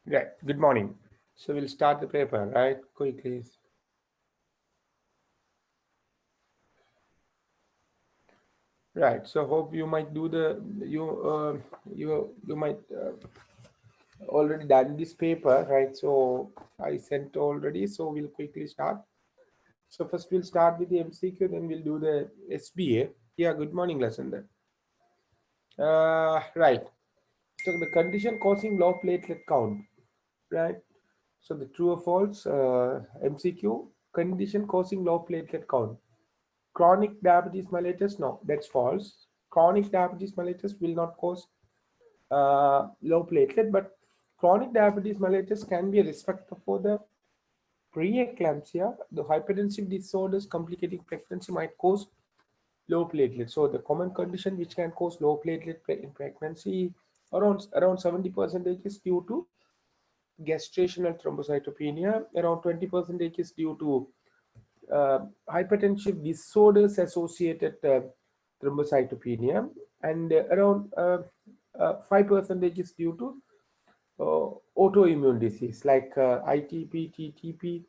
Right. Good morning. So we'll start the paper, right? Quickly. Right. So hope you might do the you might already done this paper, right? So I sent already. So we'll quickly start. So first we'll start with the MCQ, then we'll do the SBA. Yeah. Good morning, lesson then. Right. So the condition causing low platelet count, right? So the true or false MCQ condition causing low platelet count. Chronic diabetes mellitus, no, that's false. Chronic diabetes mellitus will not cause low platelet, but chronic diabetes mellitus can be a risk factor for the preeclampsia. The hypertensive disorders complicating pregnancy might cause low platelet. So the common condition which can cause low platelet in pregnancy around 70% is due to gestational thrombocytopenia. Around 20% is due to hypertensive disorders associated thrombocytopenia, and around 5% is due to autoimmune disease like ITP, TTP,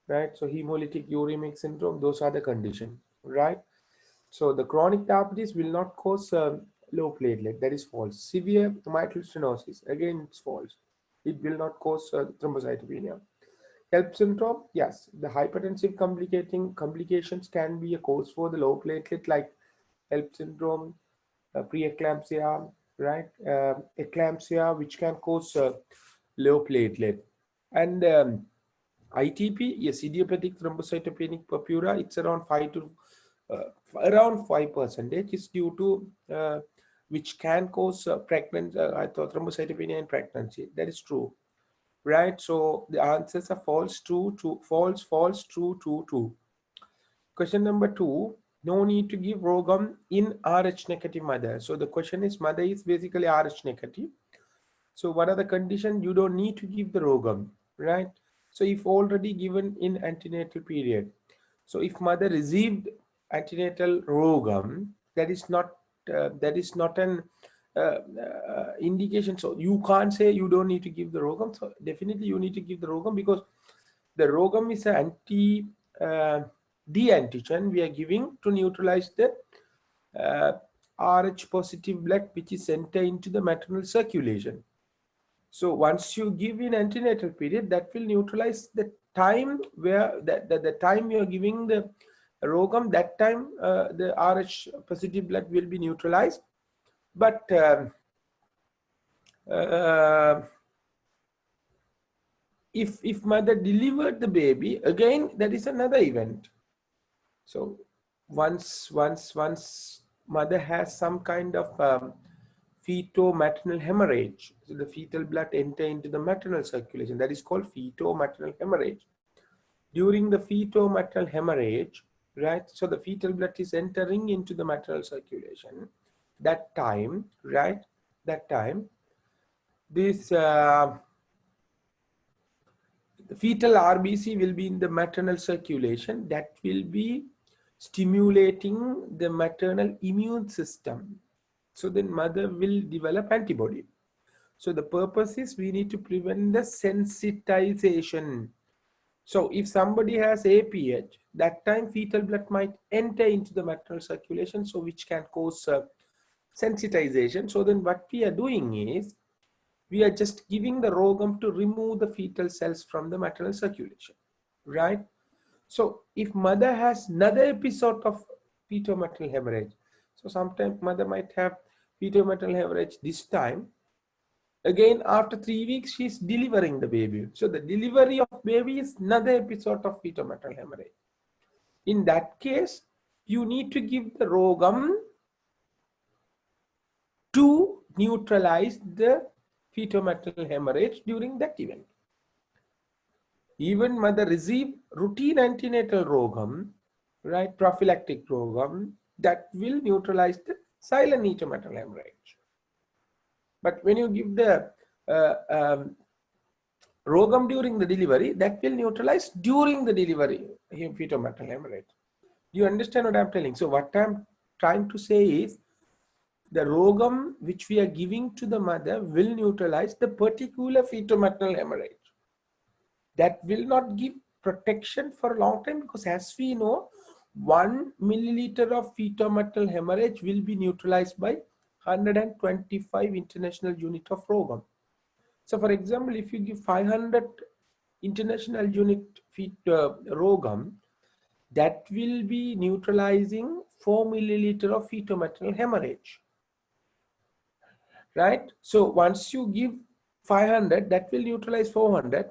right? So hemolytic uremic syndrome, those are the conditions, right? So the chronic diabetes will not cause low platelet. That is false. Severe mitral stenosis, again, it's false. It will not cause thrombocytopenia. HELP syndrome, yes, the hypertensive complications can be a cause for the low platelet, like HELP syndrome, preeclampsia, right? Eclampsia, which can cause low platelet. And ITP, yes, idiopathic thrombocytopenic purpura, it's around 5% is due to which can cause pregnant thrombocytopenia in pregnancy. That is true, right? So the answers are false, true, true, false, false, true, true, true. Question number 2, no need to give Rogam in Rh negative mother. So the question is, mother is basically Rh negative. So what are the conditions? You don't need to give the Rogam, right? So if already given in antenatal period. So if mother received antenatal Rogam, that is not an indication. So you can't say you don't need to give the Rogam. So definitely you need to give the Rogam, because the Rogam is an uh, D-antigen we are giving to neutralize the uh, Rh positive blood which is enter into the maternal circulation. So once you give in antenatal period, that will neutralize the time where the time you are giving the Rogam, that time the Rh positive blood will be neutralized. But uh, if mother delivered the baby, again that is another event. So once mother has some kind of feto-maternal hemorrhage, so the fetal blood enter into the maternal circulation. That is called feto-maternal hemorrhage. During the feto-maternal hemorrhage, right? So the fetal blood is entering into the maternal circulation. That time, right? That time, this the fetal RBC will be in the maternal circulation. That will be stimulating the maternal immune system. So then mother will develop antibody. So the purpose is we need to prevent the sensitization. So if somebody has APH, that time fetal blood might enter into the maternal circulation, so which can cause sensitization. So then what we are doing is, we are just giving the Rogam to remove the fetal cells from the maternal circulation, right? So if mother has another episode of fetal-maternal hemorrhage, so sometimes mother might have fetal-maternal hemorrhage this time. Again, after 3 weeks, she's delivering the baby. So the delivery of baby is another episode of fetal-maternal hemorrhage. In that case, you need to give the Rogam to neutralize the fetal-maternal hemorrhage during that event. Even mother receive routine antenatal Rogam, right, prophylactic Rogam, that will neutralize the silent neonatal hemorrhage. But when you give the Rogam during the delivery, that will neutralize during the delivery fetal-maternal hemorrhage. Do you understand what I'm telling? So what I'm trying to say is, the rogam which we are giving to the mother will neutralize the particular fetal-maternal hemorrhage. That will not give protection for a long time, because as we know, 1 milliliter of fetal-maternal hemorrhage will be neutralized by 125 international unit of rogam. So for example, if you give 500 international unit rogam, that will be neutralizing 4 milliliter of fetal-maternal hemorrhage, right? So once you give 500, that will neutralize 400,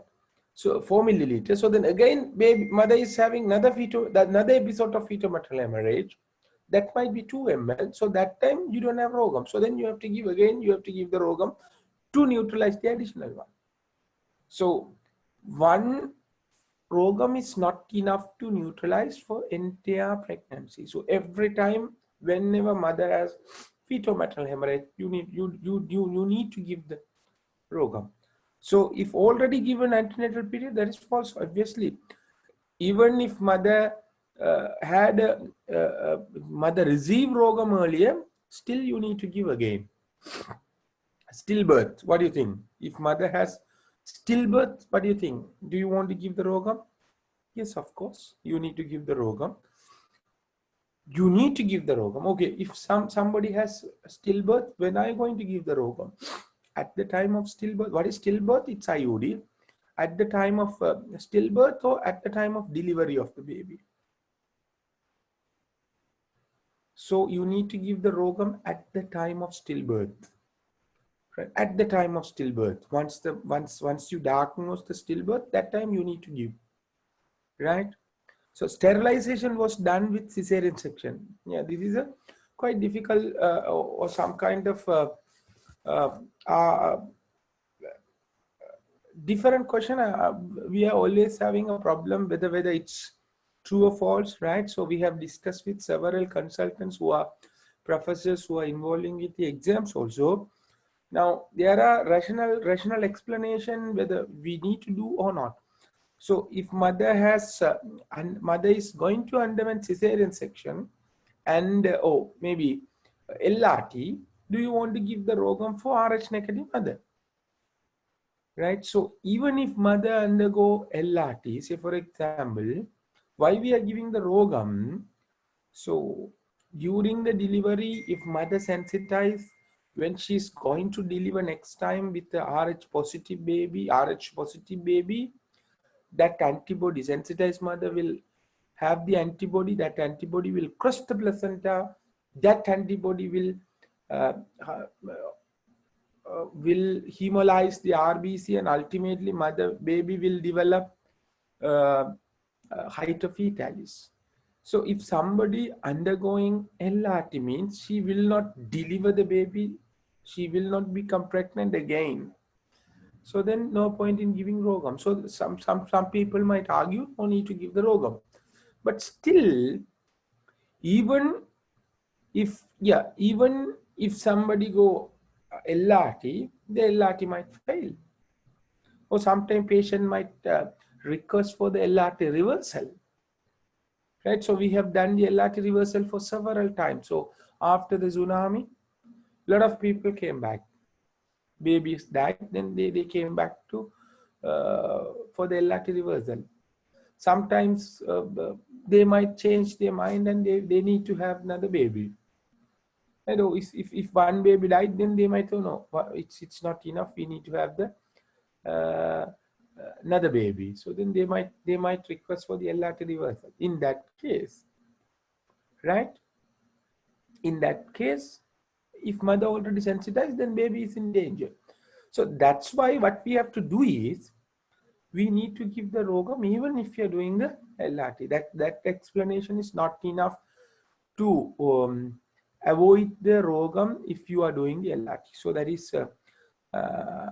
so 4 milliliter. So then again, baby mother is having another episode of fetal-maternal hemorrhage. That might be 2 ml. So that time you don't have rogam. So then you have to give the rogam to neutralize the additional one. So one rogam is not enough to neutralize for entire pregnancy. So every time, whenever mother has fetal-maternal hemorrhage, you need to give the rogam. So if already given antenatal period, that is false, obviously. Even if mother mother received rogam earlier, still you need to give again. Stillbirth, what do you think? If mother has stillbirth, what do you think? Do you want to give the rogam? Yes, of course, you need to give the rogam. You need to give the rogam. Okay, if somebody has stillbirth, when are you going to give the rogam? At the time of stillbirth. What is stillbirth? It's IUD. At the time of stillbirth, or at the time of delivery of the baby. So you need to give the rogam at the time of stillbirth. Right? At the time of stillbirth. Once you diagnose the stillbirth, that time you need to give. Right? So sterilization was done with cesarean section. Yeah, this is a quite difficult or some kind of different question. We are always having a problem whether it's true or false, right? So we have discussed with several consultants who are professors who are involving with the exams also. Now there are rational explanation whether we need to do or not. So if mother has and mother is going to undergo cesarean section and maybe LRT, do you want to give the rogam for Rh negative mother? Right. So even if mother undergo LRT, say for example, why we are giving the rogam? So during the delivery, if mother sensitized, when she's going to deliver next time with the Rh positive baby, that antibody, sensitized mother will have the antibody. That antibody will cross the placenta. That antibody will hemolyze the RBC, and ultimately baby will develop hyperfetalis. So if somebody undergoing LRT means she will not deliver the baby, she will not become pregnant again. So then no point in giving rogam. So some people might argue no need to give the rogam. But still, even if somebody go LRT, the LRT might fail. Or sometimes patient might request for the LRT reversal. Right? So we have done the LRT reversal for several times. So after the tsunami, a lot of people came back. Babies died, then they came back to for the LRT reversal. Sometimes they might change their mind and they need to have another baby. I know if one baby died, then they might know it's not enough. We need to have the another baby. So then they might request for the LRT reversal. In that case, right? In that case, if mother already sensitized, then baby is in danger. So that's why what we have to do is we need to give the rogam even if you're doing the LRT. That explanation is not enough to avoid the rogam if you are doing the LRT. So that is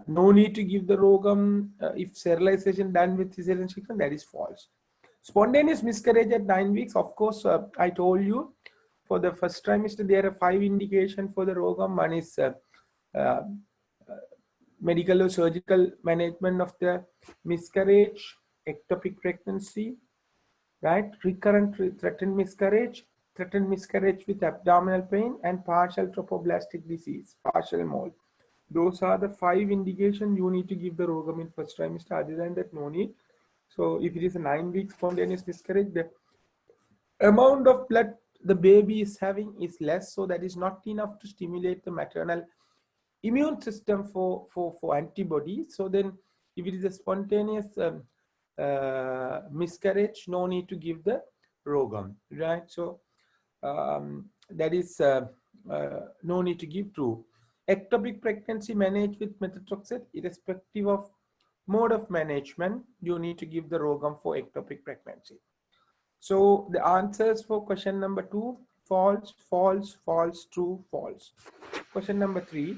no need to give the rogam if sterilization done with cesarean section. That is false. Spontaneous miscarriage at 9 weeks. Of course, I told you for the first trimester there are 5 indications for the rogam. One is medical or surgical management of the miscarriage, ectopic pregnancy, right? Recurrent threatened miscarriage, threatened miscarriage with abdominal pain, and partial trophoblastic disease, partial mole. Those are the 5 indications you need to give the Rogam in first trimester. Other than that, no need. So if it is a 9-week spontaneous miscarriage, the amount of blood the baby is having is less, so that is not enough to stimulate the maternal immune system for antibodies. So then if it is a spontaneous miscarriage, no need to give the Rogam, right? So that is no need to give true. Ectopic pregnancy managed with methotrexate, irrespective of mode of management, you need to give the Rogam for ectopic pregnancy. So the answers for question number 2, false, false, false, true, false. Question number 3,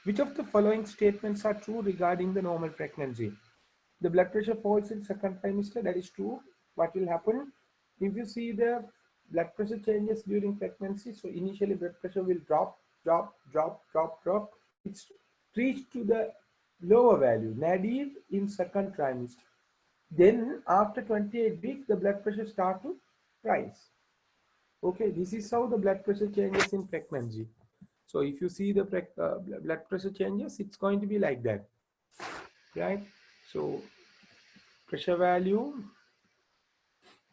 which of the following statements are true regarding the normal pregnancy? The blood pressure falls in second trimester, that is true. What will happen? If you see the blood pressure changes during pregnancy, so initially blood pressure will drop. It's reached to the lower value, nadir, in second trimester. Then after 28 weeks, the blood pressure start to rise. Okay, this is how the blood pressure changes in pregnancy. So if you see the blood pressure changes, it's going to be like that, right? So pressure value,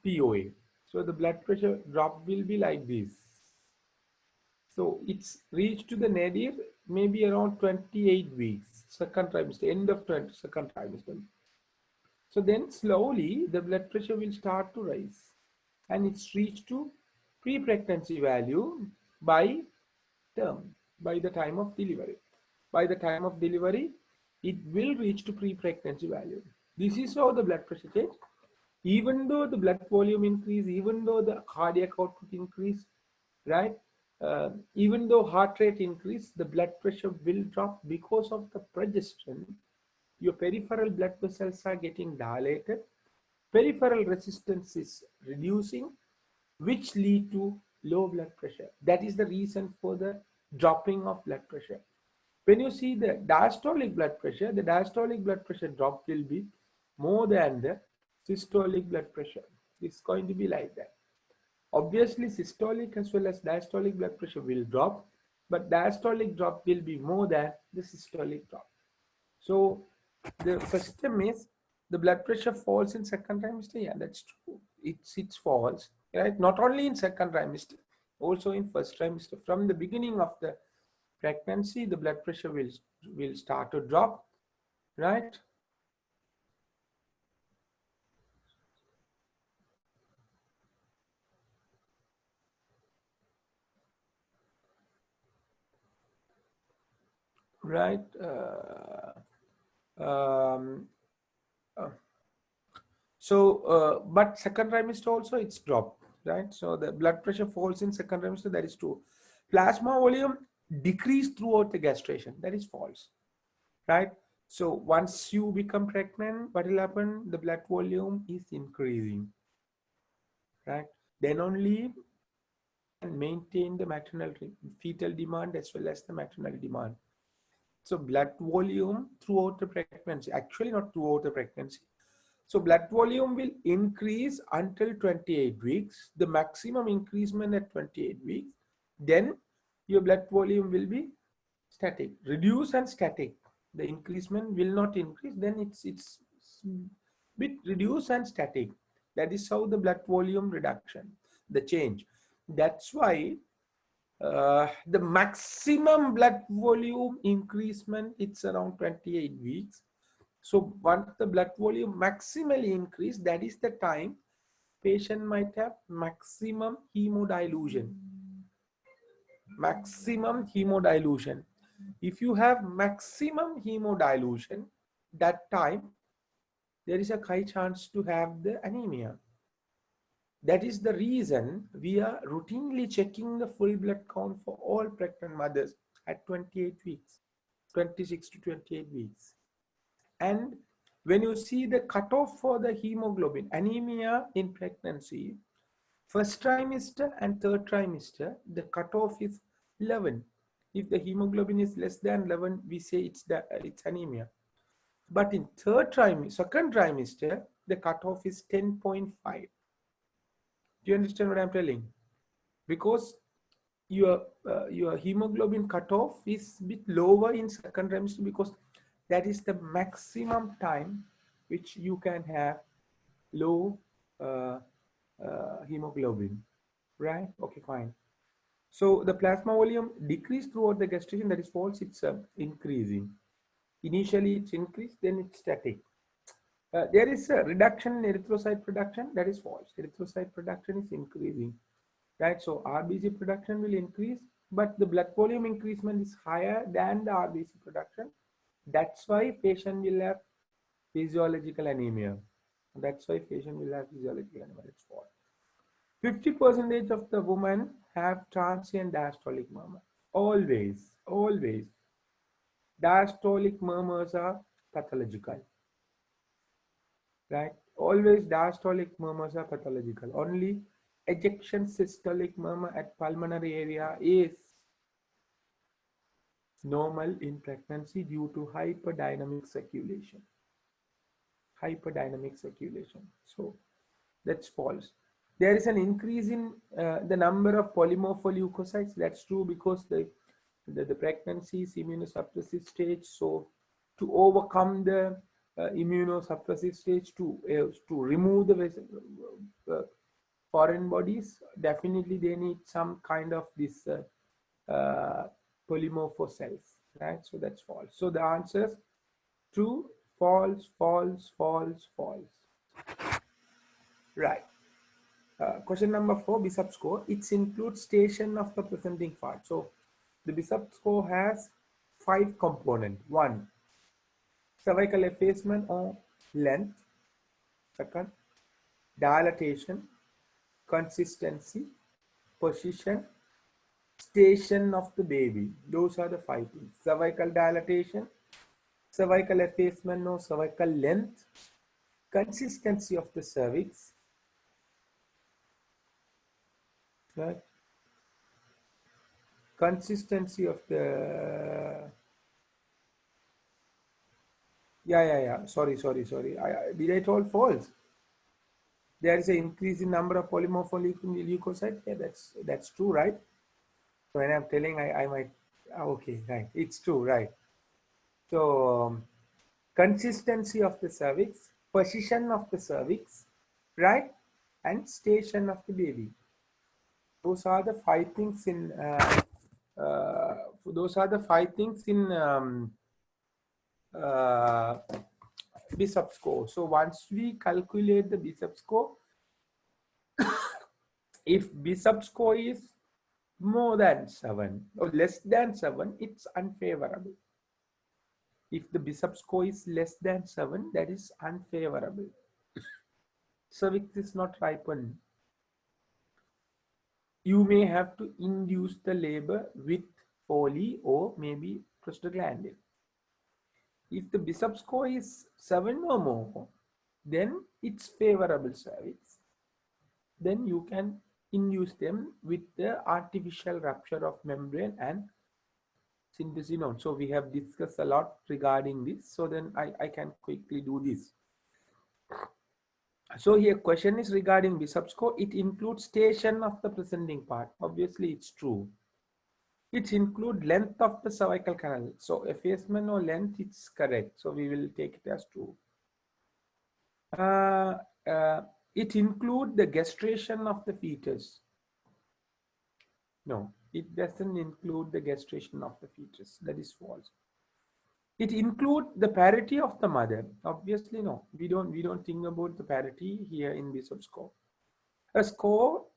POA. So the blood pressure drop will be like this. So it's reached to the nadir maybe around 28 weeks, second trimester, end of second trimester. So then slowly the blood pressure will start to rise, and it's reached to pre-pregnancy value by term, by the time of delivery. By the time of delivery, it will reach to pre-pregnancy value. This is how the blood pressure change. Even though the blood volume increase, even though the cardiac output increase, right? Even though heart rate increase, the blood pressure will drop because of the progesterone. Your peripheral blood vessels are getting dilated. Peripheral resistance is reducing, which lead to low blood pressure. That is the reason for the dropping of blood pressure. When you see the diastolic blood pressure, the diastolic blood pressure drop will be more than the systolic blood pressure. It's going to be like that. Obviously, systolic as well as diastolic blood pressure will drop, but diastolic drop will be more than the systolic drop. So the system is the blood pressure falls in second trimester. Yeah, that's true. It's falls, right? Not only in second trimester, also in first trimester. From the beginning of the pregnancy, the blood pressure will start to drop, right? Right. Um, uh, but second trimester also it's dropped, right? So the blood pressure falls in second trimester, that is true. Plasma volume decrease throughout the gestration, that is false, right? So once you become pregnant, what will happen? The blood volume is increasing, right? Then only maintain the maternal fetal demand as well as the maternal demand. So blood volume throughout the pregnancy, actually not throughout the pregnancy. So blood volume will increase until 28 weeks, the maximum increasement at 28 weeks. Then your blood volume will be static, reduce and static. The increasement will not increase, then it's bit reduce and static. That is how the blood volume reduction, the change. That's why the maximum blood volume increasement, it's around 28 weeks. So once the blood volume maximally increase, that is the time patient might have maximum hemodilution. Maximum hemodilution. If you have maximum hemodilution, that time there is a high chance to have the anemia. That is the reason we are routinely checking the full blood count for all pregnant mothers at 28 weeks, 26 to 28 weeks. And when you see the cutoff for the hemoglobin, anemia in pregnancy, first trimester and third trimester, the cutoff is 11. If the hemoglobin is less than 11, we say it's anemia. But in second trimester, the cutoff is 10.5. Do you understand what I'm telling? because your hemoglobin cutoff is a bit lower in second trimester, because that is the maximum time which you can have low uh, hemoglobin, right? Okay, fine. So the plasma volume decreased throughout the gestation. That is false. It's increasing. Initially it's increased, then it's static. There is a reduction in erythrocyte production. That is false. Erythrocyte production is increasing, right? So RBC production will increase, but the blood volume increasement is higher than the RBC production. That's why patient will have physiological anemia. That's why patient will have physiological anemia. That's false. 50% of the women have transient diastolic murmur. Always, always. Diastolic murmurs are pathological, right? Always diastolic murmurs are pathological. Only ejection systolic murmur at pulmonary area is normal in pregnancy due to hyperdynamic circulation. Hyperdynamic circulation. So that's false. There is an increase in the number of polymorpholeukocytes. That's true, because the pregnancy is immunosuppressive stage. So to overcome the immunosuppressive stage, to remove the foreign bodies, definitely they need some kind of this polymorpho cells, right? So that's false. So the answers true, false, false, false, false. Right. Question number 4, Bishop score. It includes station of the presenting part. So the Bishop score has 5 components. 1, cervical effacement or length. Second, dilatation, consistency, position, station of the baby. Those are the 5 things. Cervical dilatation, cervical effacement or cervical length, consistency of the cervix, right? Consistency of the sorry, did I told false? There is an increase in number of polymorpholeukocytes. Yeah, that's true, right? So when I'm telling, I might, okay, right, it's true, right? So consistency of the cervix, position of the cervix, right, and station of the baby. Those are the 5 things in Bishop score. So once we calculate the Bishop score, if Bishop score is more than 7 or less than 7, it's unfavorable. If the Bishop score is less than 7, that is unfavorable. Cervix is not ripened. You may have to induce the labor with Foley or maybe prostaglandin. If the Bishop score is 7 or more, then it's favorable cervix. Then you can induce them with the artificial rupture of membrane and synthesinone. So we have discussed a lot regarding this. So then I can quickly do this. So here question is regarding Bishop score. It includes station of the presenting part. Obviously it's true. It includes length of the cervical canal. So effacement or length, it's correct. So we will take it as true. It includes the gestation of the fetus. No, it doesn't include the gestation of the fetus. That is false. It includes the parity of the mother. Obviously, no. We don't think about the parity here in Bishop score. A score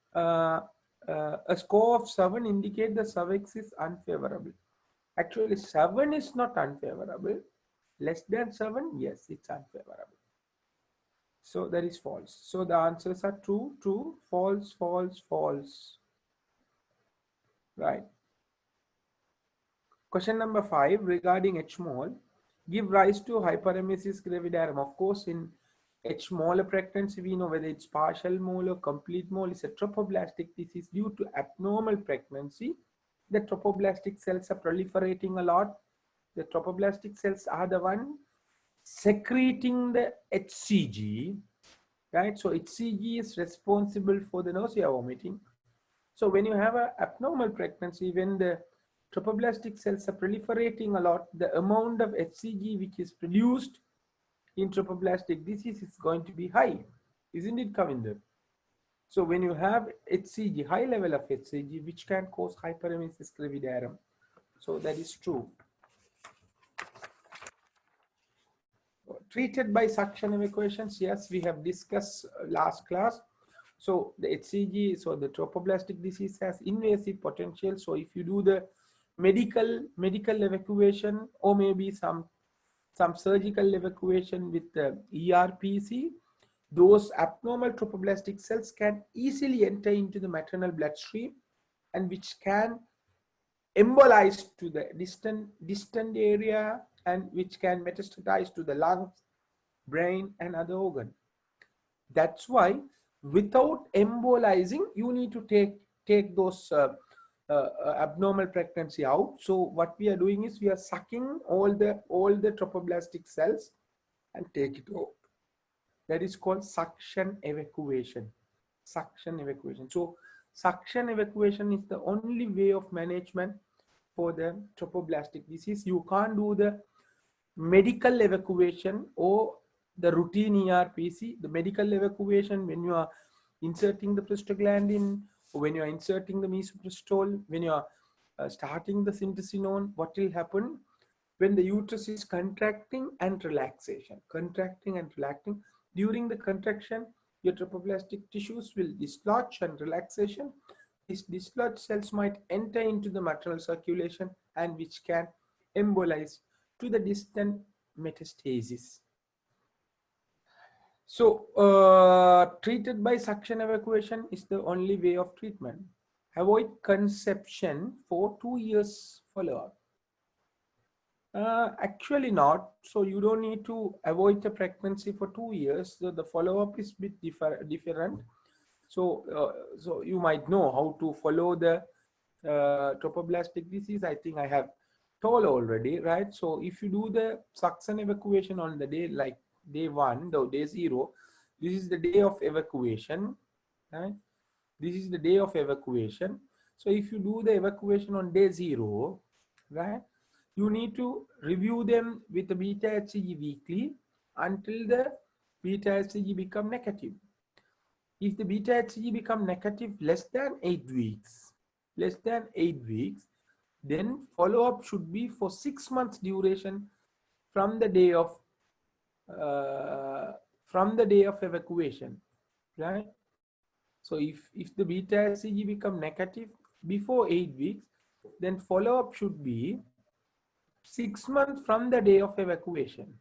of 7 indicates the cervix is unfavorable. Actually, 7 is not unfavorable. Less than 7, yes, it's unfavorable. So that is false. So the answers are true, true, false, false, false. Right. Question number 5 regarding H-mole. Give rise to hyperemesis gravidarum. Of course, in H-mole pregnancy, we know whether it's partial mole or complete mole. It's a tropoblastic disease due to abnormal pregnancy. The tropoblastic cells are proliferating a lot. The tropoblastic cells are the one secreting the HCG, right? So HCG is responsible for the nausea vomiting. So when you have an abnormal pregnancy, when the trophoblastic cells are proliferating a lot, the amount of HCG which is produced in trophoblastic disease is going to be high. Isn't it, Kavinder? So when you have HCG, high level of HCG, which can cause hyperemesis gravidarum. So that is true. Treated by suction evacuations, yes, we have discussed last class. So the HCG, so the trophoblastic disease has invasive potential. So if you do the medical evacuation, or maybe some surgical evacuation with the ERPC, those abnormal trophoblastic cells can easily enter into the maternal bloodstream, and which can embolize to the distant area, and which can metastatize to the lungs, brain, and other organ. That's why without embolizing, you need to take those abnormal pregnancy out. So what we are doing is we are sucking all the trophoblastic cells and take it out. That is called suction evacuation. Suction evacuation. So suction evacuation is the only way of management for the trophoblastic disease. You can't do the medical evacuation or the routine ERPC. The medical evacuation, when you are inserting the prostaglandin, or when you are inserting the misoprostol, when you are starting the syntocinon, what will happen when the uterus is contracting and relaxation, contracting and relaxing? During the contraction, your trophoblastic tissues will dislodge, and relaxation, these dislodged cells might enter into the maternal circulation, and which can embolize to the distant metastasis. So treated by suction evacuation is the only way of treatment. Avoid conception for 2 years follow-up. Actually not. So you don't need to avoid the pregnancy for 2 years. So the follow-up is a bit different. So so you might know how to follow the trophoblastic disease. I think I have told already, right? So if you do the suction evacuation on the day, like day 1, though day 0, this is the day of evacuation, right? This is the day of evacuation. So if you do the evacuation on day 0, right, you need to review them with the beta HCG weekly until the beta HCG become negative. If the beta HCG become negative less than 8 weeks, then follow-up should be for 6 months duration from the day of evacuation, right? So if the beta HCG become negative before 8 weeks, then follow-up should be 6 months from the day of evacuation,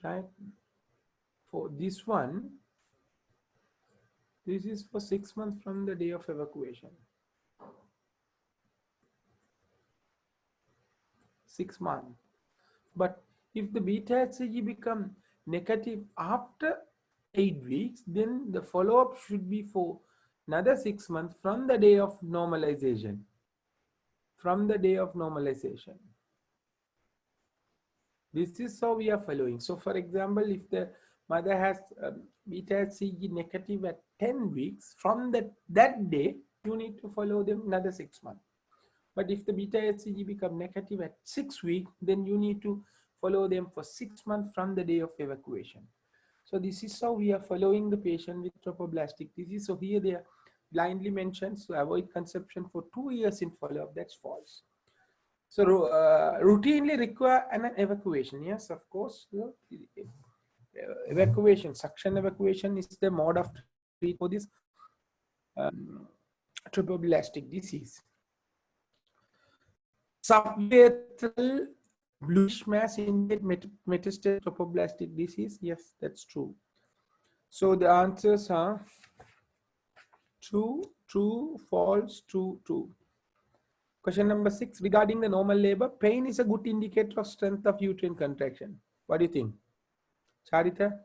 right? For this one, this is for 6 months from the day of evacuation. 6 months. But if the beta HCG become negative after 8 weeks, then the follow-up should be for another 6 months from the day of normalization. From the day of normalization. This is how we are following. So for example, if the mother has beta HCG negative at 10 weeks, from that day, you need to follow them another 6 months. But if the beta HCG become negative at 6 weeks, then you need to follow them for 6 months from the day of evacuation. So this is how we are following the patient with trophoblastic disease. So here they are blindly mentioned, so avoid conception for 2 years in follow-up. That's false. So routinely require an evacuation. Yes, of course. Evacuation, suction evacuation is the mode of treatment for this trophoblastic disease. Subvatal bluish mass in metastatic trophoblastic disease. Yes, that's true. So the answers are true, true, false, true, true. Question number 6, regarding the normal labor, pain is a good indicator of strength of uterine contraction. What do you think? Charita?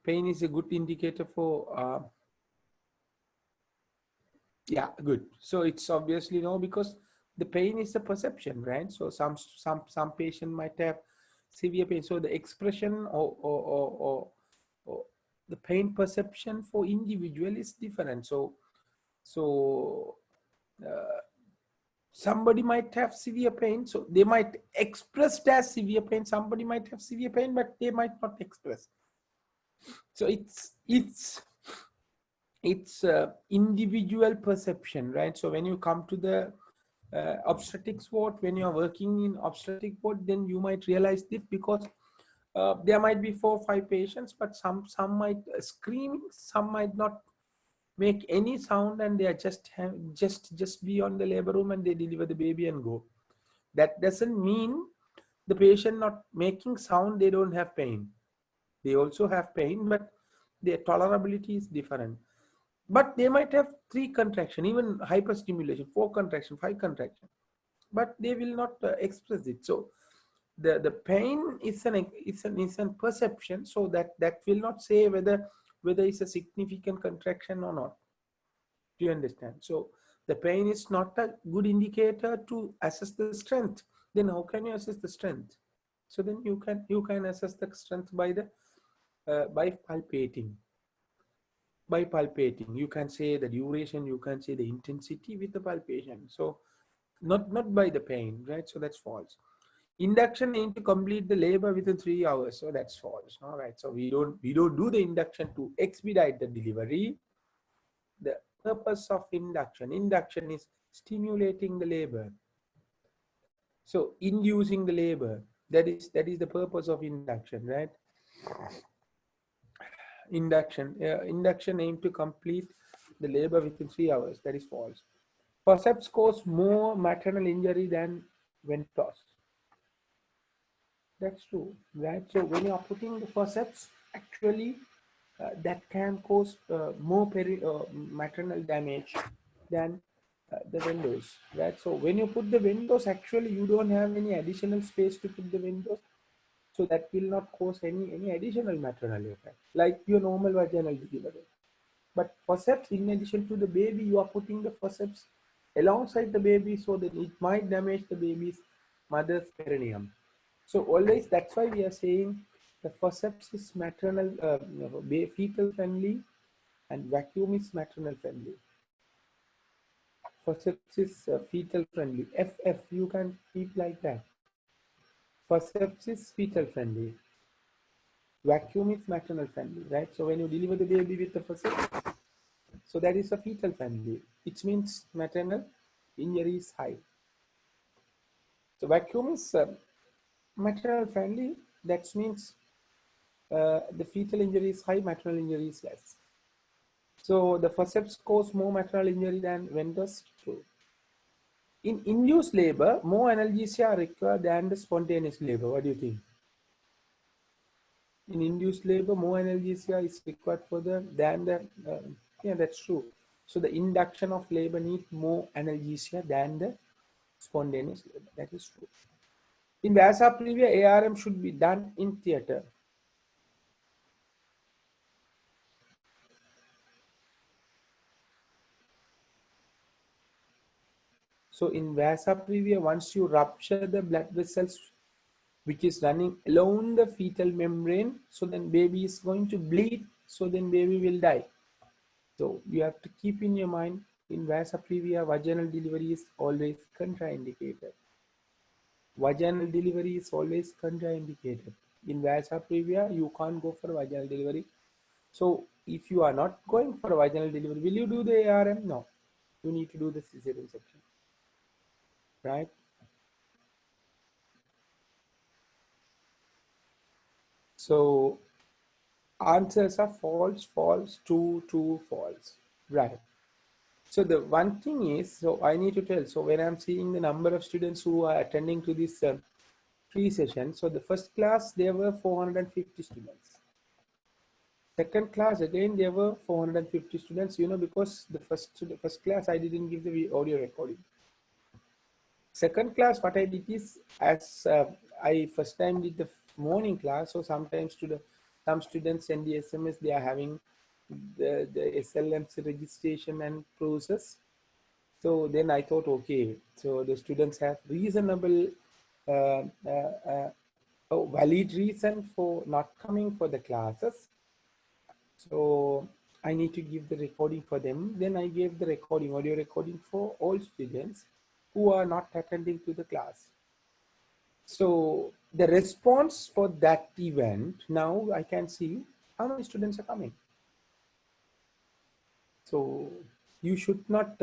Pain is a good indicator for, yeah, good. So it's obviously no, because the pain is a perception, right? So some patient might have severe pain. So the expression or the pain perception for individual is different. So somebody might have severe pain, so they might express it as severe pain. Somebody might have severe pain, but they might not express. So it's individual perception, right? So when you come to the obstetrics ward, when you are working in obstetric ward, then you might realize this, because there might be 4 or 5 patients, but some might screaming, some might not make any sound, and they are just be on the labor room and they deliver the baby and go. That doesn't mean the patient not making sound, they don't have pain. They also have pain, but their tolerability is different. But they might have 3 contraction, even hyperstimulation, 4 contraction, 5 contraction, but they will not express it. So the pain is an perception, so that will not say whether it's a significant contraction or not. Do you understand? So the pain is not a good indicator to assess the strength. Then how can you assess the strength? So then you can assess the strength by by palpating. By palpating, you can say the duration, you can say the intensity with the palpation. So not by the pain, right? So that's false. Induction aim to complete the labor within 3 hours. So that's false. All right. So we don't do the induction to expedite the delivery. The purpose of induction is stimulating the labor. So inducing the labor, that is the purpose of induction, right? Induction aim to complete the labor within 3 hours. That is false. Forceps cause more maternal injury than ventos. That's true, right? So when you are putting the forceps, actually that can cause more maternal damage than the windows, right? So when you put the windows, actually you don't have any additional space to put the windows, so that will not cause any additional maternal effect like your normal vaginal delivery. But forceps, in addition to the baby, you are putting the forceps alongside the baby, so that it might damage the baby's mother's perineum. So always, that's why we are saying the forceps is maternal, fetal friendly, and vacuum is maternal friendly. Forceps is fetal friendly. FF, you can keep like that. Forceps is fetal friendly. Vacuum is maternal friendly, right? So when you deliver the baby with the forceps, so that is a fetal friendly, which means maternal injury is high. So vacuum is maternal friendly, that means the fetal injury is high, maternal injury is less. So the forceps cause more maternal injury than venous. True. In induced labor, more analgesia are required than the spontaneous labor. What do you think? In induced labor, more analgesia is required than the yeah, that's true. So the induction of labor needs more analgesia than the spontaneous labor. That is true. In Vasa previa, ARM should be done in theater. So in Vasa previa, once you rupture the blood vessels which is running along the fetal membrane, so then baby is going to bleed, so then baby will die. So you have to keep in your mind, in Vasa previa, vaginal delivery is always contraindicated. Vaginal delivery is always contraindicated. In Vasa previa, you can't go for vaginal delivery. So if you are not going for vaginal delivery, will you do the ARM? No. You need to do the cesarean section. Right? So answers are false, false, true, false. Right. So the one thing is, so I need to tell, so when I'm seeing the number of students who are attending to this free session, so the first class, there were 450 students. Second class, again, there were 450 students, because the first class, I didn't give the audio recording. Second class, what I did is, as I first time did the morning class, so sometimes some students send the SMS, they are having the SLMC registration and process. So then I thought, okay, so the students have reasonable, valid reason for not coming for the classes. So I need to give the recording for them. Then I gave the recording, audio recording for all students who are not attending to the class. So the response for that event, now I can see how many students are coming. So you should not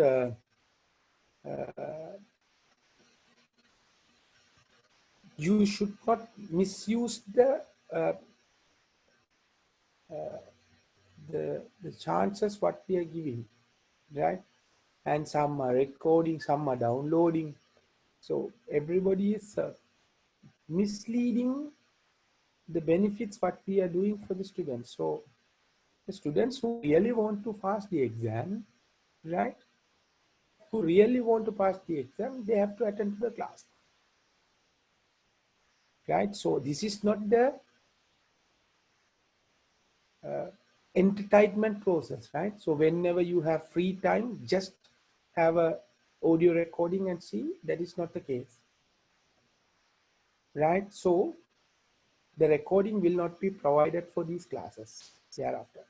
misuse uh, the chances what we are giving, right? And some are recording, some are downloading. So everybody is misleading the benefits what we are doing for the students. So the students who really want to pass the exam, right? Who really want to pass the exam, they have to attend to the class, right? So this is not the entertainment process, right? So whenever you have free time, just have a audio recording and see. That is not the case, right? So the recording will not be provided for these classes thereafter.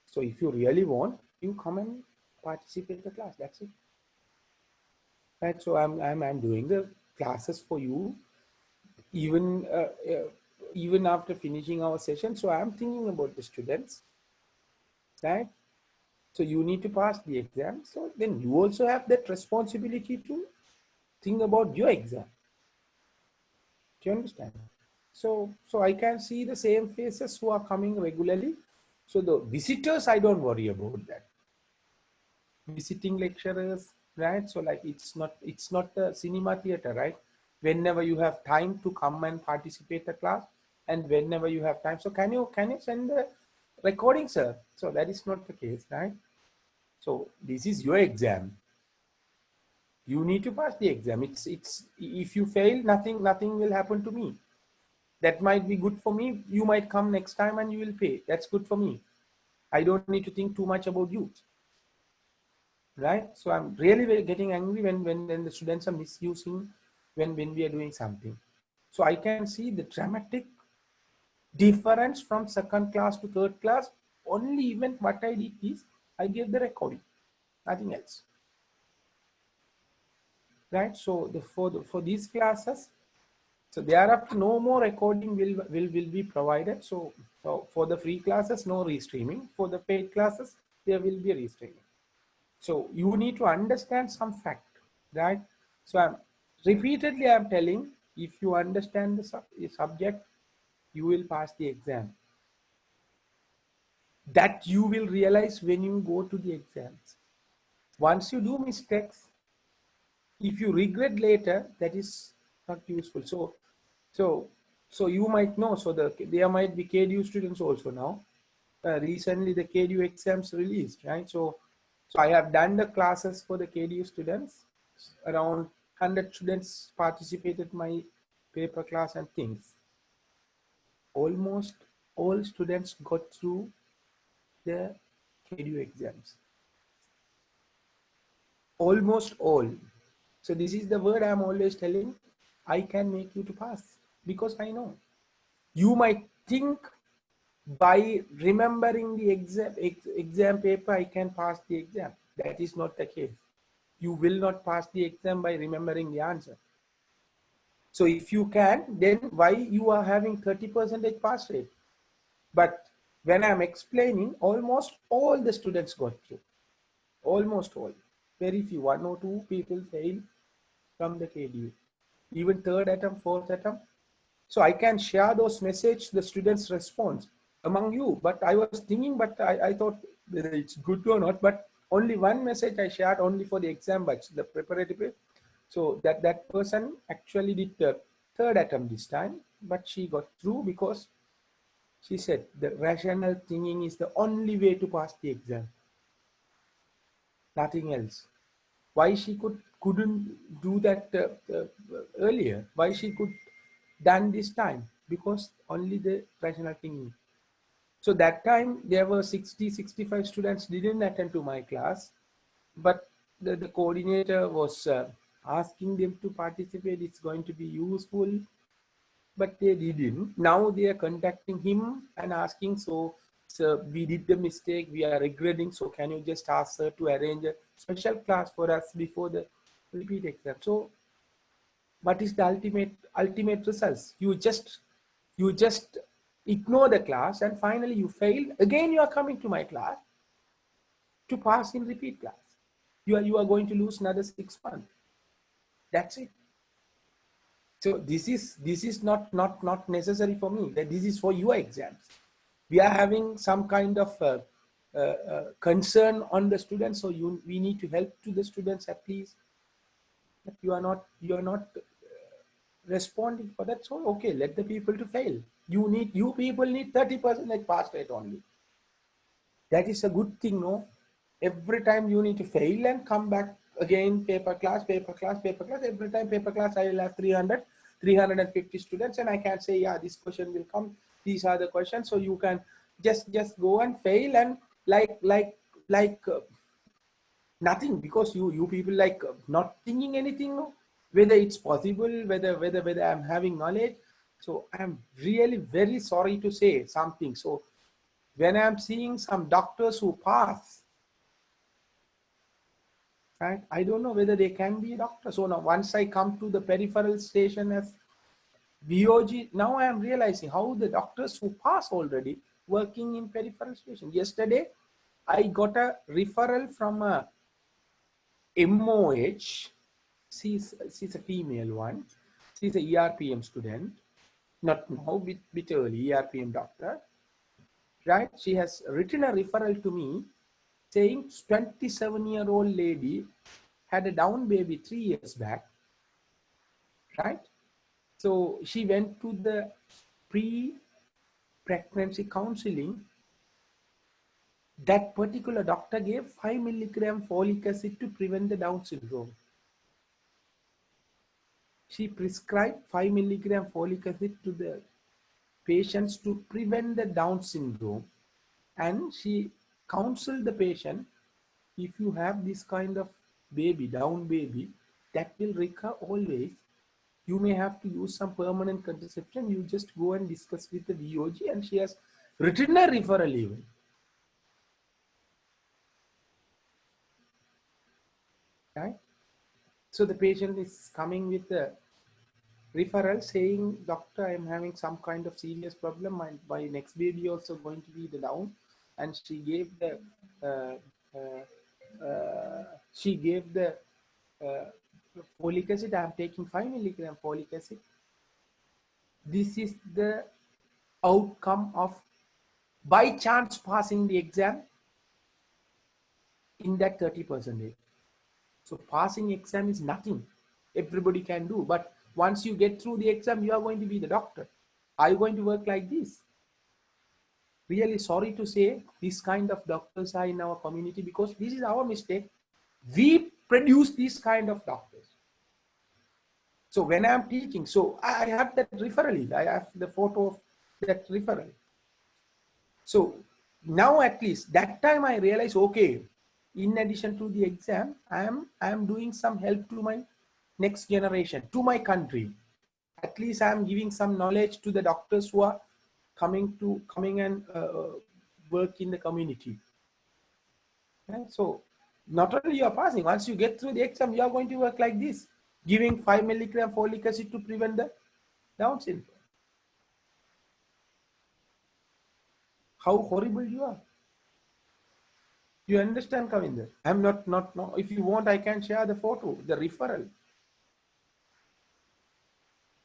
So if you really want, you come and participate in the class. That's it, right? So I'm doing the classes for you, even even after finishing our session. So I'm thinking about the students, right? So you need to pass the exam. So then you also have that responsibility to think about your exam. Do you understand? So I can see the same faces who are coming regularly. So the visitors, I don't worry about that. Visiting lecturers, right? So like it's not a cinema theater, right? Whenever you have time to come and participate the class, and whenever you have time, so can you send the recording, sir? So that is not the case, right? So this is your exam. You need to pass the exam. It's if you fail, nothing will happen to me. That might be good for me. You might come next time and you will pay. That's good for me. I don't need to think too much about you, right? So I'm really very getting angry when the students are misusing when we are doing something. So I can see the dramatic difference from second class to third class. Only even what I did is I gave the recording, nothing else, right? So for these classes, so thereafter no more recording will be provided. So for the free classes, no restreaming. For the paid classes, there will be restreaming. So you need to understand some fact, right? So I'm telling, if you understand the subject, you will pass the exam. That you will realize when you go to the exams. Once you do mistakes, if you regret later, that is not useful. So you might know. So there might be KDU students also now. Recently, the KDU exams released, right? So I have done the classes for the KDU students. Around 100 students participated my paper class and things. Almost all students got through the KDU exams. Almost all. So this is the word I'm always telling. I can make you to pass because I know. You might think by remembering the exam paper, I can pass the exam. That is not the case. You will not pass the exam by remembering the answer. So if you can, then why you are having 30% pass rate? But when I'm explaining, almost all the students got through. Almost all. Very few, one or two people fail from the KDU. Even third attempt, fourth attempt. So I can share those messages, the students' response among you. But I was thinking, but I thought whether it's good or not. But only one message I shared only for the exam batch, the preparatory. So that person actually did the third attempt this time, but she got through because she said the rational thinking is the only way to pass the exam. Nothing else. Why she couldn't do that earlier? Why she could done this time? Because only the rational thinking. So that time there were 65 students didn't attend to my class, but the coordinator was asking them to participate. It's going to be useful, but they didn't. Now they are contacting him and asking, so So we did the mistake, we are regretting, so can you just ask her to arrange a special class for us before the repeat exam? So what is the ultimate results? You just ignore the class and finally you fail. Again, you are coming to my class to pass in repeat class. You are going to lose another 6 months. That's it. So this is not necessary for me. That this is for your exams. We are having some kind of concern on the students, so we need to help to the students at least. But you are not responding for that. So okay, let the people to fail. You people need 30% pass rate only. That is a good thing, no? Every time you need to fail and come back again, paper class, paper class, paper class. Every time paper class, I will have 350 students, and I can say, yeah, this question will come. These are the questions. So you can just go and fail and like nothing, because you people like not thinking anything, no? Whether it's possible, whether I'm having knowledge. So I'm really very sorry to say something. So when I'm seeing some doctors who pass, right, I don't know whether they can be a doctor. So now once I come to the peripheral station as VOG, now I am realizing how the doctors who pass already working in peripheral station. Yesterday, I got a referral from a MOH. She's a female one. She's a ERPM student. Not now, bit early, ERPM doctor. Right? She has written a referral to me saying 27-year-old lady had a down baby 3 years back. Right? So she went to the pre-pregnancy counseling. That particular doctor gave 5 milligram folic acid to prevent the Down syndrome. She prescribed 5 milligram folic acid to the patients to prevent the Down syndrome. And she counseled the patient, if you have this kind of baby, Down baby, that will recur always. You may have to use some permanent contraception. You just go and discuss with the VOG, and she has written a referral even. Right? So the patient is coming with a referral saying, doctor, I'm having some kind of serious problem. My next baby also going to be the Down. And she gave the folic acid. I'm taking 5 milligram folic acid. This is the outcome of by chance passing the exam in that 30%. So passing exam is nothing. Everybody can do. But once you get through the exam, you are going to be the doctor. Are you going to work like this? Really sorry to say, this kind of doctors are in our community, because this is our mistake. We produce this kind of doctors. So when I'm teaching, so I have that referral. I have the photo of that referral. So now at least that time I realize, okay, in addition to the exam, I am doing some help to my next generation, to my country. At least I am giving some knowledge to the doctors who are coming and work in the community. Right? So not only you are passing, once you get through the exam, you are going to work like this, giving 5 milligram folic acid to prevent the Down syndrome. How horrible you are. You understand, Kavinder? I'm not, no. If you want, I can share the photo, the referral.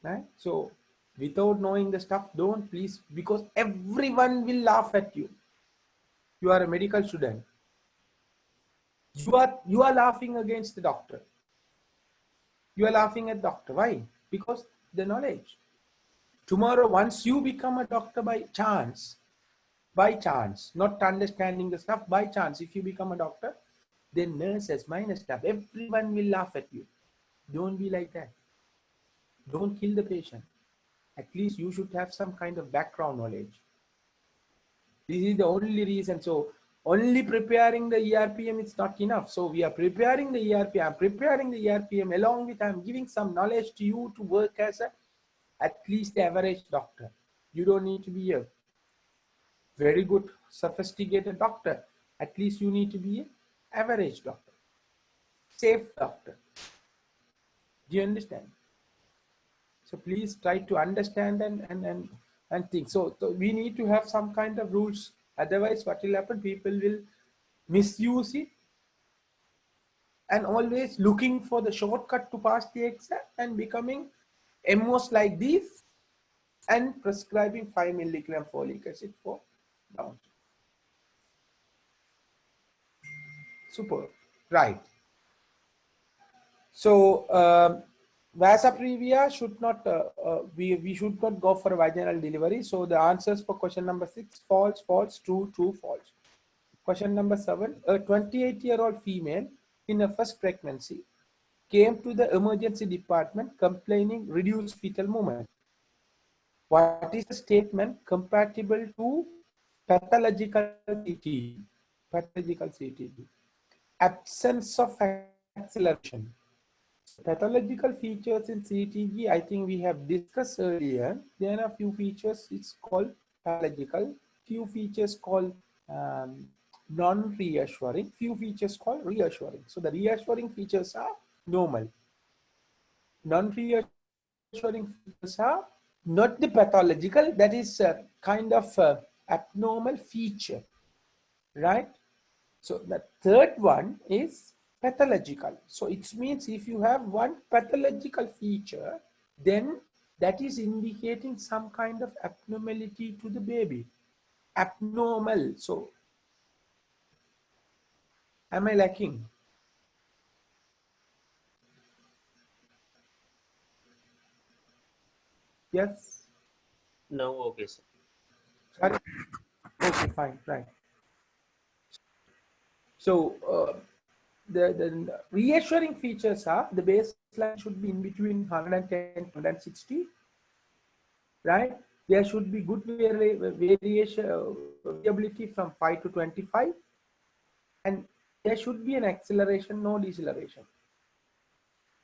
Right? So without knowing the stuff, don't please, because everyone will laugh at you. You are a medical student. You are laughing against the doctor. You are laughing at doctor. Why? Because the knowledge. Tomorrow, once you become a doctor by chance, not understanding the stuff, by chance, if you become a doctor, then nurses, minor staff, everyone will laugh at you. Don't be like that. Don't kill the patient. At least you should have some kind of background knowledge. This is the only reason. So only preparing the ERPM is not enough. So we are preparing the ERPM. I'm preparing the ERPM along with I'm giving some knowledge to you to work as at least the average doctor. You don't need to be a very good, sophisticated doctor. At least you need to be an average doctor, safe doctor. Do you understand? So please try to understand and think. So we need to have some kind of rules. Otherwise, what will happen? People will misuse it and always looking for the shortcut to pass the exam and becoming MOs like this and prescribing 5 milligram folic acid for Down. Super. Right. So Vasa previa should not we should not go for vaginal delivery. So the answers for question number 6: false, false, true, true, false. Question number 7: a 28-year-old female in her first pregnancy came to the emergency department complaining reduced fetal movement. What is the statement compatible to pathological CTG? Pathological CTG. Absence of acceleration. Pathological features in CTG, I think we have discussed earlier. There are few features, it's called pathological, few features called non-reassuring, few features called reassuring. So the reassuring features are normal. Non-reassuring features are not the pathological, that is a kind of abnormal feature, right? So the third one is pathological. So it means if you have one pathological feature, then that is indicating some kind of abnormality to the baby. Abnormal. So am I lacking? Yes? No, okay, sir. Sorry? Okay, fine, right. So the reassuring features are the baseline should be in between 110 to 160, right? There should be good variability from 5 to 25, and there should be an acceleration, no deceleration.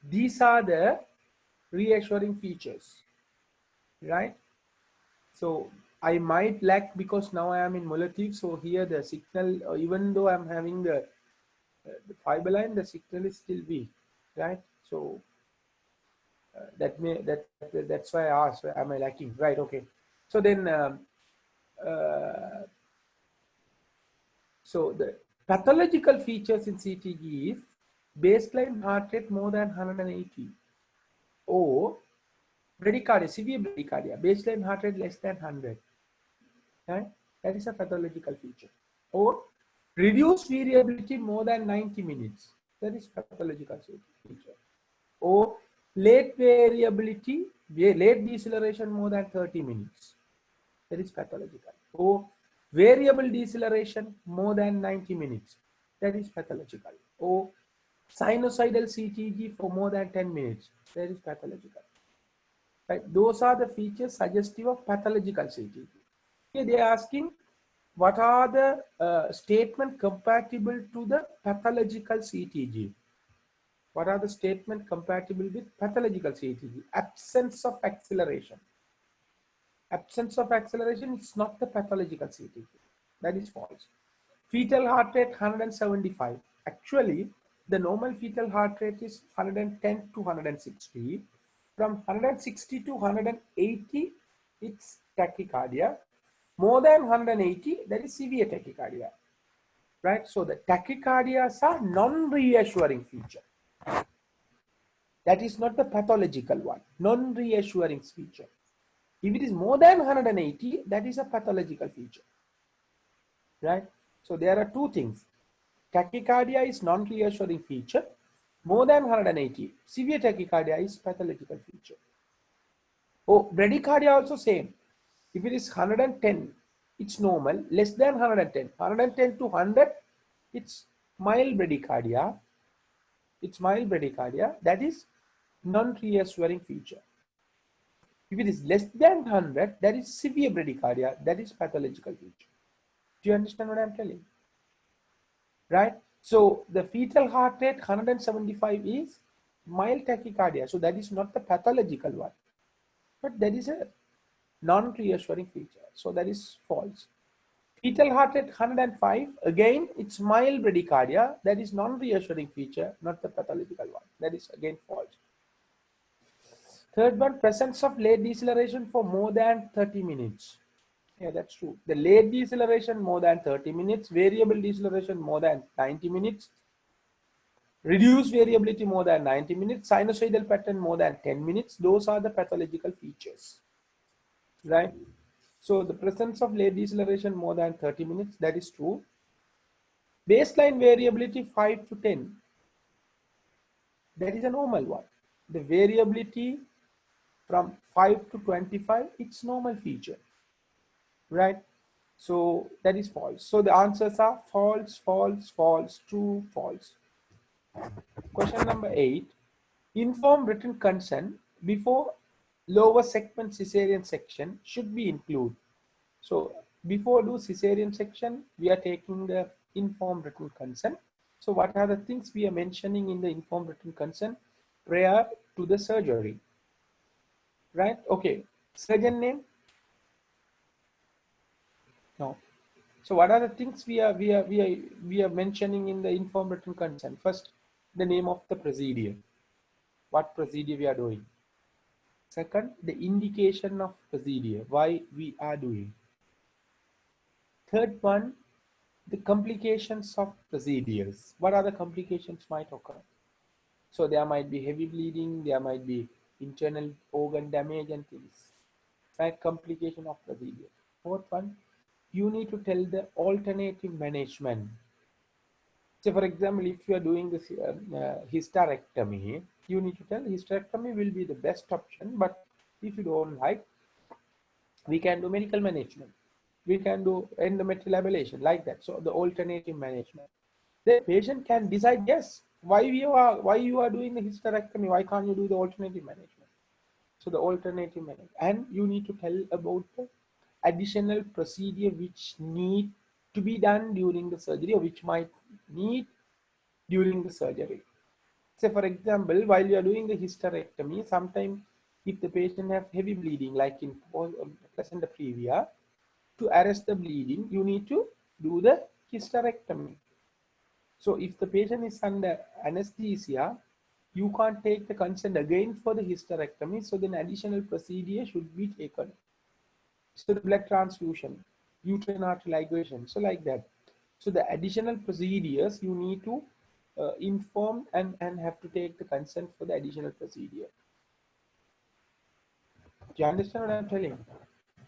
These are the reassuring features, right? So I might lack because now I am in Mullatif, so here the signal, even though I'm having the fiber line, the signal is still weak, right? So that's why I asked, am I lacking? Right, okay. So then uh, so the pathological features in CTG is baseline heart rate more than 180, or bradycardia, severe bradycardia, baseline heart rate less than 100. Right? That is a pathological feature. Or reduced variability more than 90 minutes. That is pathological feature. Or late variability, late deceleration more than 30 minutes. That is pathological. Or variable deceleration more than 90 minutes. That is pathological. Or sinusoidal CTG for more than 10 minutes. That is pathological. Right? Those are the features suggestive of pathological CTG. Here they are asking what are the statement compatible to the pathological CTG. What are the statement compatible with pathological CTG? Absence of acceleration. Absence of acceleration is not the pathological CTG. That is false. Fetal heart rate 175. Actually, the normal fetal heart rate is 110 to 160. From 160 to 180, it's tachycardia. More than 180, that is severe tachycardia. Right? So the tachycardias are non-reassuring feature. That is not the pathological one. Non-reassuring feature. If it is more than 180, that is a pathological feature, right? So there are two things. Tachycardia is non-reassuring feature. More than 180, severe tachycardia is pathological feature. Oh, bradycardia also same. If it is 110, it's normal. Less than 110, 110 to 100, it's mild bradycardia. It's mild bradycardia. That is non-reassuring feature. If it is less than 100, that is severe bradycardia. That is pathological feature. Do you understand what I'm telling? Right? So the fetal heart rate 175 is mild tachycardia. So that is not the pathological one, but that is a non-reassuring feature. So that is false. Fetal heart rate 105. Again, it's mild bradycardia. That is non-reassuring feature, not the pathological one. That is again false. Third one, presence of late deceleration for more than 30 minutes. Yeah, that's true. The late deceleration more than 30 minutes, variable deceleration more than 90 minutes, reduced variability more than 90 minutes, sinusoidal pattern more than 10 minutes. Those are the pathological features, right? So the presence of late deceleration more than 30 minutes, that is true. Baseline variability 5 to 10, that is a normal one. The variability from 5 to 25, it's normal feature, right? So that is false. So the answers are false, false, false, true, false. Question number 8. Informed written consent before lower segment cesarean section should be included. So before do cesarean section, we are taking the informed written consent. So what are the things we are mentioning in the informed written consent prior to the surgery? Right? Okay. Surgeon name? No. So what are the things we are mentioning in the informed written consent? First, the name of the procedure. What procedure we are doing. Second, the indication of procedure, why we are doing. Third one, the complications of procedures. What are the complications might occur? So there might be heavy bleeding, there might be internal organ damage and things. Right? Complication of procedure. Fourth one, you need to tell the alternative management. So for example, if you are doing this hysterectomy, you need to tell hysterectomy will be the best option, but if you don't like, we can do medical management. We can do endometrial ablation like that. So the alternative management. The patient can decide, yes, why you are doing the hysterectomy, why can't you do the alternative management? So the alternative management. And you need to tell about the additional procedure which need to be done during the surgery or which might need during the surgery. Say for example, while you are doing the hysterectomy, sometimes if the patient have heavy bleeding, like in placenta previa, to arrest the bleeding, you need to do the hysterectomy. So if the patient is under anesthesia, you can't take the consent again for the hysterectomy. So then additional procedure should be taken. So the blood transfusion, uterine artery ligation, so like that. So the additional procedures you need to inform and have to take the consent for the additional procedure. Do you understand what I'm telling?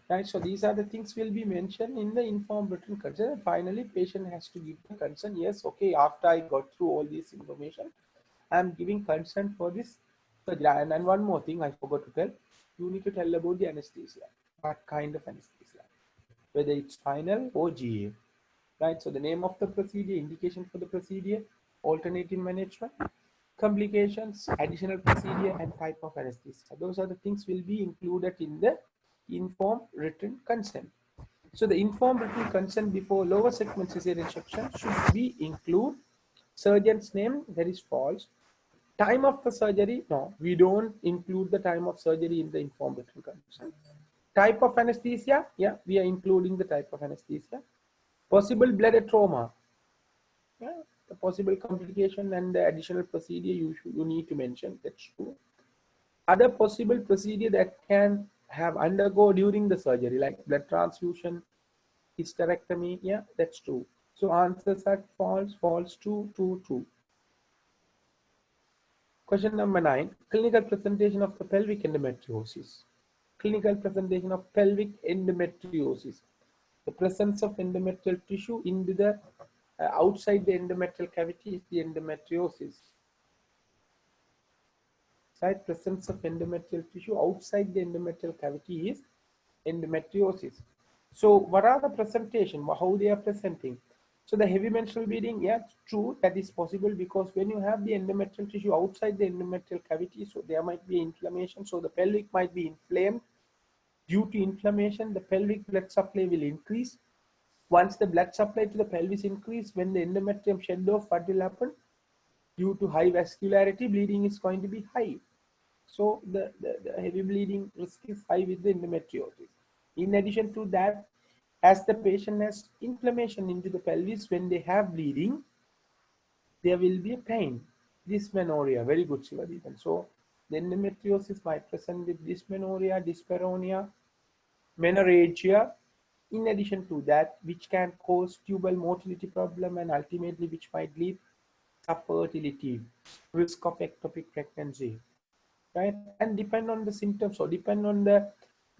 Right, so these are the things will be mentioned in the informed written consent. And finally, patient has to give the consent. Yes, okay, after I got through all this information, I'm giving consent for this surgery. And one more thing I forgot to tell, you need to tell about the anesthesia. What kind of anesthesia? Whether it's final or GA. Right, so the name of the procedure, indication for the procedure, alternative management, complications, additional procedure, and type of anesthesia. Those are the things will be included in the informed written consent. So the informed written consent before lower segment cesarean section should be include surgeon's name, that is false. Time of the surgery, no, we don't include the time of surgery in the informed written consent. Type of anesthesia, yeah, we are including the type of anesthesia. Possible blood trauma, yeah, the possible complication and the additional procedure you need to mention, that's true. Other possible procedure that can have undergo during the surgery, like blood transfusion, hysterectomy, yeah, that's true. So answers are false, false, true, true, true. Question number 9, clinical presentation of the pelvic endometriosis. Clinical presentation of pelvic endometriosis. The presence of endometrial tissue in the outside the endometrial cavity is the endometriosis. Right, presence of endometrial tissue outside the endometrial cavity is endometriosis. So what are the presentation, how they are presenting? So the heavy menstrual bleeding, yeah, true, that is possible because when you have the endometrial tissue outside the endometrial cavity, so there might be inflammation, so the pelvic might be inflamed. Due to inflammation, the pelvic blood supply will increase. Once the blood supply to the pelvis increase, when the endometrium shed off, what will happen? Due to high vascularity, bleeding is going to be high. So the heavy bleeding risk is high with the endometriosis. In addition to that, As the patient has inflammation into the pelvis, when they have bleeding, there will be a pain. Dysmenorrhea, very good, Sivadeepan. So the endometriosis might present with dysmenorrhea, dyspareunia, menorrhagia, in addition to that, which can cause tubal motility problem and ultimately which might lead to fertility, risk of ectopic pregnancy, right? And depend on the symptoms, or depend on the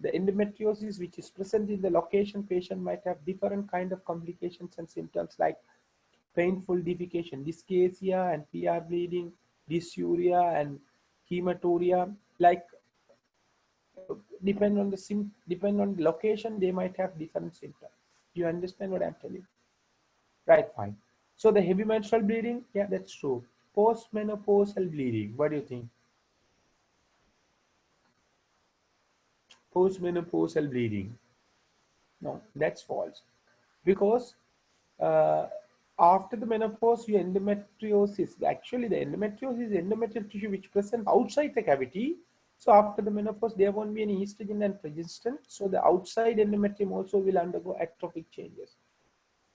endometriosis which is present in the location, patient might have different kind of complications and symptoms like painful defecation, dyschezia and PR bleeding, dysuria and hematuria. Like depend on the location, they might have different symptoms. You understand what I'm telling? Right, fine. So the heavy menstrual bleeding, yeah, that's true. Postmenopausal bleeding, what do you think? Postmenopausal bleeding. No, that's false. Because uh, after the menopause, your endometriosis, actually the endometriosis is endometrial tissue which present outside the cavity. So after the menopause, there won't be any estrogen and progesterone. So the outside endometrium also will undergo atrophic changes.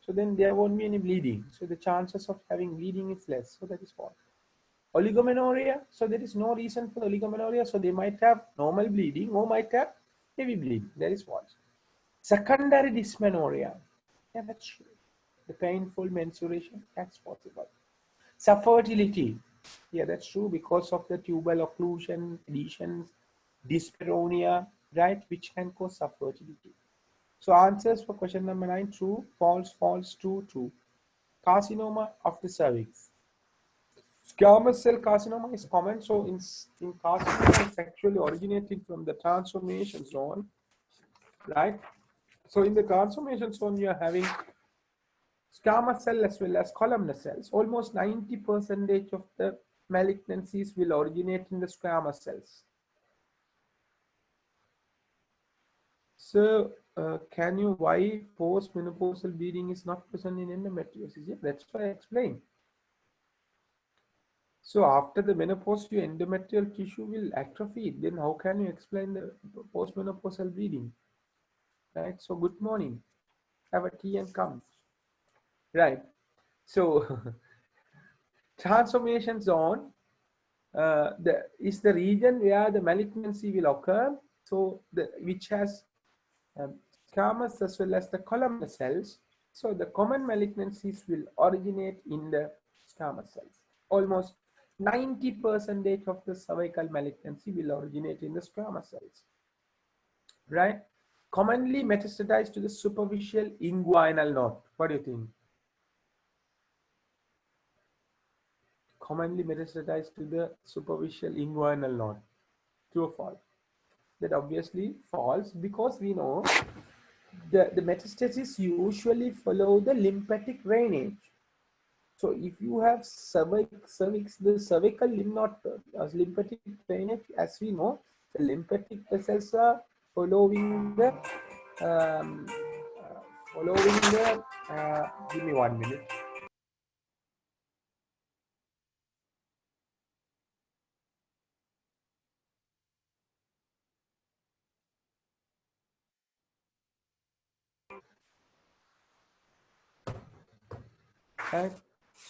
So then there won't be any bleeding. So the chances of having bleeding is less. So that is false. Oligomenorrhea, so there is no reason for oligomenorrhea. So they might have normal bleeding or might have heavy bleeding. That is false. Secondary dysmenorrhea, yeah, that's true. The painful menstruation, that's possible. Subfertility, yeah, that's true because of the tubal occlusion, lesions, dyspareunia, right, which can cause subfertility. So answers for question number 9, true, false, false, true, true. Carcinoma of the cervix. Squamous cell carcinoma is common. So in carcinoma, it's actually originating from the transformation zone, right? So in the transformation zone, you are having squamous cell as well as columnar cells. Almost 90% of the malignancies will originate in the squamous cells. So can you, why post-menopausal bleeding is not present in endometriosis? Yeah, that's why I explained. So after the menopause, your endometrial tissue will atrophy. Then how can you explain the postmenopausal bleeding? Right. So good morning. Have a tea and come. Right. So transformation zone is the region where the malignancy will occur. So which has squamous as well as the columnar cells. So the common malignancies will originate in the squamous cells. Almost 90% of the cervical malignancy will originate in the squamous cells, right? Commonly metastasized to the superficial inguinal node. What do you think? Commonly metastasized to the superficial inguinal node. True or false? That obviously false, because we know the metastasis usually follow the lymphatic drainage. So if you have cervix, the cervical lymph node, lymphatic drainage, as we know, the lymphatic vessels are following the um, give me 1 minute. Right?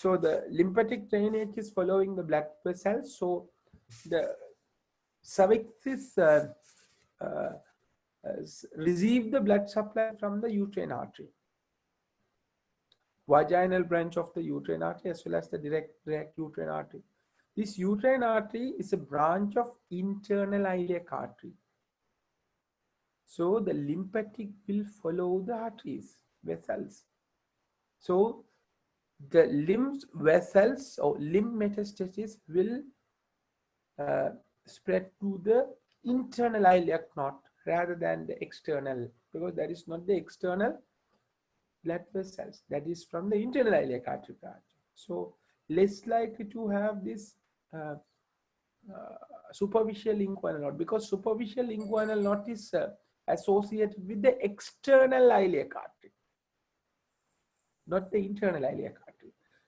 So the lymphatic drainage is following the blood vessels. So the cervix is receive the blood supply from the uterine artery, vaginal branch of the uterine artery, as well as the direct uterine artery. This uterine artery is a branch of internal iliac artery. So the lymphatic will follow the arteries, vessels. So the lymph vessels or lymph metastasis will spread to the internal iliac node rather than the external, because that is not the external blood vessels, that is from the internal iliac artery branch. So less likely to have this uh, superficial inguinal node, because superficial inguinal node is associated with the external iliac artery, not the internal iliac artery.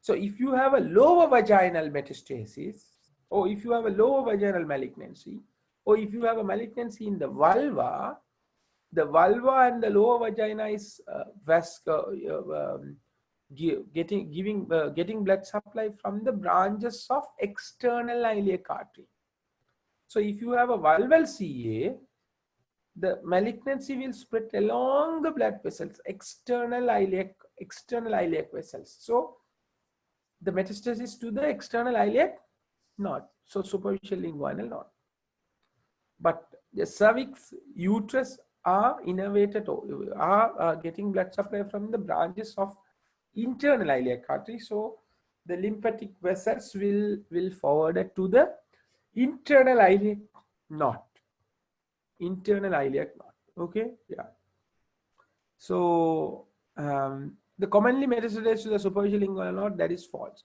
So if you have a lower vaginal metastasis, or if you have a lower vaginal malignancy, or if you have a malignancy in the vulva, the vulva and the lower vagina is getting blood supply from the branches of external iliac artery. So if you have a vulval CA, the malignancy will spread along the blood vessels, external iliac vessels. So the metastasis to the external iliac node, so superficial inguinal node. But the cervix, uterus are innervated, are getting blood supply from the branches of internal iliac artery. So the lymphatic vessels will forward it to the internal iliac node. Internal iliac node. Okay, yeah. So the commonly metastasis to the superficial inguinal node, that is false.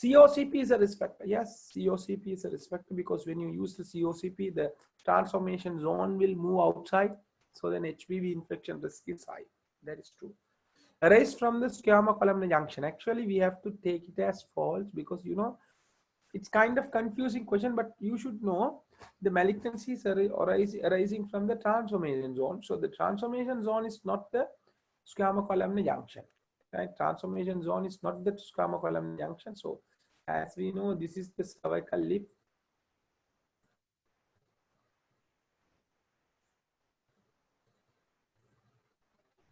COCP is a risk factor. Yes, COCP is a risk factor because when you use the COCP, the transformation zone will move outside. So then HPV infection risk is high. That is true. Arise from the squamous columnar junction. Actually, we have to take it as false because, you know, it's kind of confusing question, but you should know the malignancies arising from the transformation zone. So the transformation zone is not the squamous columnar junction. Right? Transformation zone is not the squamous columnar junction. So as we know, this is the cervical lip.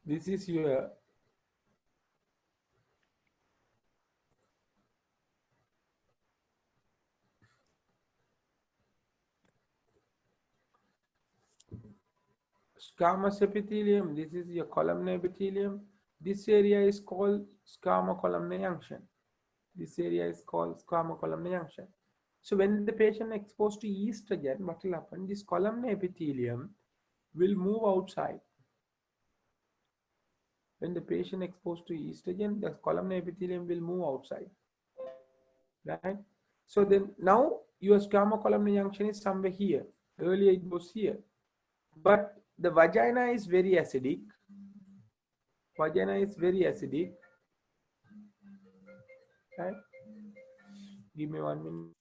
This is your squamous epithelium. This is your columnar epithelium. This area is called squamous columnar junction. This area is called squamous columnar junction. So when the patient exposed to estrogen, what will happen? This columnar epithelium will move outside. When the patient exposed to estrogen, the columnar epithelium will move outside. Right? So then now your squamous columnar junction is somewhere here. Earlier it was here. But the vagina is very acidic. Vagina is very acidic. Right? Give me 1 minute.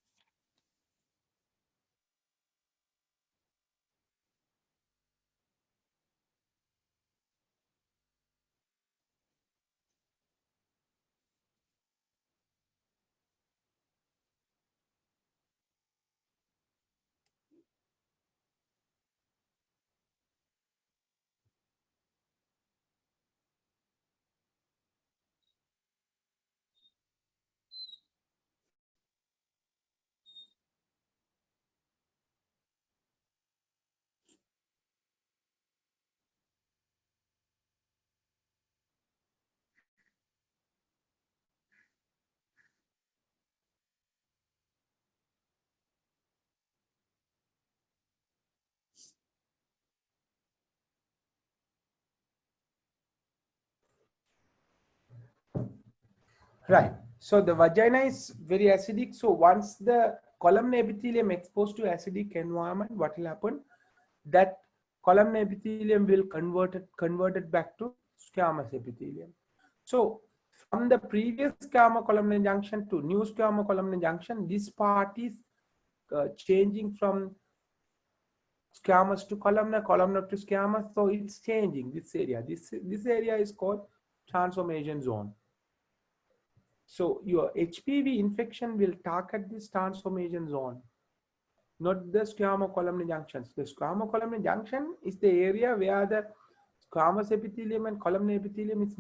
Right. So the vagina is very acidic. So once the columnar epithelium exposed to acidic environment, what will happen? That columnar epithelium will convert it back to squamous epithelium. So from the previous squamous columnar junction to new squamous columnar junction, this part is changing from squamous to columnar, columnar to squamous. So it's changing this area. This area is called transformation zone. So your HPV infection will target this transformation zone, not the squamous columnar junctions. The squamous columnar junction is the area where the squamous epithelium and columnar epithelium is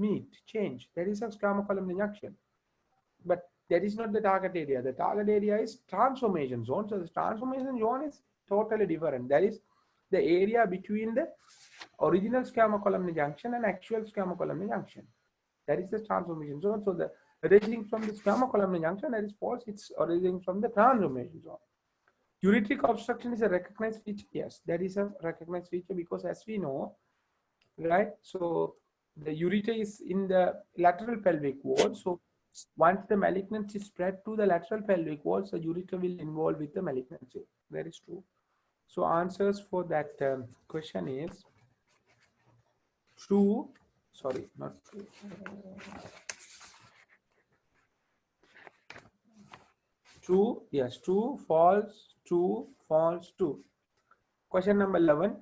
change. That is a squamous columnar junction. But that is not the target area. The target area is transformation zone. So the transformation zone is totally different. That is the area between the original squamous columnar junction and actual squamous columnar junction. That is the transformation zone. So the originating from the squamous columnar junction, that is false. It's originating from the transformation zone. Ureteric obstruction is a recognized feature. Yes, that is a recognized feature because as we know, right? So the ureter is in the lateral pelvic wall. So once the malignancy spread to the lateral pelvic wall, the ureter will involve with the malignancy. That is true. So answers for that question is true. Sorry, not true. True, yes, true, false, true, false, true. Question number 11.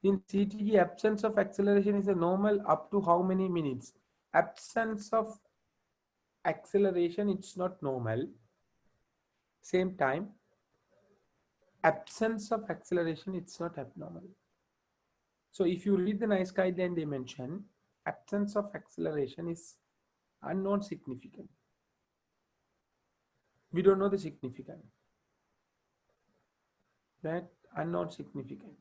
In CTG, absence of acceleration is a normal up to how many minutes? Absence of acceleration, it's not normal. Same time, absence of acceleration, it's not abnormal. So if you read the NICE guideline, they mention absence of acceleration is unknown significant. We don't know the significance, right? Unknown significant.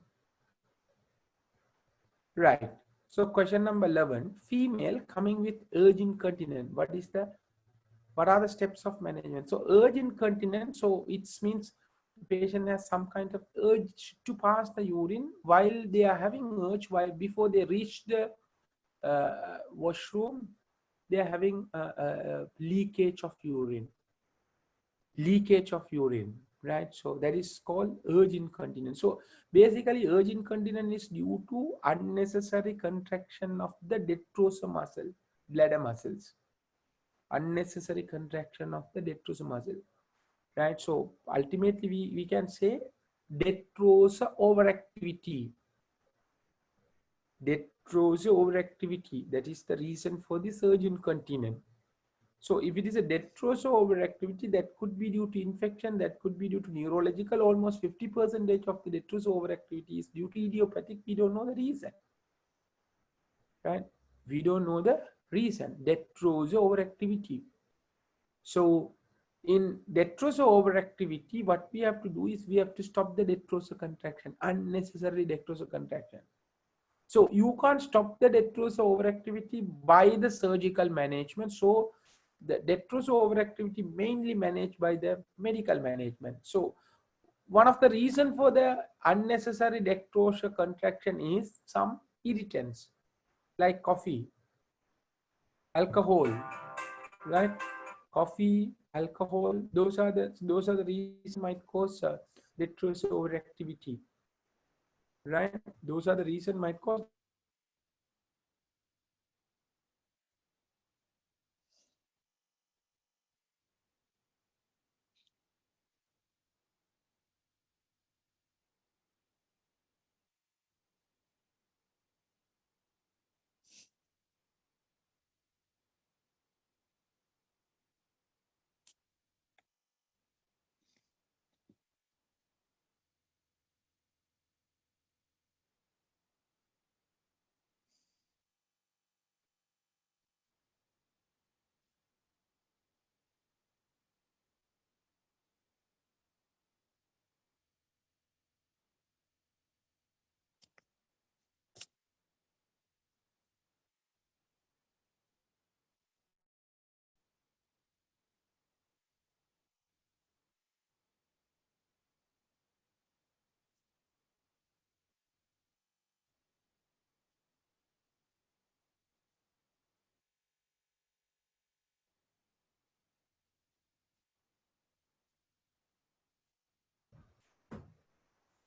Right. So question number 11, female coming with urge incontinence. What are the steps of management? So urge incontinence, so it means the patient has some kind of urge to pass the urine while they are having urge, while before they reach the washroom, they are having a leakage of urine. Right? So that is called urge incontinence. So basically urge incontinence is due to unnecessary contraction of the detrusor muscle, bladder muscles. Unnecessary contraction of the detrusor muscle, right? So ultimately we can say detrusor overactivity. Detrusor overactivity, that is the reason for the urge incontinence. So if it is a detrusor overactivity, that could be due to infection, that could be due to neurological. Almost 50% of the detrusor overactivity is due to idiopathic. We don't know the reason, right? We don't know the reason. Detrusor overactivity. So in detrusor overactivity, what we have to do is we have to stop the detrusor contraction, unnecessary detrusor contraction. So you can't stop the detrusor overactivity by the surgical management. So the detrusor overactivity mainly managed by the medical management. So one of the reason for the unnecessary detrusor contraction is some irritants like coffee, alcohol, right? Coffee, alcohol, those are the reasons might cause detrusor overactivity, right? Those are the reason might cause.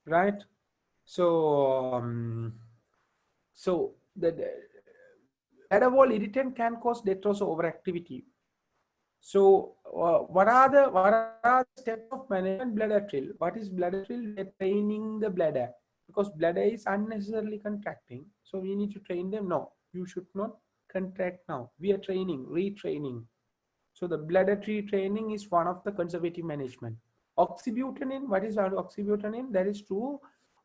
Right. So so the bladder wall irritant can cause detrusor overactivity. So what are the steps of management bladder drill? What is bladder drill? We are training the bladder because bladder is unnecessarily contracting. So we need to train them. No, you should not contract now. We are training, retraining. So the bladder tree training is one of the conservative management. Oxybutynin, what is oxybutynin? That is true.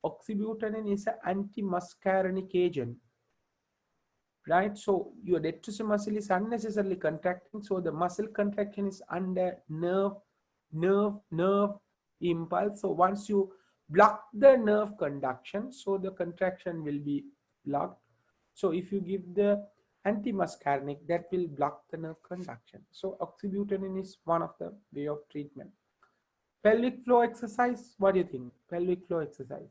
Oxybutynin is an anti-muscarinic agent, right? So your detrusor muscle is unnecessarily contracting. So the muscle contraction is under nerve impulse. So once you block the nerve conduction, so the contraction will be blocked. So if you give the anti-muscarinic, that will block the nerve conduction. So oxybutynin is one of the way of treatment. Pelvic floor exercise, what do you think? Pelvic floor exercise.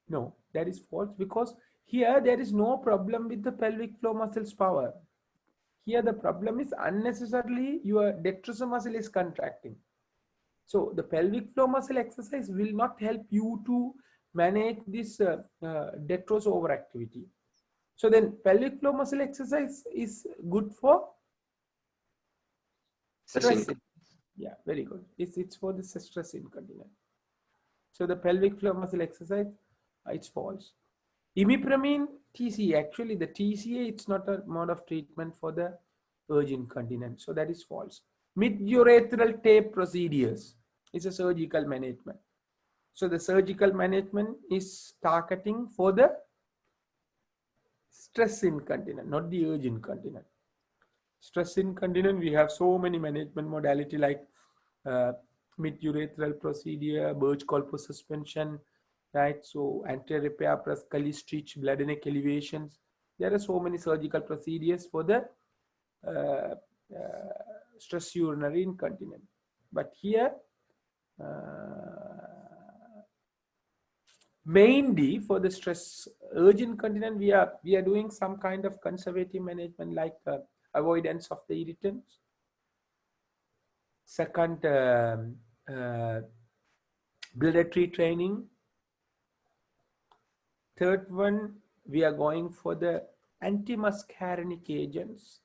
No, that is false because here there is no problem with the pelvic floor muscles power. Here the problem is unnecessarily your detrusor muscle is contracting. So the pelvic floor muscle exercise will not help you to manage this detrusor overactivity. So then pelvic floor muscle exercise is good for stress. Yeah, very good. It's for the stress incontinence. So the pelvic floor muscle exercise It's false. Imipramine TCA, actually the TCA, it's not a mode of treatment for the urge incontinence. So that is false. Mid-urethral tape procedures is a surgical management. So the surgical management is targeting for the stress incontinence, not the urge incontinence. Stress incontinence, we have so many management modality like uh, mid-urethral procedure, Birch-Colpo suspension, right? So anterior repair plus Cully stitch, bladder neck elevations. There are so many surgical procedures for the uh, stress urinary incontinence. But here, mainly for the stress urge incontinence, we are doing some kind of conservative management like avoidance of the irritants. Second, bladder training. Third one, we are going for the antimuscarinic agents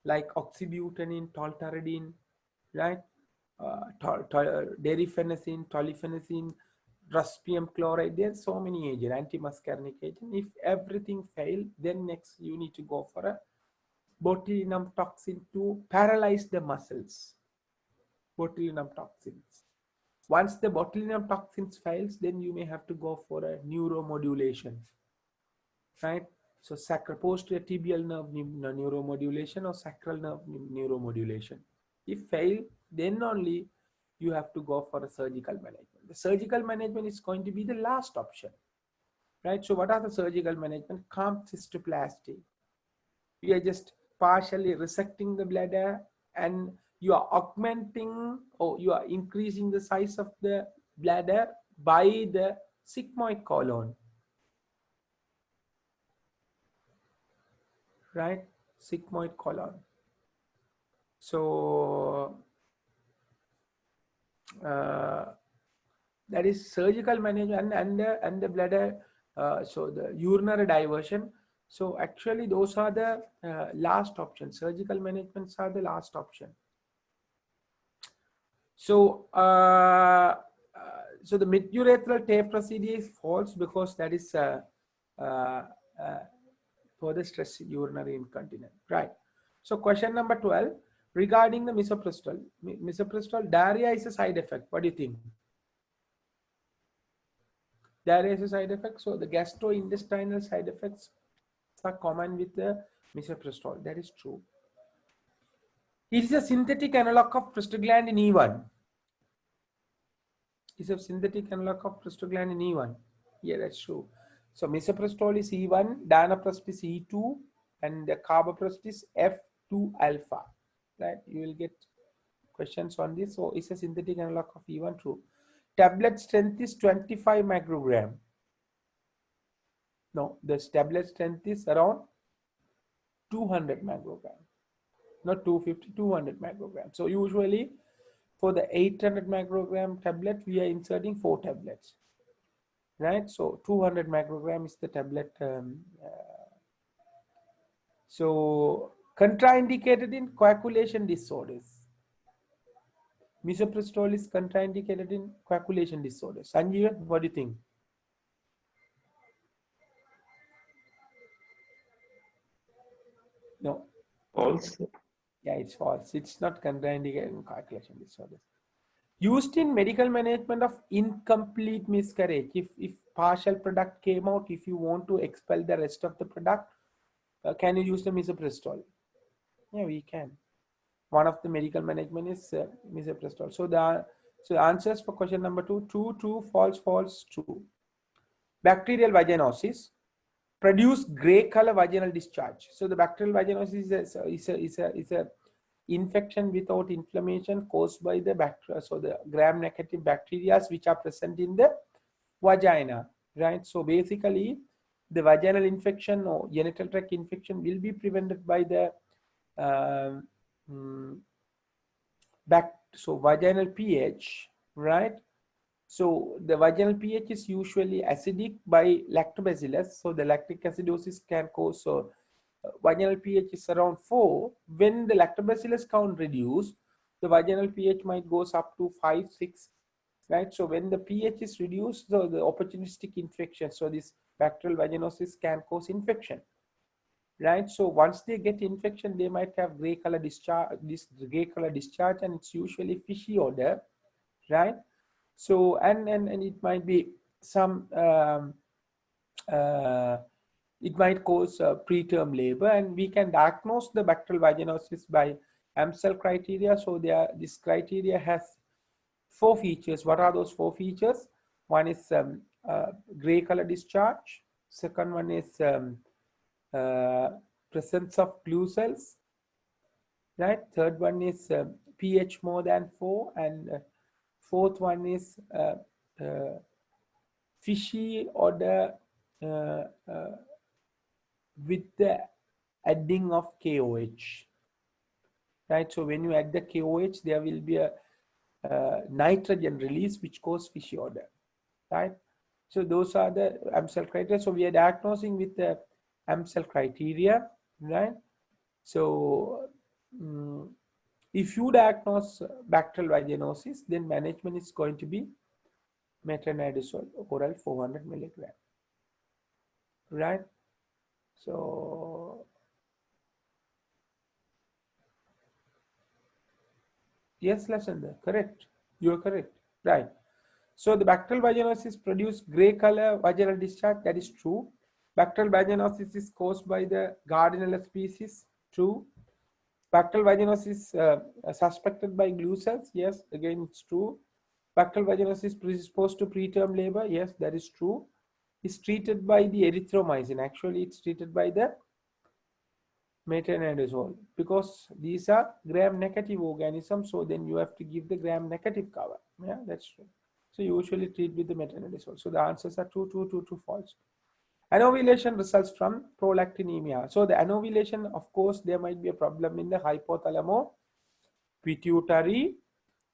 like oxybutynin, tolterodine, right? Derifenacin, tolifenacin, ruspium chloride. There's so many agents, antimuscarinic agent. If everything fails, then next you need to go for a botulinum toxin to paralyze the muscles. Botulinum toxins. Once the botulinum toxins fails, then you may have to go for a neuromodulation, right? So sacral posterior tibial nerve neuromodulation or sacral nerve neuromodulation. If fail, then only you have to go for a surgical management. The surgical management is going to be the last option, right? So what are the surgical management? Calm cystoplasty. You are just partially resecting the bladder and you are augmenting or you are increasing the size of the bladder by the sigmoid colon, right? Sigmoid colon. So that is surgical management and the bladder. So the urinary diversion. So actually those are the last option. Surgical managements are the last option. So so the mid-urethral tape procedure is false because that is uh, uh, for the stress urinary incontinence, right? So question number 12 regarding the misoprostol. Misoprostol, diarrhea is a side effect. What do you think? Diarrhea is a side effect. So the gastrointestinal side effects are common with the misoprostol. That is true. It is a synthetic analog of prostaglandin E1. Is a synthetic analog of prostaglandin E1. Yeah, that's true. So misoprostol is E1, danoprostol is E2, and the carboprostol is F2 alpha. Right? You will get questions on this. So it's a synthetic analog of E1, true. Tablet strength is 25 microgram. No, the tablet strength is around 200 microgram. Not 250, 200 microgram. So usually for the 800 microgram tablet, we are inserting 4 tablets. Right, so 200 microgram is the tablet. So contraindicated in coagulation disorders. Misoprostol is contraindicated in coagulation disorders. Sanjeev, what do you think? No. False. Yeah, it's false. It's not contraindicated in coagulation disorders. Used in medical management of incomplete miscarriage. If partial product came out, if you want to expel the rest of the product, can you use the misoprostol? Yeah, we can. One of the medical management is misoprostol. So the answers for question number 2: true, true, false, false, true. Bacterial vaginosis produce gray color vaginal discharge. So the bacterial vaginosis is a infection without inflammation caused by the bacteria. So the gram-negative bacteria which are present in the vagina, right? So basically, the vaginal infection or genital tract infection will be prevented by the vaginal pH, right? So the vaginal pH is usually acidic by lactobacillus. So the lactic acidosis can cause vaginal pH is around 4. When the lactobacillus count reduce, the vaginal pH might goes up to 5, 6, right? So when the pH is reduced, the opportunistic infection, so this bacterial vaginosis can cause infection, right? So once they get infection, they might have gray color discharge, and it's usually fishy odor, right? So and it might be some uh, it might cause preterm labor, and we can diagnose the bacterial vaginosis by Amsel criteria. So this criteria has 4 features. What are those 4 features? One is gray color discharge. Second one is uh, presence of glue cells, right? Third one is pH more than 4, and fourth one is fishy odor uh, uh, with the adding of KOH, right? So when you add the KOH, there will be a nitrogen release which causes fishy odor, right? So those are the Amsel criteria. So we are diagnosing with the Amsel criteria, right? So if you diagnose bacterial vaginosis, then management is going to be metronidazole oral 400 milligram, right? So yes, Lasanda, correct. You are correct, right? So the bacterial vaginosis produce gray color vaginal discharge. That is true. Bacterial vaginosis is caused by the Gardnerella species. True. Bacterial vaginosis suspected by glue cells. Yes, again it's true. Bacterial vaginosis predisposed to preterm labor. Yes, that is true. It's treated by the erythromycin. Actually, it's treated by the metronidazole because these are gram-negative organisms. So then you have to give the gram-negative cover. Yeah, that's true. So you usually treat with the metronidazole. So the answers are true, false. Anovulation results from prolactinemia. So the anovulation, of course, there might be a problem in the hypothalamo pituitary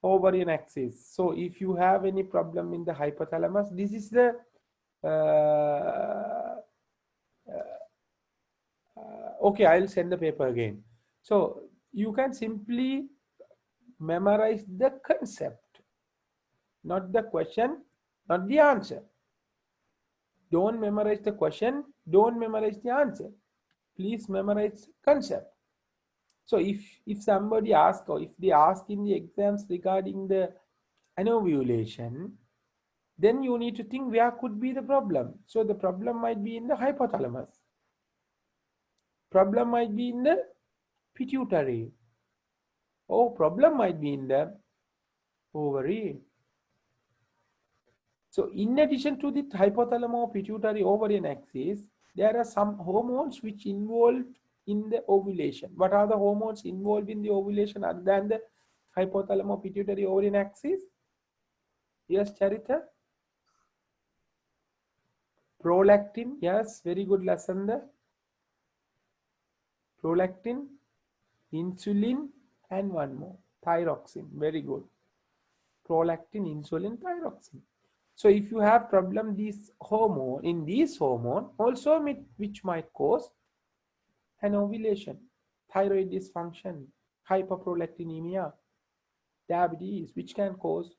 ovarian axis. So if you have any problem in the hypothalamus, this is the okay, I'll send the paper again. So you can simply memorize the concept, not the question, not the answer. Don't memorize the question, don't memorize the answer. Please memorize concept. So if somebody asks, or if they ask in the exams regarding the anovulation, then you need to think where could be the problem. So the problem might be in the hypothalamus. Problem might be in the pituitary. Oh, problem might be in the ovary. So in addition to the hypothalamo pituitary ovarian axis, there are some hormones which involved in the ovulation. What are the hormones involved in the ovulation other than the hypothalamo pituitary ovarian axis? Yes, Charita. Prolactin. Yes, very good, Lasanda. Prolactin, insulin, and one more, thyroxine. Very good. Prolactin, insulin, thyroxine. So if you have problem these hormone also which might cause an ovulation, thyroid dysfunction, hyperprolactinemia, diabetes, which can cause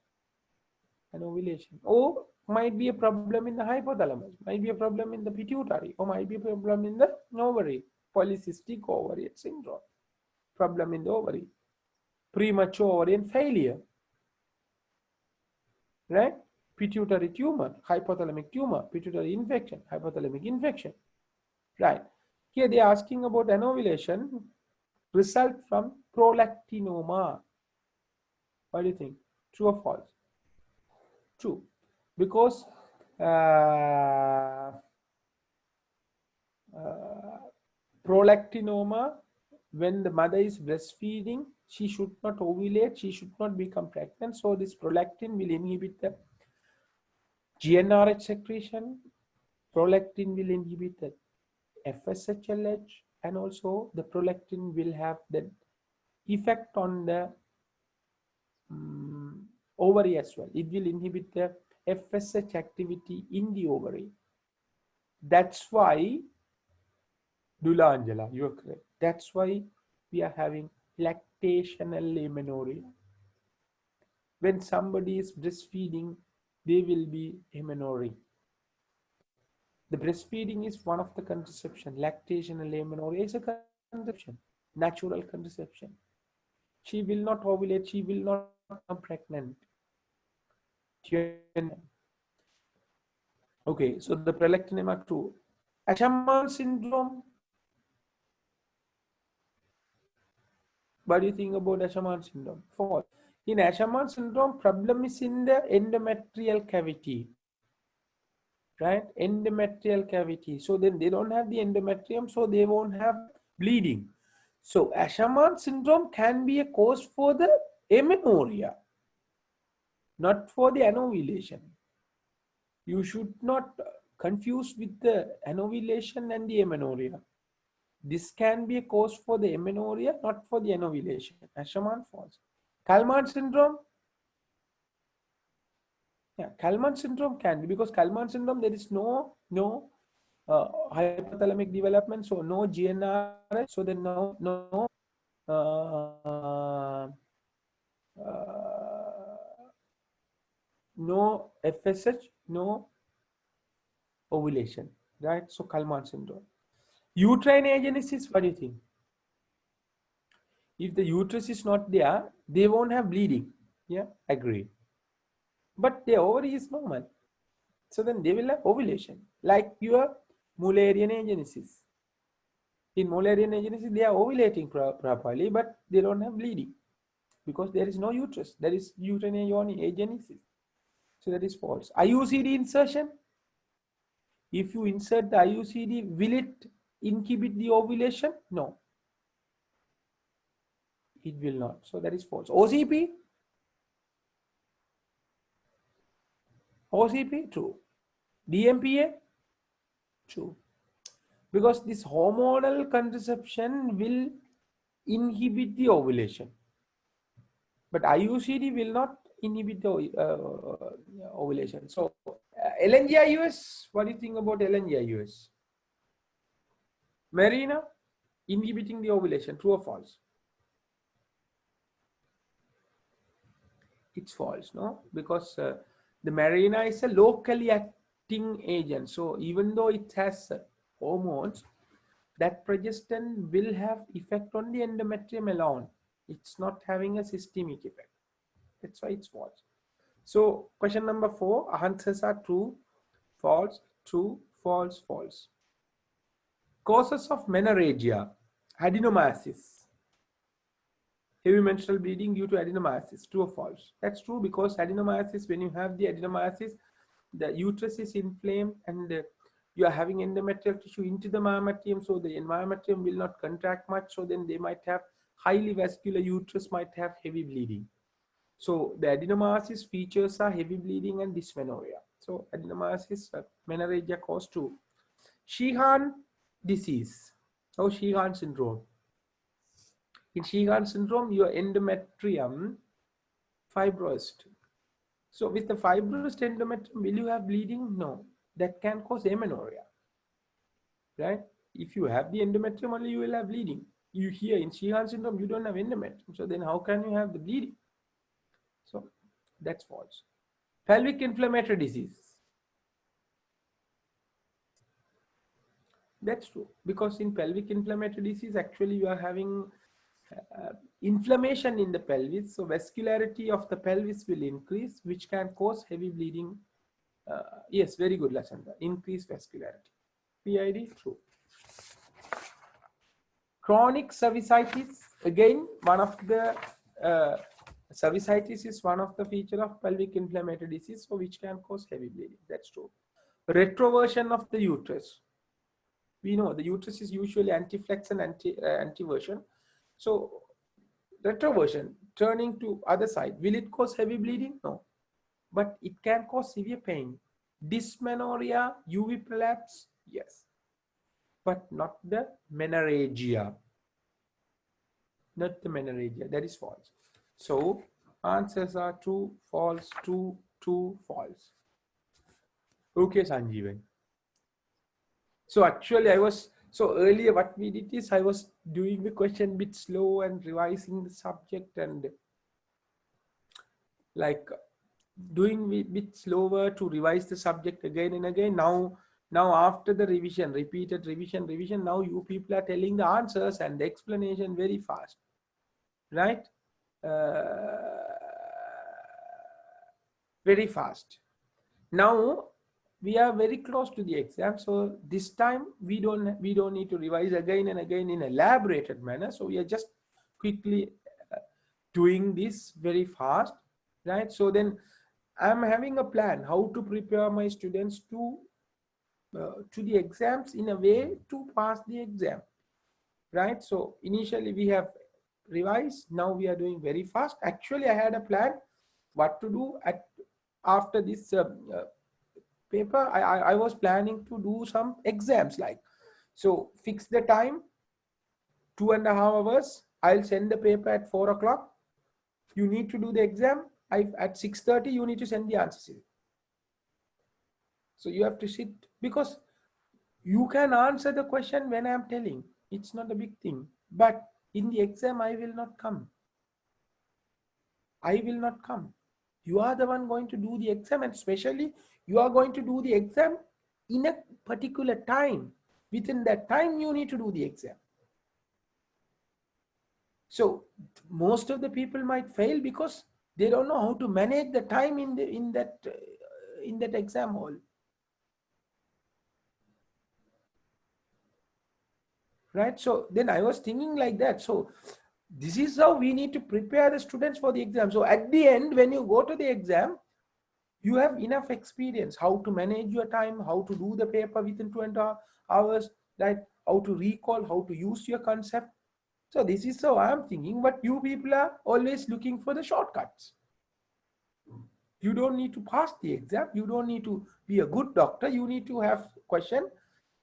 an ovulation, or might be a problem in the hypothalamus, might be a problem in the pituitary, or might be a problem in the ovary, polycystic ovarian syndrome, problem in the ovary, premature ovarian failure, right? Pituitary tumor, hypothalamic tumor, pituitary infection, hypothalamic infection, right? Here they are asking about anovulation result from prolactinoma. What do you think? True or false? True, because prolactinoma, when the mother is breastfeeding, she should not ovulate, she should not become pregnant. So this prolactin will inhibit the GnRH secretion. Prolactin will inhibit the FSHLH, and also the prolactin will have the effect on the ovary as well. It will inhibit the FSH activity in the ovary. That's why, Dula Angela, you are correct. That's why we are having lactational amenorrhea. when somebody is breastfeeding, they will be amenorrhea. The breastfeeding is one of the contraception. Lactation and amenorrhea is a contraception, natural contraception. She will not ovulate, she will not become pregnant. Okay, so the prolactin are true. Asherman syndrome. What do you think about Asherman syndrome? False. In Asherman syndrome, problem is in the endometrial cavity. Right? Endometrial cavity. So then they don't have the endometrium, so they won't have bleeding. So Asherman syndrome can be a cause for the amenorrhea, not for the anovulation. You should not confuse with the anovulation and the amenorrhea. This can be a cause for the amenorrhea, not for the anovulation. Asherman false. Kallmann syndrome. Yeah, Kallmann syndrome can be, because Kallmann syndrome there is no hypothalamic development, so no GnRH, so then no no FSH, no ovulation, right? So Kallmann syndrome. Uterine agenesis, what do you think? If the uterus is not there, they won't have bleeding. Yeah, agree. But the ovary is normal. So then they will have ovulation, like your Mullerian agenesis. In Mullerian agenesis, they are ovulating properly, but they don't have bleeding because there is no uterus. There is uterine agenesis. So that is false. IUCD insertion. If you insert the IUCD, will it inhibit the ovulation? No. It will not. So that is false. OCP. OCP, true. DMPA, true. Because this hormonal contraception will inhibit the ovulation. But IUCD will not inhibit the ovulation. So LNGIUS, what do you think about LNGIUS? Mirena, inhibiting the ovulation, true or false? It's false, no? Because the Mirena is a locally acting agent. So even though it has hormones, that progestin will have effect on the endometrium alone. It's not having a systemic effect. That's why it's false. So question number 4, answers are true, false, true, false, false. Causes of menorrhagia, adenomyosis. Heavy menstrual bleeding due to adenomyosis, true or false? That's true, because adenomyosis, when you have the adenomyosis, the uterus is inflamed and you are having endometrial tissue into the myometrium, so the myometrium will not contract much, so then they might have highly vascular uterus, might have heavy bleeding. So the adenomyosis features are heavy bleeding and dysmenorrhea. So adenomyosis, menorrhagia cause 2. Sheehan disease or Sheehan syndrome. In Sheehan syndrome, your endometrium fibrosed. So with the fibrosed endometrium, will you have bleeding? No. That can cause amenorrhea. Right? If you have the endometrium only, you will have bleeding. You here in Sheehan syndrome, you don't have endometrium. So then how can you have the bleeding? So that's false. Pelvic inflammatory disease. That's true, because in pelvic inflammatory disease, actually you are having inflammation in the pelvis. So vascularity of the pelvis will increase, which can cause heavy bleeding. Yes, very good, Lashandra. Increased vascularity. PID, true. Chronic cervicitis, again, one of the cervicitis is one of the feature of pelvic inflammatory disease, so which can cause heavy bleeding. That's true. Retroversion of the uterus. We know the uterus is usually antiflexion, antiversion. So retroversion, turning to other side, will it cause heavy bleeding? No, but it can cause severe pain. Dysmenorrhea, UV prolapse, yes, but not the menorrhagia. Not the menorrhagia. That is false. So answers are true, false, true, true, false. Okay, Sanjeevan. So actually so earlier what we did is I was doing the question a bit slow and revising the subject, and like doing a bit slower to revise the subject again and again. Now after the revision, repeated revision, now you people are telling the answers and the explanation very fast, right? uh, very fast. Now we are very close to the exam, so this time we don't need to revise again and again in a elaborated manner. So we are just quickly doing this very fast, right? So then I'm having a plan how to prepare my students to the exams in a way to pass the exam, right? So initially we have revised, now we are doing very fast. Actually, I had a plan what to do after this paper. I was planning to do some exams, like, so fix the time, 2.5 hours. I'll send the paper at 4 o'clock. You need to do the exam. At 6:30 you need to send the answers. So you have to sit, because you can answer the question when I'm telling. It's not a big thing. But in the exam, I will not come. I will not come. You are the one going to do the exam, and especially you are going to do the exam in a particular time. Within that time, you need to do the exam. So most of the people might fail because they don't know how to manage the time in that exam hall. Right? So then I was thinking like that. So this is how we need to prepare the students for the exam. So at the end, when you go to the exam, you have enough experience how to manage your time, how to do the paper within 2.5 hours, right? How to recall, how to use your concept. So this is how I'm thinking, but you people are always looking for the shortcuts. You don't need to pass the exam. You don't need to be a good doctor. You need to have question,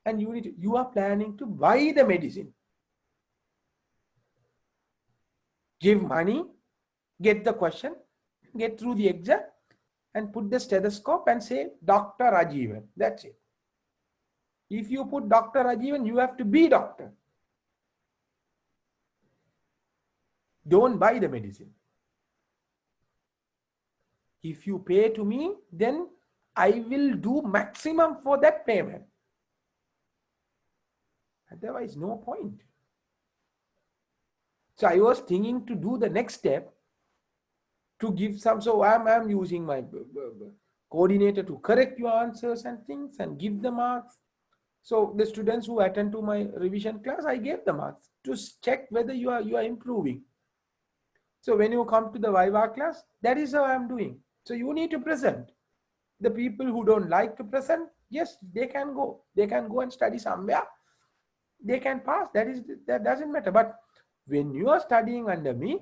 and you are planning to buy the medicine. Give money, get the question, get through the exam, and put the stethoscope and say, Dr. Rajivan. That's it. If you put Dr. Rajivan, you have to be doctor. Don't buy the medicine. If you pay to me, then I will do maximum for that payment. Otherwise, no point. So I was thinking to do the next step, to give some. So I'm using my coordinator to correct your answers and things and give the marks. So the students who attend to my revision class, I gave the marks to check whether you are improving. So when you come to the Viva class, that is how I'm doing. So you need to present. The people who don't like to present, yes, they can go. They can go and study somewhere. They can pass. That doesn't matter. But when you are studying under me,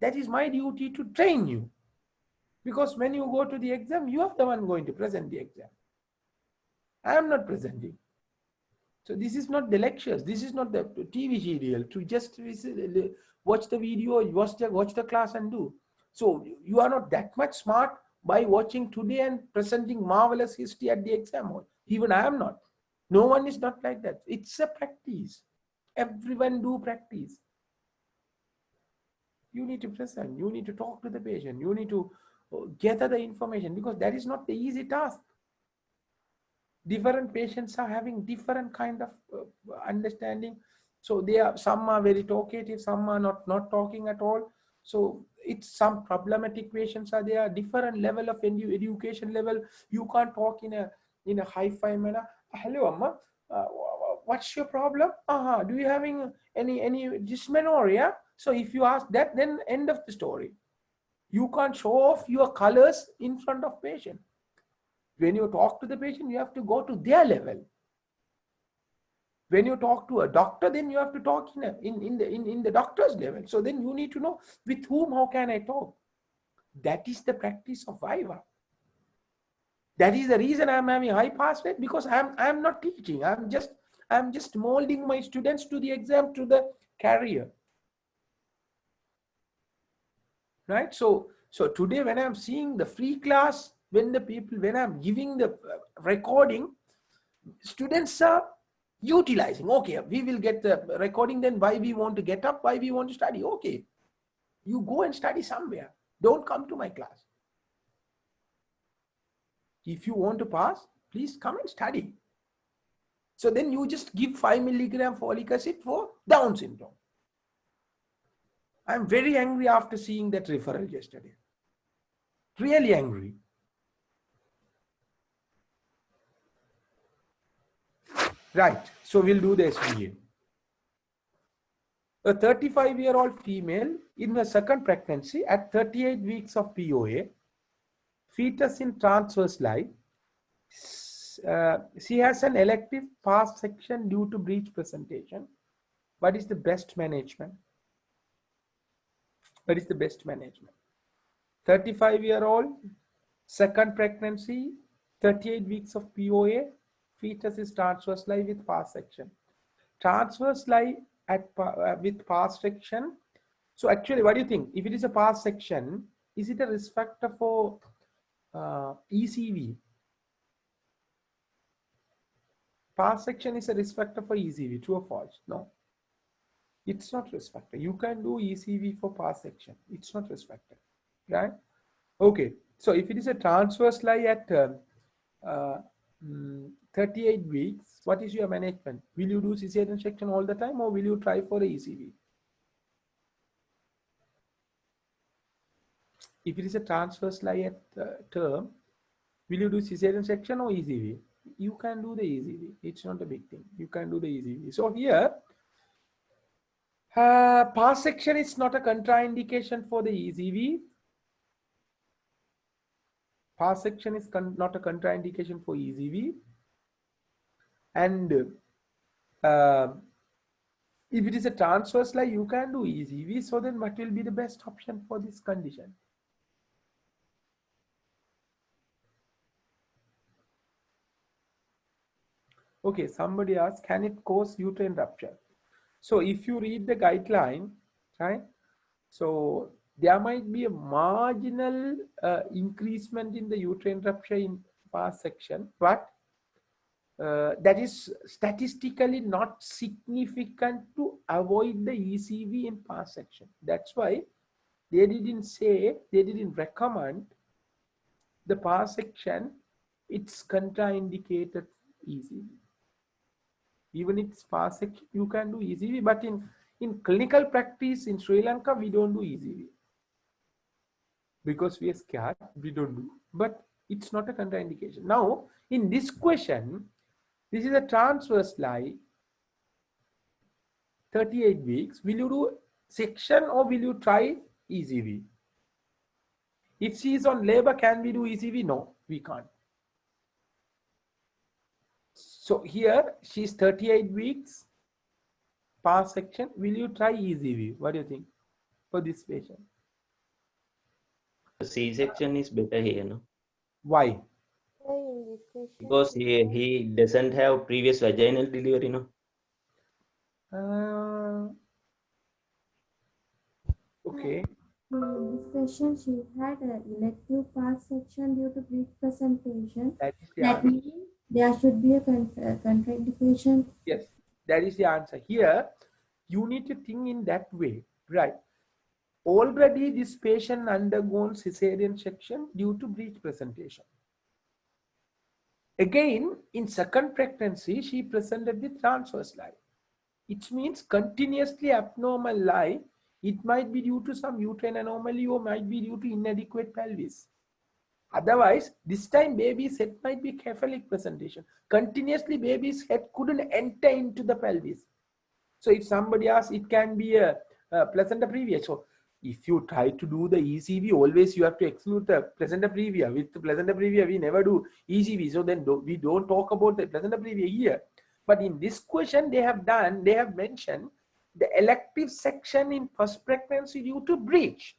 that is my duty to train you. Because when you go to the exam, you are the one going to present the exam. I am not presenting. So this is not the lectures. This is not the TV serial to just watch the video, watch the class and do. So you are not that much smart by watching today and presenting marvelous history at the exam hall. Even I am not. No one is not like that. It's a practice. Everyone do practice. You need to present. You need to talk to the patient. You need to gather the information, because that is not the easy task. Different patients are having different kind of understanding. So some are very talkative, some are not talking at all. So it's some problematic patients are there, different level of education level. You can't talk in a high-fi manner. Hello, Amma. What's your problem? Do you having any dysmenorrhea? So if you ask that, then end of the story. You can't show off your colors in front of patient. When you talk to the patient, you have to go to their level. When you talk to a doctor, then you have to talk in the doctor's level. So then you need to know with whom, how can I talk? That is the practice of Viva. That is the reason I'm having high pass rate, because I'm not teaching. I'm just molding my students to the exam, to the career. Right? So today when I'm seeing the free class, when I'm giving the recording, students are utilizing. Okay, we will get the recording, then why we want to get up, why we want to study. Okay, you go and study somewhere. Don't come to my class. If you want to pass, please come and study. So then you just give 5 milligram folic acid for Down syndrome. I'm very angry after seeing that referral yesterday. Really angry. Right. So we'll do the SVA. A 35-year-old female in her second pregnancy at 38 weeks of POA, fetus in transverse lie. She has an elective pars section due to breech presentation. What is the best management? What is the best management? 35-year-old, second pregnancy, 38 weeks of POA, fetus is transverse lie with pars section. Transverse lie with pars section. So actually, what do you think? If it is a pars section, is it a risk factor for ECV? Pars section is a risk factor for ECV, true or false? No. It's not risk factor. You can do ECV for pars section. It's not risk factor, right? Okay. So if it is a transverse lie at 38 weeks, what is your management? Will you do cesarean section all the time, or will you try for a ECV? If it is a transverse lie at term, will you do cesarean section or ECV? You can do the ECV. It's not a big thing. You can do the ECV. So here, pars section is not a contraindication for the ECV. Pars section is not a contraindication for ECV. And if it is a transverse lie, you can do ECV. So then what will be the best option for this condition? Okay, somebody asked, can it cause uterine rupture? So if you read the guideline, right? So there might be a marginal increasement in the uterine rupture in pars section, but that is statistically not significant to avoid the ECV in pars section. That's why they didn't recommend the pars section. It's contraindicated ECV. Even if it's pars section, you can do ECV, but in clinical practice in Sri Lanka, we don't do ECV. Because we are scared, we don't do. But it's not a contraindication. Now, in this question, this is a transverse lie, 38 weeks. Will you do section or will you try ECV? If she is on labor, can we do ECV? No, we can't. So here, she's 38 weeks, pars section. Will you try ECV? What do you think for this patient? C-section is better here, no? Why? Because he doesn't have previous vaginal delivery, no? Okay. This question, she had an elective pars section due to breech presentation. That is the That answer. means there should be a contraindication. Yes, that is the answer. Here, you need to think in that way, right? Already this patient undergone cesarean section due to breech presentation. Again, in second pregnancy, she presented with transverse lie. It means continuously abnormal lie. It might be due to some uterine anomaly or might be due to inadequate pelvis. Otherwise, this time baby's head might be cephalic presentation. Continuously, baby's head couldn't enter into the pelvis. So if somebody asks, it can be a placenta previa. So if you try to do the ECV, always you have to exclude the placenta previa. With the placenta previa, we never do ECV. So then we don't talk about the placenta previa here. But in this question, they have mentioned the elective section in first pregnancy due to breech.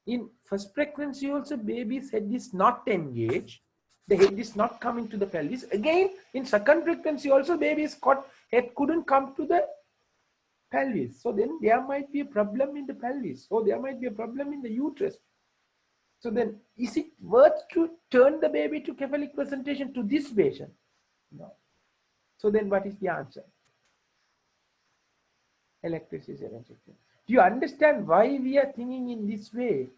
In first pregnancy also, baby's head is not engaged. The head is not coming to the pelvis. Again, in second pregnancy also, baby's head couldn't come to the pelvis. So then there might be a problem in the pelvis. Or there might be a problem in the uterus. So then, is it worth to turn the baby to cephalic presentation to this patient? No. So then what is the answer? Elective cesarean section. Do you understand why we are thinking in this way?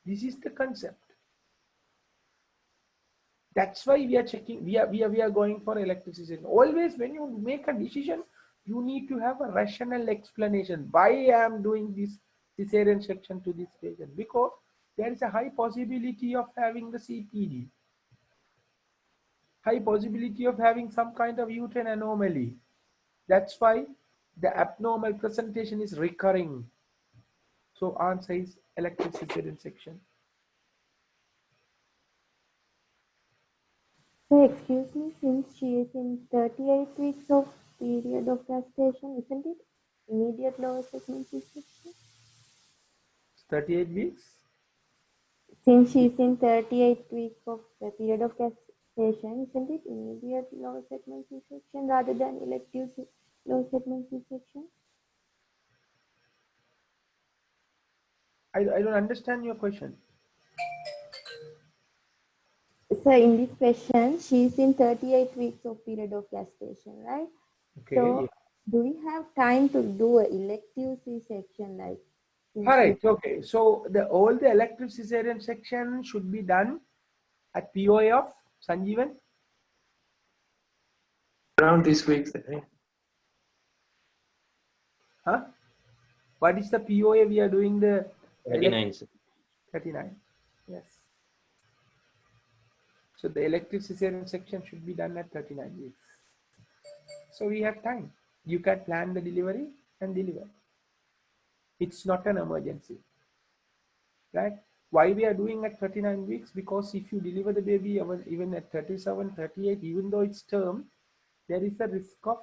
This is the concept. That's why we are checking, we are going for elective cesarean. Always when you make a decision, you need to have a rational explanation. Why I am doing this cesarean section to this patient? Because there is a high possibility of having the CPD, high possibility of having some kind of uterine anomaly. That's why the abnormal presentation is recurring. So answer is elective cesarean section. So excuse me, since she is in 38 weeks of period of gestation, isn't it immediate lower segment C-section? 38 weeks. Since she is in 38 weeks of the period of gestation, isn't it immediate lower segment C-section rather than elective lower segment C-section? I don't understand your question. So in this question, she is in 38 weeks of period of gestation, right? Okay. So Yeah. do we have time to do an elective C-section like? All right. Okay. So all the elective cesarean section should be done at POA of Sanjeevan. Around this week, right? Huh? What is the POA we are doing the 39, sir. 39. Yes. So the elective cesarean section should be done at 39 weeks. So we have time. You can plan the delivery and deliver. It's not an emergency, right? Why we are doing at 39 weeks? Because if you deliver the baby even at 37, 38, even though it's term, there is a risk of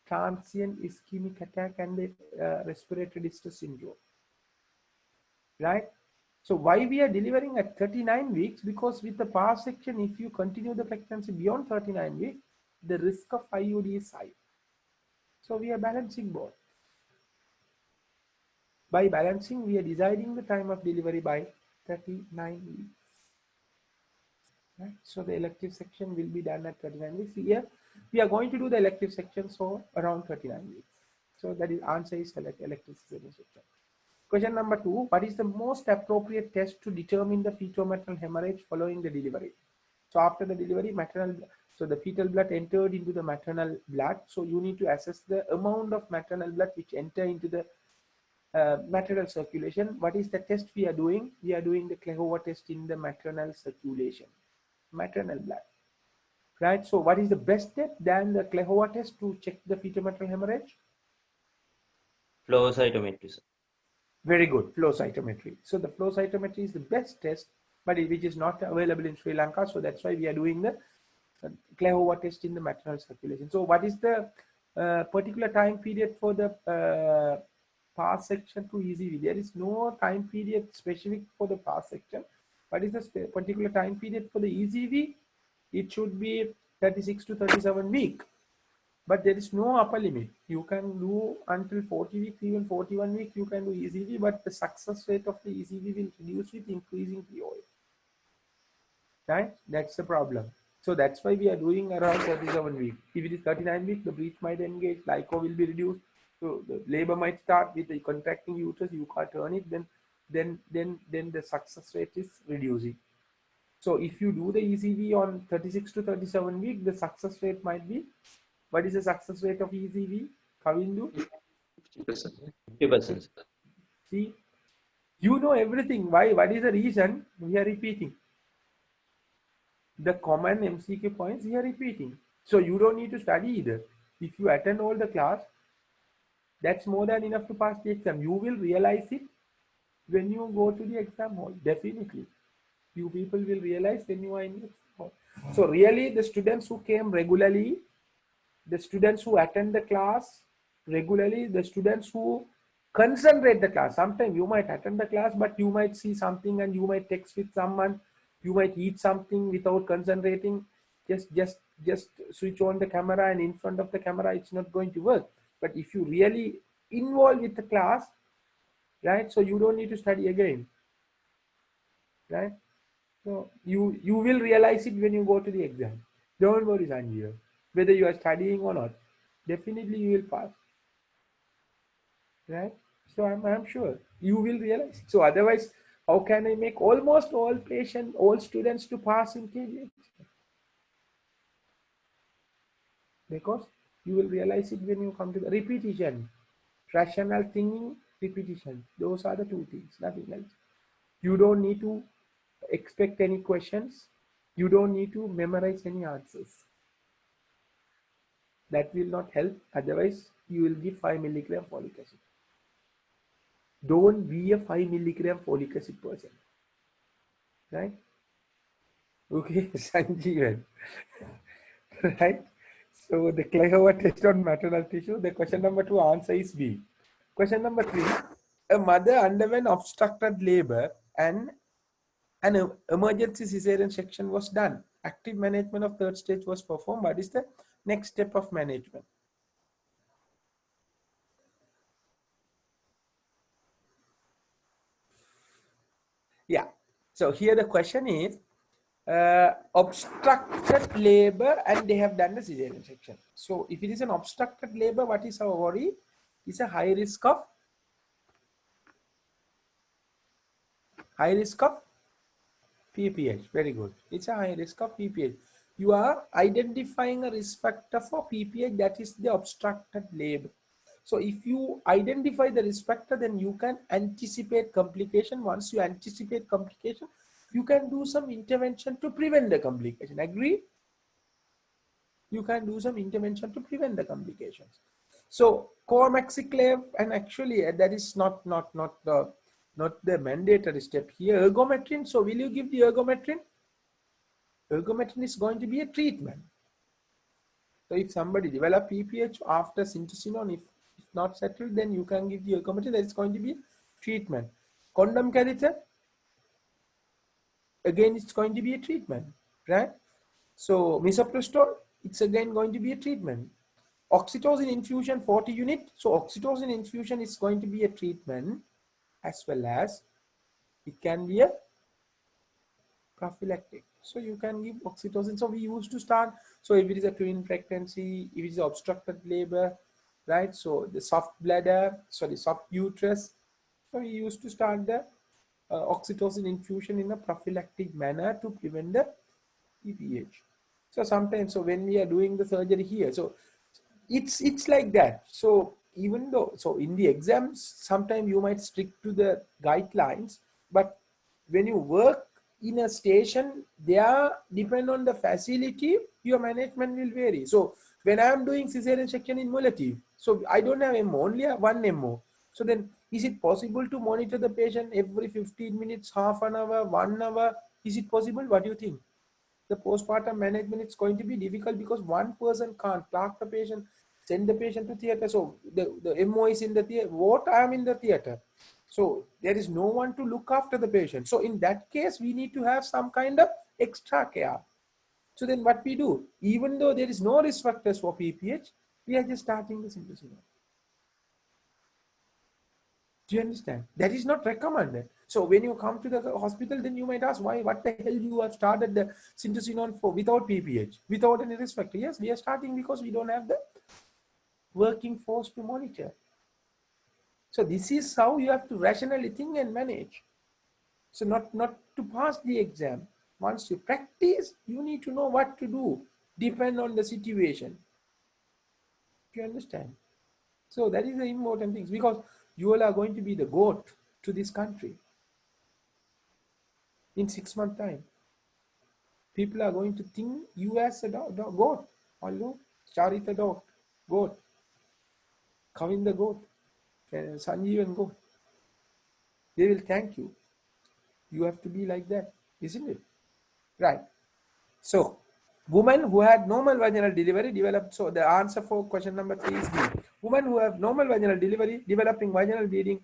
transient ischemic attack and the respiratory distress syndrome, right? So why we are delivering at 39 weeks? Because with the pars section, if you continue the pregnancy beyond 39 weeks, the risk of IUD is high. So we are balancing both. By balancing, we are deciding the time of delivery by 39 weeks. Right? So the elective section will be done at 39 weeks. Here we are going to do the elective section so around 39 weeks. So that is answer is elective cesarean section. Question number 2, what is the most appropriate test to determine the fetal-maternal hemorrhage following the delivery? So after the delivery, so the fetal blood entered into the maternal blood. So you need to assess the amount of maternal blood which enter into the maternal circulation. What is the test we are doing? We are doing the Klehover test in the maternal circulation, maternal blood. Right. So what is the best step than the Klehover test to check the fetal-maternal hemorrhage? Flow cytometry, sir. Very good, flow cytometry. So the flow cytometry is the best test, but which is not available in Sri Lanka. So that's why we are doing the Klehover test in the maternal circulation. So what is the particular time period for the pars section to ECV? There is no time period specific for the pars section. What is the particular time period for the ECV? It should be 36 to 37 weeks. But there is no upper limit. You can do until 40 weeks, even 41 weeks, you can do ECV, but the success rate of the ECV will reduce with increasing POA. Right? That's the problem. So that's why we are doing around 37 weeks. If it is 39 weeks, the breech might engage, LICO will be reduced. So the labor might start with the contracting uterus, you can't turn it, then the success rate is reducing. So if you do the ECV on 36 to 37 weeks, the success rate might be, what is the success rate of ECV? Kavindu? 50%. 50%. See, you know everything. Why? What is the reason? We are repeating. The common MCQ points we are repeating. So you don't need to study either. If you attend all the class, that's more than enough to pass the exam. You will realize it when you go to the exam hall. Definitely. You people will realize when you are in the exam hall. So really the students who came regularly, the students who attend the class regularly, the students who concentrate the class. Sometimes you might attend the class, but you might see something and you might text with someone, you might eat something without concentrating. Just switch on the camera, and in front of the camera it's not going to work. But if you really involve with the class, right, so you don't need to study again, right? So you will realize it when you go to the exam. Don't worry, Sanjeev, whether you are studying or not, definitely you will pass, right? So I'm sure you will realize it. So otherwise, how can I make almost all students to pass in KGH? because you will realize it when you come to the repetition, rational thinking, repetition. Those are the two things, nothing else. You don't need to expect any questions. You don't need to memorize any answers. That will not help. Otherwise, you will give 5 milligram folic acid. Don't be a 5 milligram folic acid person. Right? Okay, Sanjeevan. Right? So the Klehover test on maternal tissue, the question number 2 answer is B. Question number 3, a mother underwent obstructed labor and an emergency cesarean section was done. Active management of third stage was performed. What is the next step of management? Yeah. So here the question is obstructed labor and they have done the cesarean section. So if it is an obstructed labor, what is our worry? It's a high risk of PPH. Very good. It's a high risk of PPH. You are identifying a risk factor for PPH, that is the obstructed labor. So if you identify the risk factor, then you can anticipate complication. Once you anticipate complication, you can do some intervention to prevent the complication. Agree? You can do some intervention to prevent the complications. So coamoxiclav, and actually that is not the mandatory step here. Ergometrin. So will you give the ergometrin? Ergometrin is going to be a treatment. So if somebody develop PPH after syntocinon, if it's not settled, then you can give the ergometrin. That is going to be treatment. Condom catheter, again it's going to be a treatment, right? So misoprostol, it's again going to be a treatment. Oxytocin infusion 40 unit. So oxytocin infusion is going to be a treatment, as well as it can be a prophylactic. So you can give oxytocin. So we used to start, so if it is a twin pregnancy, if it is obstructed labor, right? So the soft bladder, sorry, soft uterus. So we used to start the oxytocin infusion in a prophylactic manner to prevent the PPH. So sometimes, so when we are doing the surgery here, so it's like that. So even though, so in the exams, sometimes you might stick to the guidelines, but when you work in a station, there, depend on the facility, your management will vary. So when I am doing cesarean section in Mullaitivu, so I don't have MO, only have one MO. So then is it possible to monitor the patient every 15 minutes, half an hour, 1 hour? Is it possible? What do you think? The postpartum management, it's going to be difficult because one person can't clerk the patient, send the patient to theater. So the MO is in the theater, what I am in the theater. So there is no one to look after the patient. So in that case, we need to have some kind of extra care. So then what we do, even though there is no risk factors for PPH, we are just starting the syntocinon. Do you understand? That is not recommended. So when you come to the hospital, then you might ask, why, what the hell you have started the syntocinon for without PPH, without any risk factor? Yes, we are starting because we don't have the working force to monitor. So this is how you have to rationally think and manage. So not to pass the exam. Once you practice, you need to know what to do, depend on the situation. Do you understand? So that is the important thing, because you all are going to be the goat to this country. In 6 months' time, people are going to think you as a goat. Although Charita dog, goat, Kavinda goat, Sanjeevan goat. They will thank you. You have to be like that, isn't it? Right. So, women who had normal vaginal delivery developed. So the answer for question number 3 is B. Women who have normal vaginal delivery developing vaginal bleeding,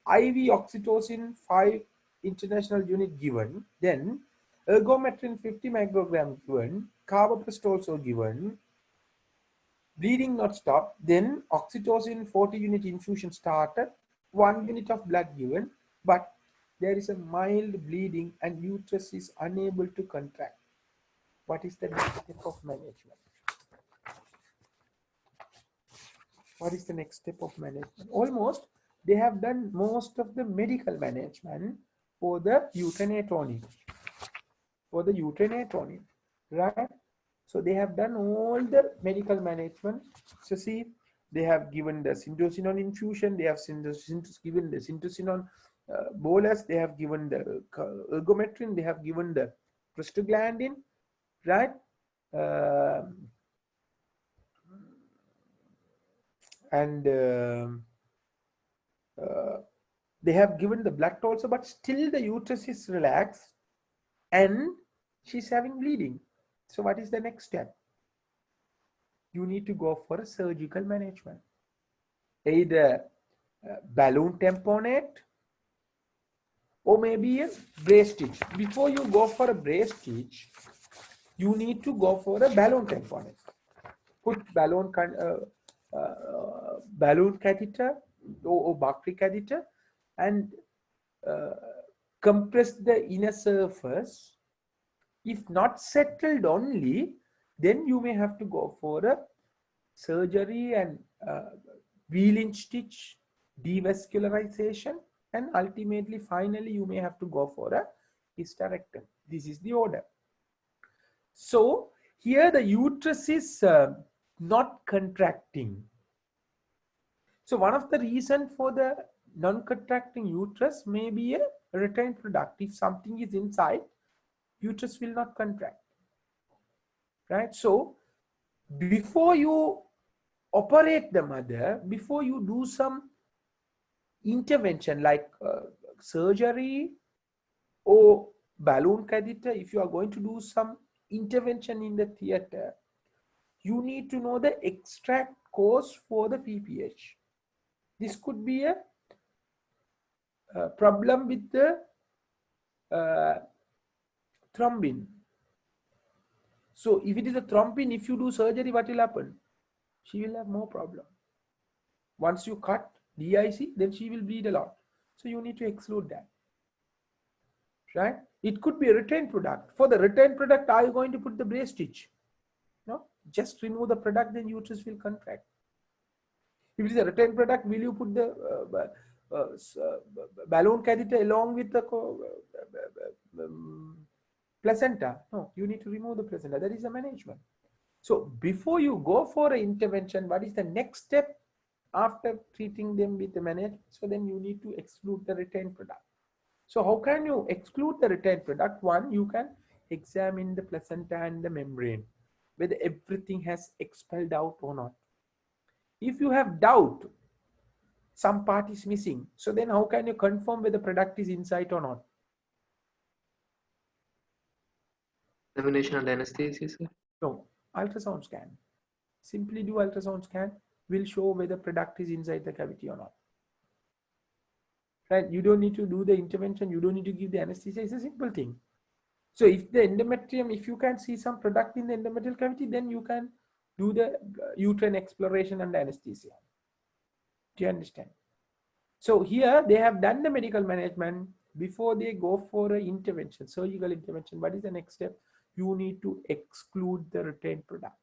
IV oxytocin 5 international unit given, then ergometrin 50 microgram given, carbapenem also given, bleeding not stopped, then oxytocin 40 unit infusion started, 1 unit of blood given, but there is a mild bleeding and uterus is unable to contract. What is the next step of management? What is the next step of management? Almost they have done most of the medical management for the uterine atoning. Right? So they have done all the medical management. So see, they have given the syntocinon infusion, they have given the syntocinon bolus, they have given the ergometrin, they have given the prostaglandin, right? And they have given the blood also, but still the uterus is relaxed and she's having bleeding. So what is the next step? You need to go for a surgical management, either balloon tamponade or maybe a brace stitch. Before you go for a brace stitch, you need to go for a balloon tamponade. Put balloon catheter or Barkley catheter and compress the inner surface. If not settled only, then you may have to go for a surgery and Wheeling stitch, devascularization, and ultimately, finally, you may have to go for a hysterectomy. This is the order. So here the uterus is not contracting. So one of the reasons for the non-contracting uterus may be a retained product. If something is inside, uterus will not contract. Right? So before you operate the mother, before you do some intervention like surgery or balloon catheter, if you are going to do some intervention in the theater, you need to know the extract cause for the PPH. This could be a problem with the thrombin. So if it is a thrombin, if you do surgery, what will happen? She will have more problem. Once you cut DIC, then she will bleed a lot. So you need to exclude that. Right? It could be a retained product. For the retained product, are you going to put the brace stitch? No, just remove the product, then uterus will contract. If it is a retained product, will you put the balloon catheter along with the placenta? No, you need to remove the placenta. That is the management. So before you go for an intervention, what is the next step after treating them with the management? So then you need to exclude the retained product. So how can you exclude the retained product? One, you can examine the placenta and the membrane, whether everything has expelled out or not. If you have doubt, some part is missing. So then how can you confirm whether the product is inside or not? Examination and anesthesia, sir. No, ultrasound scan. Simply do ultrasound scan, will show whether product is inside the cavity or not. Right? You don't need to do the intervention. You don't need to give the anesthesia. It's a simple thing. So if the endometrium, if you can see some product in the endometrial cavity, then you can do the uterine exploration and anesthesia. Do you understand? So here they have done the medical management. Before they go for an intervention, surgical intervention, what is the next step? You need to exclude the retained product.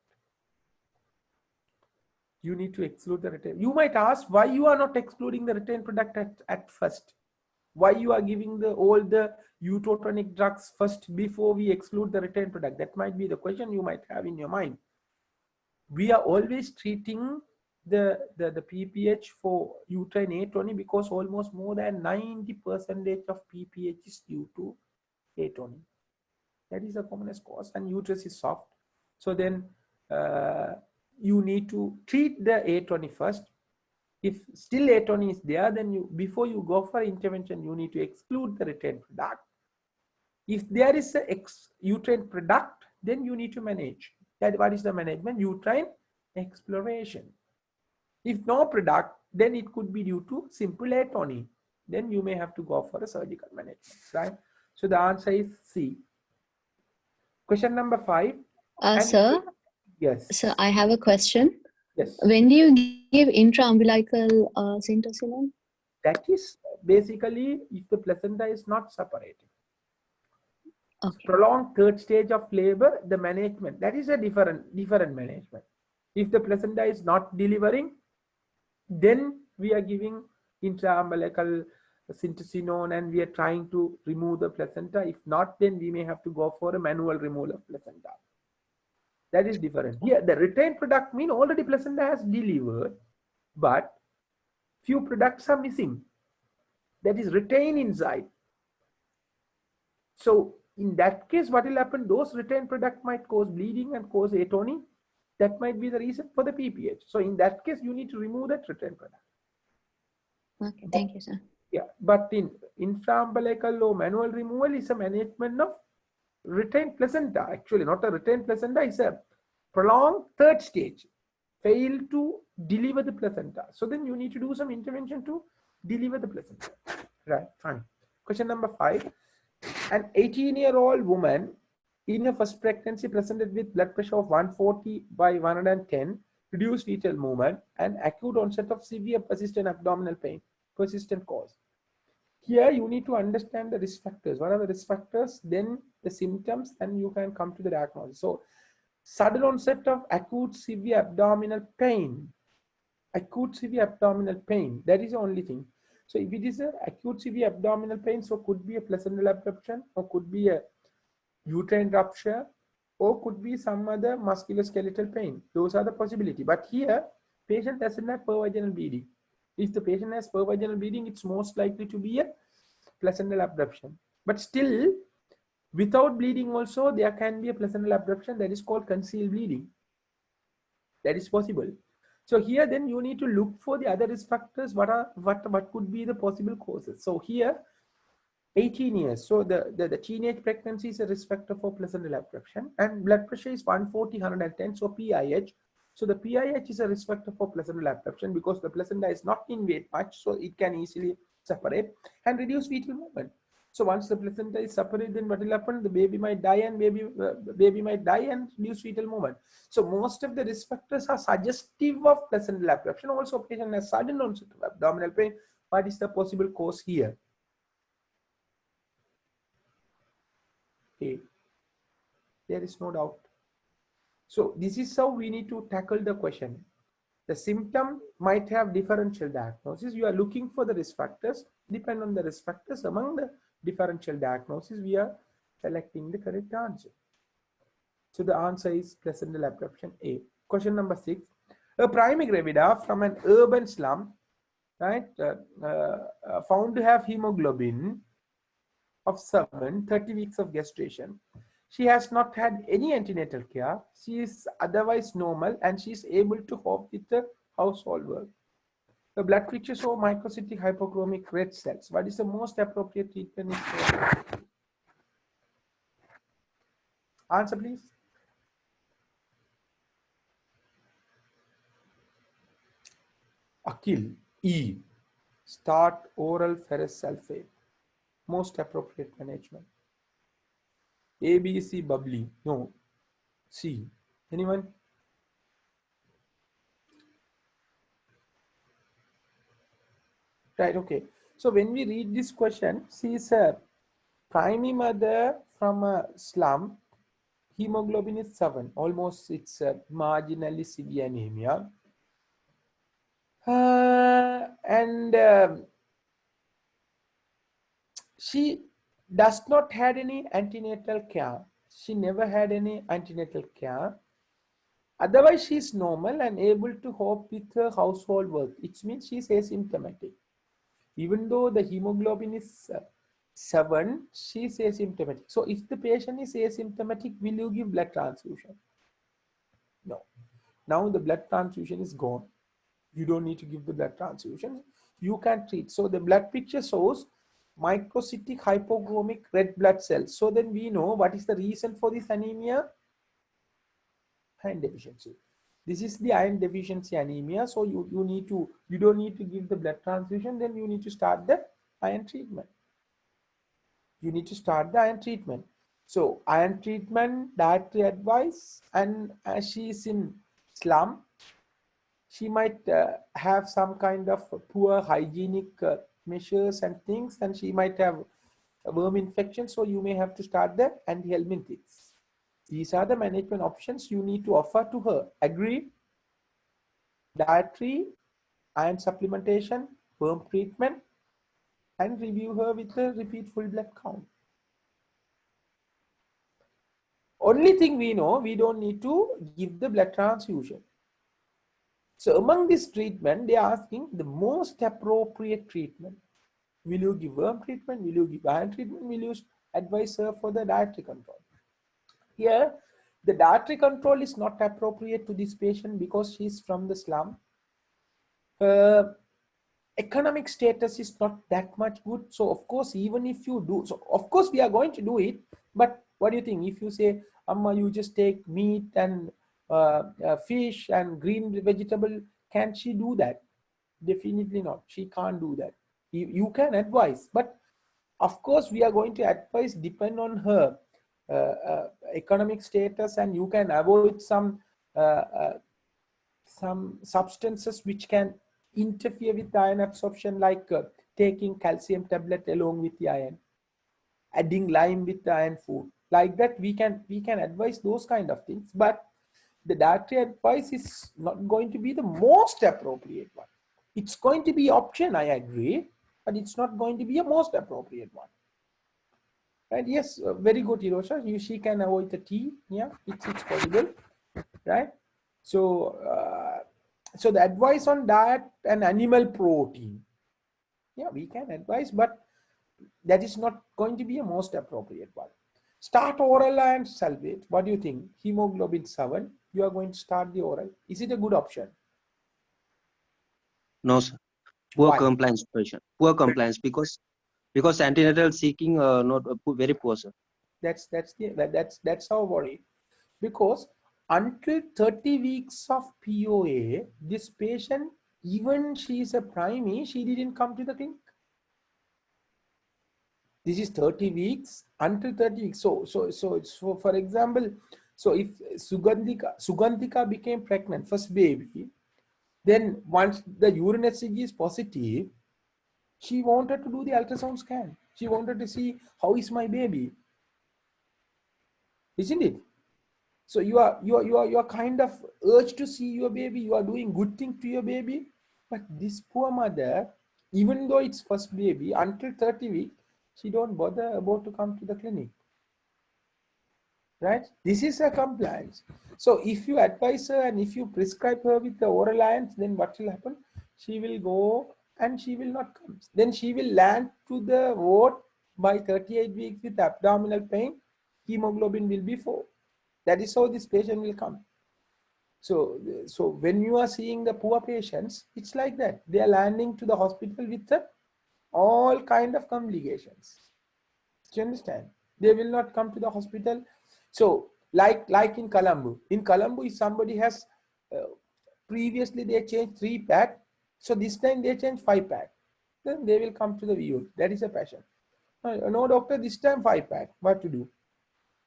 You need to exclude the retained. You might ask why you are not excluding the retained product at first. Why you are giving all the uterotonic drugs first before we exclude the retained product? That might be the question you might have in your mind. We are always treating the PPH for uterine atony because almost more than 90% of PPH is due to atony. That is the commonest cause, and uterus is soft. So then you need to treat the atony first. If still atony is there, then before you go for intervention, you need to exclude the retained product. If there is a uterine product, then you need to manage. That what is the management? Uterine exploration. If no product, then it could be due to simple atony. Then you may have to go for a surgical management, right? So the answer is C. Question number 5. Sir, yes. Sir, I have a question. Yes. When do you give intra-umbilical syntocinon? That is basically if the placenta is not separated. Okay. Prolonged third stage of labor, the management, that is a different management. If the placenta is not delivering, then we are giving intra-umbilical syntocinon and we are trying to remove the placenta. If not, then we may have to go for a manual removal of placenta. That is different. Here, the retained product mean already placenta has delivered, but few products are missing. That is retained inside. So in that case, what will happen? Those retained product might cause bleeding and cause atony. That might be the reason for the PPH. So in that case, you need to remove that retained product. Okay, thank you, sir. Yeah, but in infraumbilical or manual removal is a management of retained placenta. Actually, not a retained placenta, is a prolonged third stage. Fail to deliver the placenta. So then you need to do some intervention to deliver the placenta. Right, fine. Question number 5. An 18-year-old woman in her first pregnancy presented with blood pressure of 140 by 110, reduced fetal movement, and acute onset of severe persistent abdominal pain, persistent cause. Here you need to understand the risk factors. What are the risk factors? Then the symptoms, and you can come to the diagnosis. So, sudden onset of acute severe abdominal pain. Acute severe abdominal pain. That is the only thing. So, if it is an acute severe abdominal pain, so could be a placental abruption, or could be a uterine rupture, or could be some other musculoskeletal pain. Those are the possibility. But here, patient doesn't have pervaginal bleeding. If the patient has pervaginal bleeding, it's most likely to be a placental abruption. But still, without bleeding also, there can be a placental abruption that is called concealed bleeding. That is possible. So here then you need to look for the other risk factors. What could be the possible causes? So here, 18 years. So the teenage pregnancy is a risk factor for placental abruption, and blood pressure is 140, 110. So PIH. So the PIH is a risk factor for placental abruption because the placenta is not in weight much, so it can easily separate and reduce fetal movement. So once the placenta is separated, then what will happen? The baby might die, and baby might die and reduce fetal movement. So most of the risk factors are suggestive of placental abruption. Also, patient has sudden onset of abdominal pain. What is the possible cause here? Okay. There is no doubt. So this is how we need to tackle the question. The symptom might have differential diagnosis. You are looking for the risk factors. Depend on the risk factors. Among the differential diagnosis, we are selecting the correct answer. So the answer is placental abruption A. Question number 6. A primary gravida from an urban slum, right, found to have hemoglobin of 7, 30 weeks of gestation. She has not had any antenatal care. She is otherwise normal, and she is able to cope with the household work. The blood picture show microcytic hypochromic red cells. What is the most appropriate treatment? Answer, please. Akil, E. Start oral ferrous sulfate. Most appropriate management. A, B, C, bubbly. No. C. Anyone? Right, okay. So when we read this question, she is a primary mother from a slum. Hemoglobin is 7. Almost it's a marginally severe anemia. She does not had any antenatal care. She never had any antenatal care. Otherwise, she is normal and able to cope with her household work. It means she is asymptomatic. Even though the hemoglobin is 7, she is asymptomatic. So if the patient is asymptomatic, will you give blood transfusion? No. Now the blood transfusion is gone. You don't need to give the blood transfusion. You can treat. So the blood picture shows microcytic hypochromic red blood cells. So then we know what is the reason for this anemia. Iron deficiency. This is the iron deficiency anemia. So you don't need to give the blood transfusion. Then you need to start the iron treatment. You need to start the iron treatment. So iron treatment, dietary advice, and as she is in slum, she might have some kind of poor hygienic measures and things, and she might have a worm infection. So you may have to start the antihelminthics. These are the management options you need to offer to her. Agree? Dietary, iron supplementation, worm treatment, and review her with a repeat full blood count. only thing we know, we don't need to give the blood transfusion. So among this treatment, they are asking the most appropriate treatment. Will you give worm treatment? Will you give iron treatment? Will you advise her for the dietary control? Here, the dietary control is not appropriate to this patient because she's from the slum. Her economic status is not that much good. So of course, even if you do, so of course we are going to do it. But what do you think? If you say, Amma, you just take meat and fish and green vegetable, can she do that? Definitely not. She can't do that. You can advise, but of course we are going to advise depend on her economic status, and you can avoid some substances which can interfere with iron absorption, like taking calcium tablet along with the iron, adding lime with the iron food. Like that, we can advise those kind of things. But the dietary advice is not going to be the most appropriate one. It's going to be option, I agree, but it's not going to be a most appropriate one. Right? Yes, very good, Hirosha. She can avoid the tea. Yeah, it's possible, right? So, so the advice on diet and animal protein, yeah, we can advise, but that is not going to be a most appropriate one. Start oral and salvage. What do you think? Hemoglobin 7, you are going to start the oral. Is it a good option? No, sir. Poor Why? compliance patient. Poor compliance because antenatal seeking not very poor, sir. That's our worry, because until 30 weeks of POA, this patient, even she is a primey, she didn't come to the clinic. This is 30 weeks until 30 weeks. So for example, so if Sugandhika became pregnant, first baby, then once the urine HCG is positive, she wanted to do the ultrasound scan. She wanted to see how is my baby, isn't it? So you are kind of urged to see your baby. You are doing good thing to your baby, but this poor mother, even though it's first baby, until 30 weeks, she don't bother about to come to the clinic. Right? This is a compliance. So if you advise her and if you prescribe her with the oral irons, then what will happen? She will go and she will not come. Then she will land to the ward by 38 weeks with abdominal pain. Hemoglobin will be 4. That is how this patient will come. So when you are seeing the poor patients, it's like that. They are landing to the hospital with all kind of complications. Do you understand? They will not come to the hospital. So like in Colombo. In Colombo, if somebody has previously they changed 3-pack, so this time they change 5-pack, then they will come to the VO. That is a passion. No doctor, this time 5-pack. What to do?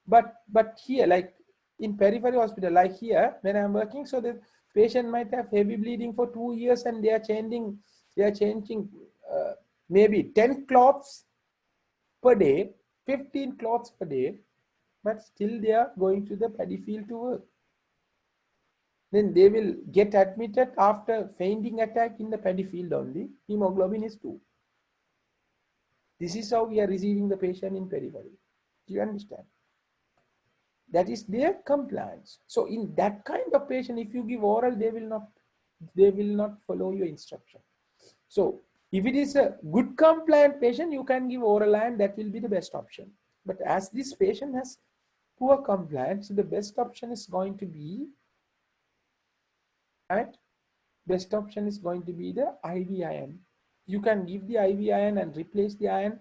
But here, like in periphery hospital, like here when I'm working, so the patient might have heavy bleeding for 2 years and they are changing maybe 10 cloths per day, 15 cloths per day, but still they are going to the paddy field to work. Then they will get admitted after fainting attack in the paddy field only. Hemoglobin is 2. This is how we are receiving the patient in periphery. Do you understand? That is their compliance. So in that kind of patient, if you give oral, they will not follow your instruction. So if it is a good compliant patient, you can give oral and that will be the best option. But as this patient has poor compliance, the best option is going to be, right? Best option is going to be the IV iron. You can give the IV iron and replace the iron.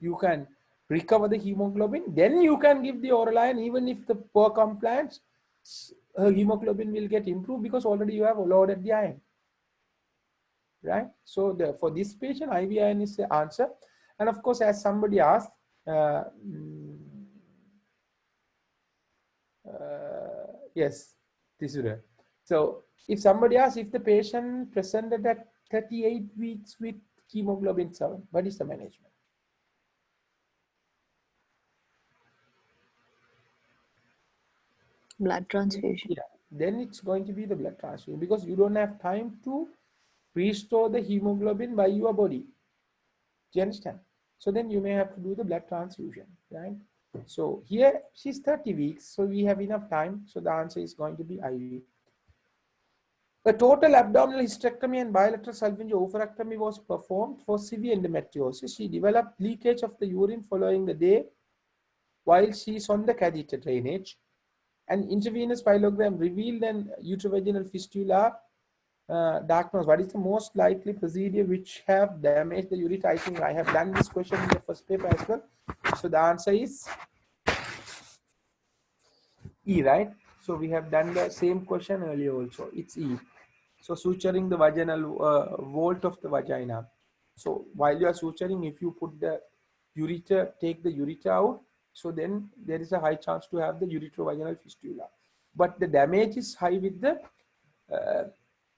You can recover the hemoglobin. Then you can give the oral iron. Even if the poor compliance, hemoglobin will get improved because already you have loaded the iron. Right? So for this patient, IV iron is the answer. And of course, as somebody asked, yes, this is it. So if somebody asks if the patient presented at 38 weeks with hemoglobin 7, what is the management? Blood transfusion. Yeah, then it's going to be the blood transfusion because you don't have time to restore the hemoglobin by your body. Do you understand? So then you may have to do the blood transfusion, right? So here she's 30 weeks, so we have enough time. So the answer is going to be IV. The total abdominal hysterectomy and bilateral salpingo oophorectomy was performed for severe endometriosis. She developed leakage of the urine following the day while she is on the catheter drainage. An intravenous pyelogram revealed an uterovaginal fistula diagnosis. What is the most likely procedure which have damaged the ureter? I think I have done this question in the first paper as well. So the answer is E, right? So we have done the same question earlier also. It's E. So suturing the vaginal vault of the vagina. So while you are suturing, if you put the ureter, take the ureter out, so then there is a high chance to have the ureterovaginal fistula. But the damage is high with the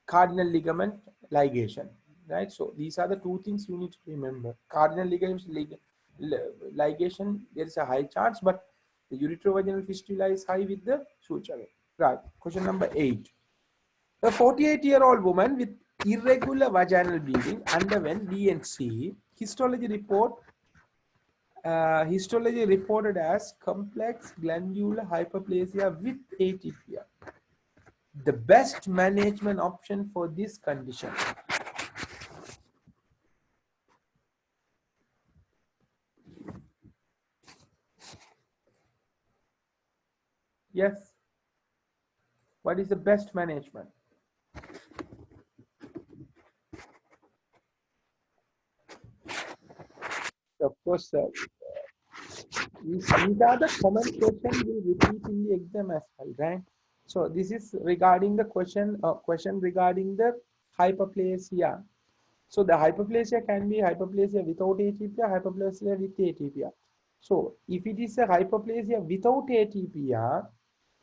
cardinal ligament ligation, right? So these are the two things you need to remember. Cardinal ligation, there is a high chance, but the ureterovaginal fistula is high with the suturing. Right. Question number 8. A 48-year-old woman with irregular vaginal bleeding underwent DNC. Histology reported as complex glandular hyperplasia with atypia. The best management option for this condition. Yes. What is the best management? Of course, these are the common questions we repeat in the exam as well, right? So this is regarding the question regarding the hyperplasia. So the hyperplasia can be hyperplasia without atypia, hyperplasia with atypia. So if it is a hyperplasia without atypia,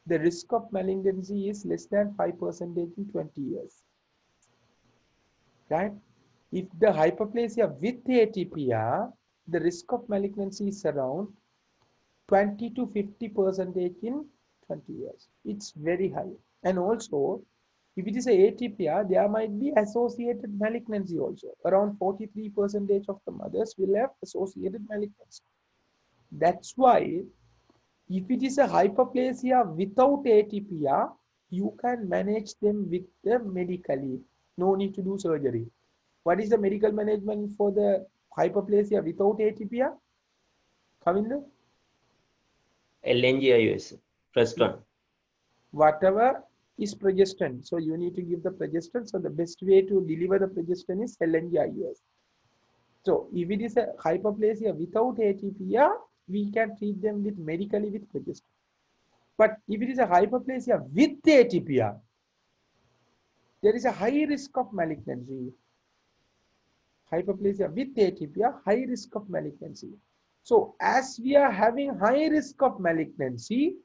the risk of malignancy is less than 5% in 20 years. Right? If the hyperplasia with atypia, the risk of malignancy is around 20 to 50% in 20 years. It's very high. And also, if it is a atypia, there might be associated malignancy also. Around 43% of the mothers will have associated malignancy. That's why, if it is a hyperplasia without atypia, you can manage them with the medically. No need to do surgery. What is the medical management for the hyperplasia without atypia? Kavinder? LNGIUS, first one. Whatever is progestin. So you need to give the progestin. So the best way to deliver the progestin is LNGIUS. So if it is a hyperplasia without atypia, we can treat them with medically with progestin. But if it is a hyperplasia with atypia, there is a high risk of malignancy. Hyperplasia with atypia, high risk of malignancy. So as we are having high risk of malignancy,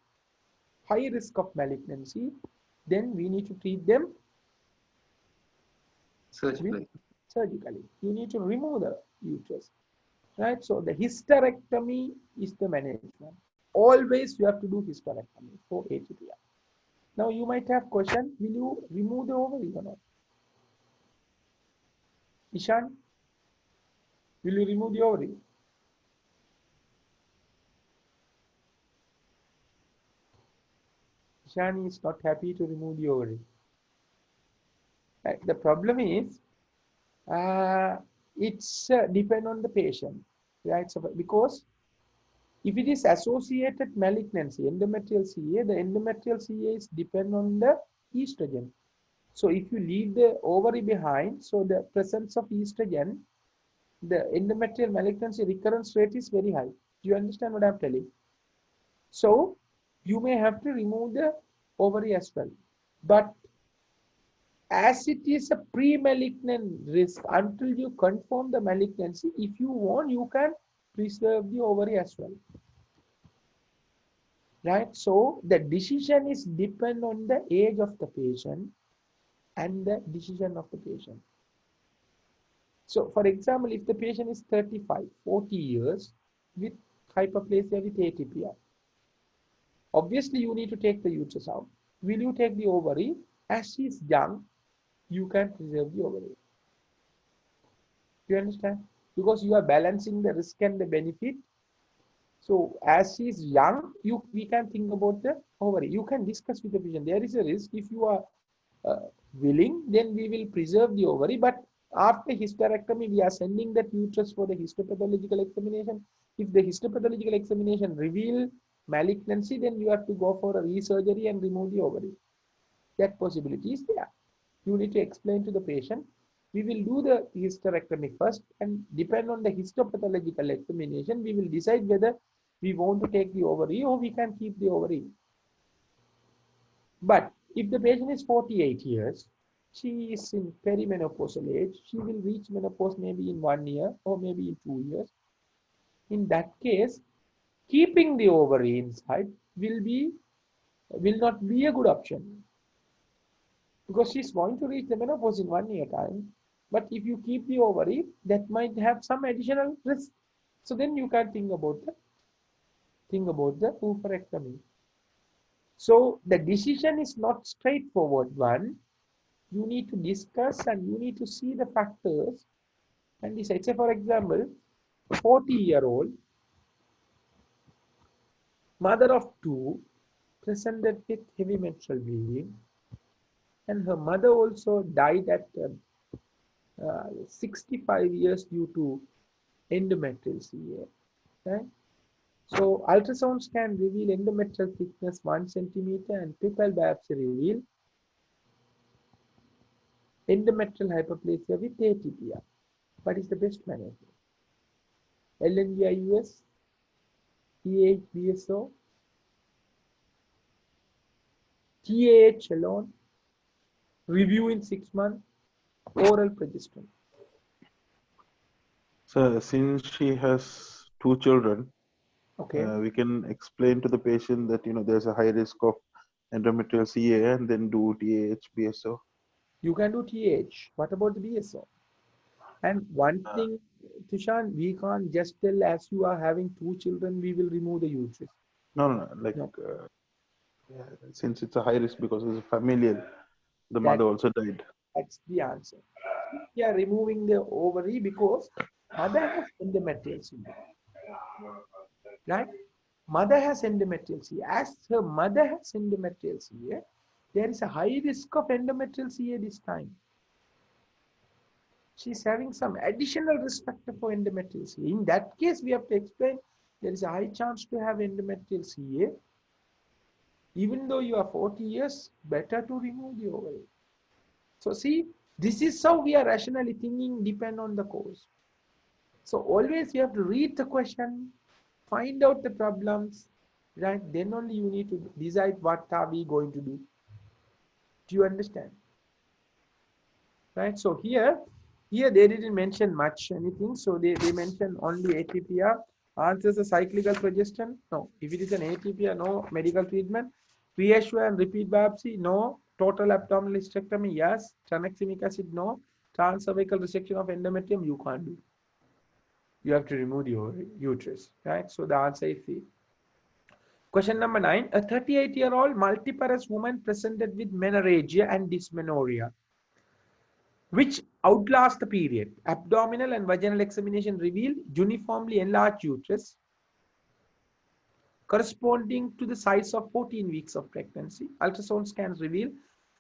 then we need to treat them surgically. You need to remove the uterus, right? So the hysterectomy is the management. Always you have to do hysterectomy for atypia. Now you might have question, will you remove the ovary or not? Ishan, will you remove the ovary? Ishan is not happy to remove the ovary. Right. The problem is, it's depend on the patient, right? So because if it is associated malignancy, endometrial CA, the endometrial CA is depend on the estrogen. So if you leave the ovary behind, so the presence of estrogen, the endometrial malignancy recurrence rate is very high. Do you understand what I'm telling? So you may have to remove the ovary as well. But as it is a pre-malignant risk, until you confirm the malignancy, if you want, you can preserve the ovary as well. Right? So the decision is depend on the age of the patient and the decision of the patient. So for example, if the patient is 35, 40 years with hyperplasia with atypia, obviously you need to take the uterus out. Will you take the ovary? As she is young, you can preserve the ovary. Do you understand? Because you are balancing the risk and the benefit. So as she's young, we can think about the ovary. You can discuss with the physician. There is a risk if you are willing, then we will preserve the ovary. But after hysterectomy, we are sending that uterus for the histopathological examination. If the histopathological examination reveal malignancy, then you have to go for a resurgery and remove the ovary. That possibility is there. You need to explain to the patient. We will do the hysterectomy first, and depend on the histopathological examination, we will decide whether we want to take the ovary or we can keep the ovary. But if the patient is 48 years, she is in perimenopausal age, she will reach menopause maybe in 1 year or maybe in 2 years. In that case, keeping the ovary inside will not be a good option, because she's going to reach the menopause in 1 year time. But if you keep the ovary, that might have some additional risk. So then you can think about the oophorectomy. So the decision is not straightforward one. You need to discuss and you need to see the factors and decide. Say for example, a 40-year-old mother of 2 presented with heavy menstrual bleeding, and her mother also died at 65 years due to endometrial CA. Okay? So ultrasound scan reveal endometrial thickness 1 centimeter and pipal biopsy reveal endometrial hyperplasia with atypia. What is the best management? LNGIUS, TAH BSO, TAH alone, review in 6 months, oral progesterone. So since she has 2 children, Okay. we can explain to the patient that there's a high risk of endometrial CA and then do TAH BSO. You can do TAH. What about the BSO? And one thing, Tushan, we can't just tell as you are having 2 children, we will remove the uterus. No. Yeah, since it's a high risk because it's familial, the mother also died. That's the answer. We are removing the ovary because mother has endometrial CA. Right? Mother has endometrial CA. As her mother has endometrial CA, there is a high risk of endometrial CA this time. She's having some additional risk factor for endometrial CA. In that case, we have to explain there is a high chance to have endometrial CA. Even though you are 40 years, better to remove the ovary. So see, this is how we are rationally thinking, depend on the cause. So always you have to read the question, find out the problems, right? Then only you need to decide what are we going to do. Do you understand? Right? So here they didn't mention much anything. So they mentioned only atypia. Answers a cyclical progestin? No. If it is an atypia, no medical treatment. Reassure and repeat biopsy? No. Total abdominal hysterectomy? Yes. Tranexamic acid? No. Transcervical resection of endometrium? You can't do. You have to remove the uterus. Right? So the answer is C. Question number 9. A 38-year-old multiparous woman presented with menorrhagia and dysmenorrhea, which outlast the period. Abdominal and vaginal examination revealed uniformly enlarged uterus corresponding to the size of 14 weeks of pregnancy. Ultrasound scans reveal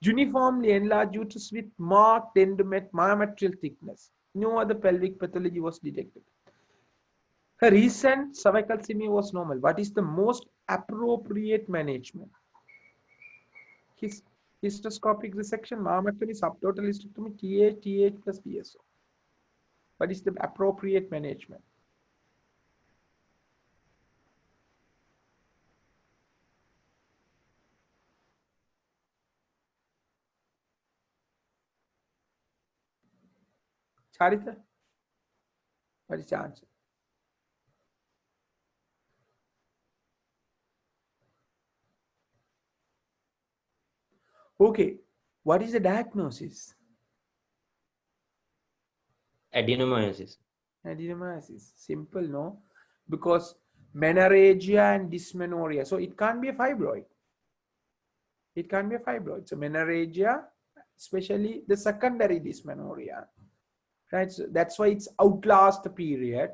uniformly enlarged uterus with marked myometrial thickness. No other pelvic pathology was detected. Her recent cervical smear was normal. What is the most appropriate management? Hysteroscopic resection, mammectomy, subtotal hysterectomy, TAH plus BSO. What is the appropriate management? Charita, what is the answer? Okay, what is the diagnosis? Adenomyosis. Adenomyosis. Simple, no? Because menorrhagia and dysmenorrhea. So it can't be a fibroid. It can't be a fibroid. So menorrhagia, especially the secondary dysmenorrhea, right? So that's why it's outlast the period,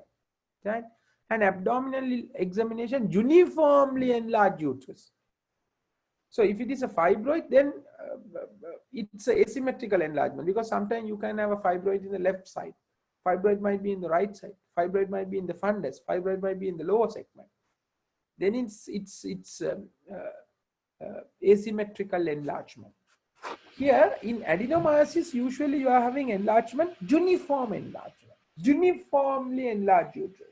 right? and abdominal examination, uniformly enlarged uterus. So if it is a fibroid, then it's a asymmetrical enlargement, because sometimes you can have a fibroid in the left side, fibroid might be in the right side, fibroid might be in the fundus, fibroid might be in the lower segment. Then it's asymmetrical enlargement. Here in adenomyosis, usually you are having enlargement, uniform enlargement, uniformly enlarged uterus.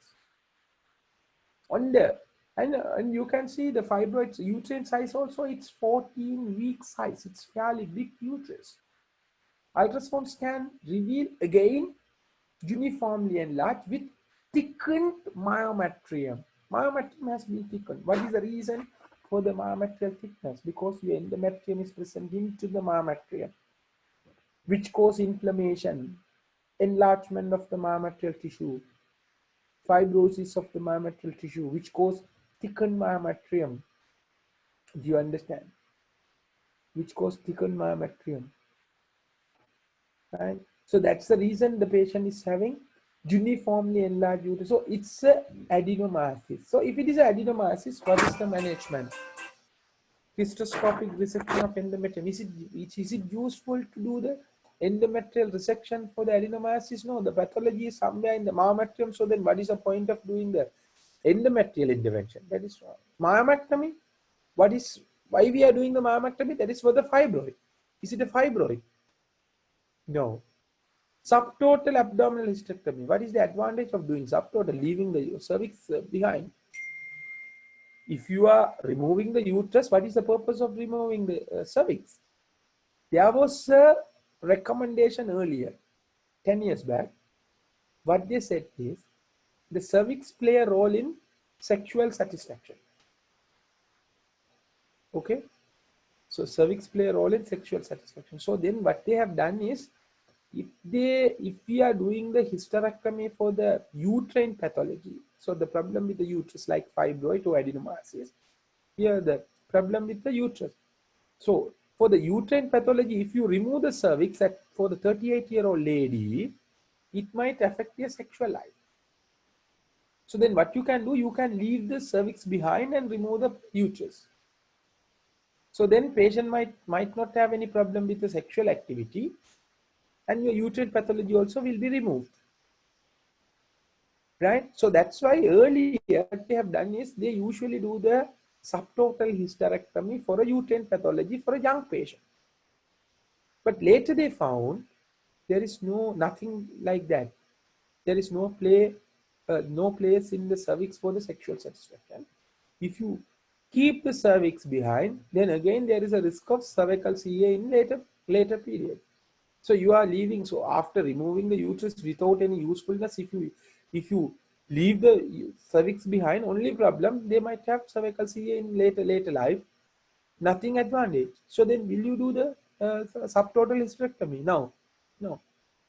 And you can see the fibroids uterine size also, it's 14-week size. It's fairly big uterus. Ultrasound scan reveal again uniformly enlarged with thickened myometrium. Myometrium has been thickened. What is the reason for the myometrial thickness? Because your endometrium is present into the myometrium, which cause inflammation, enlargement of the myometrial tissue, fibrosis of the myometrial tissue, which cause thickened myometrium. Do you understand? Which cause thickened myometrium. Right? So that's the reason the patient is having uniformly enlarged uterus. So it's a adenomyosis. So if it is adenomyosis, what is the management? Hysteroscopic resection of endometrium. Is it useful to do the endometrial resection for the adenomyosis? No, the pathology is somewhere in the myometrium. So then what is the point of doing the endometrial intervention? That is wrong. Myomectomy, why we are doing the myomectomy? That is for the fibroid. Is it a fibroid? No. Subtotal abdominal hysterectomy. What is the advantage of doing subtotal, leaving the cervix behind? If you are removing the uterus, what is the purpose of removing the cervix? There was a recommendation earlier, 10 years back. What they said is the cervix play a role in sexual satisfaction. Okay? So cervix play a role in sexual satisfaction. So then what they have done is, if we are doing the hysterectomy for the uterine pathology, so the problem with the uterus like fibroid or adenomyosis, here the problem with the uterus. So for the uterine pathology, if you remove the cervix for the 38-year-old lady, it might affect their sexual life. So then what you can do, you can leave the cervix behind and remove the uterus. So then patient might not have any problem with the sexual activity, and your uterine pathology also will be removed. Right? So that's why earlier what they have done is they usually do the subtotal hysterectomy for a uterine pathology for a young patient. But later they found there is nothing like that. There is no place in the cervix for the sexual satisfaction. If you keep the cervix behind, then again there is a risk of cervical CA in later period. So you are leaving. So after removing the uterus without any usefulness, if you leave the cervix behind, only problem they might have cervical CA in later life. Nothing advantage. So then will you do the subtotal hysterectomy? No.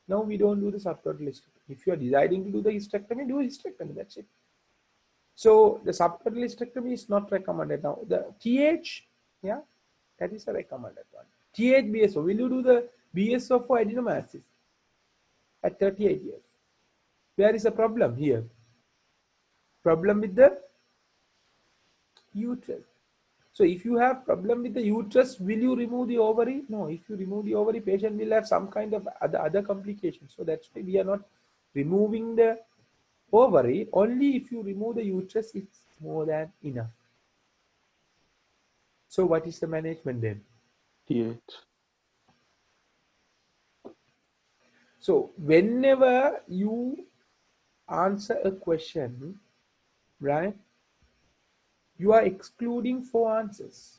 Now we don't do the subtotal hysterectomy. If you are deciding to do the hysterectomy, do hysterectomy. That's it. So the subtotal hysterectomy is not recommended now. The TH, yeah, that is a recommended one. TH BSO. Will you do the BSO for adenomyosis at 38 years? Where is the problem here? Problem with the uterus. So if you have problem with the uterus, will you remove the ovary? No. If you remove the ovary, patient will have some kind of other complications. So that's why we are not removing the ovary. Only if you remove the uterus, it's more than enough. So what is the management then? TH. So whenever you answer a question, right, you are excluding 4 answers,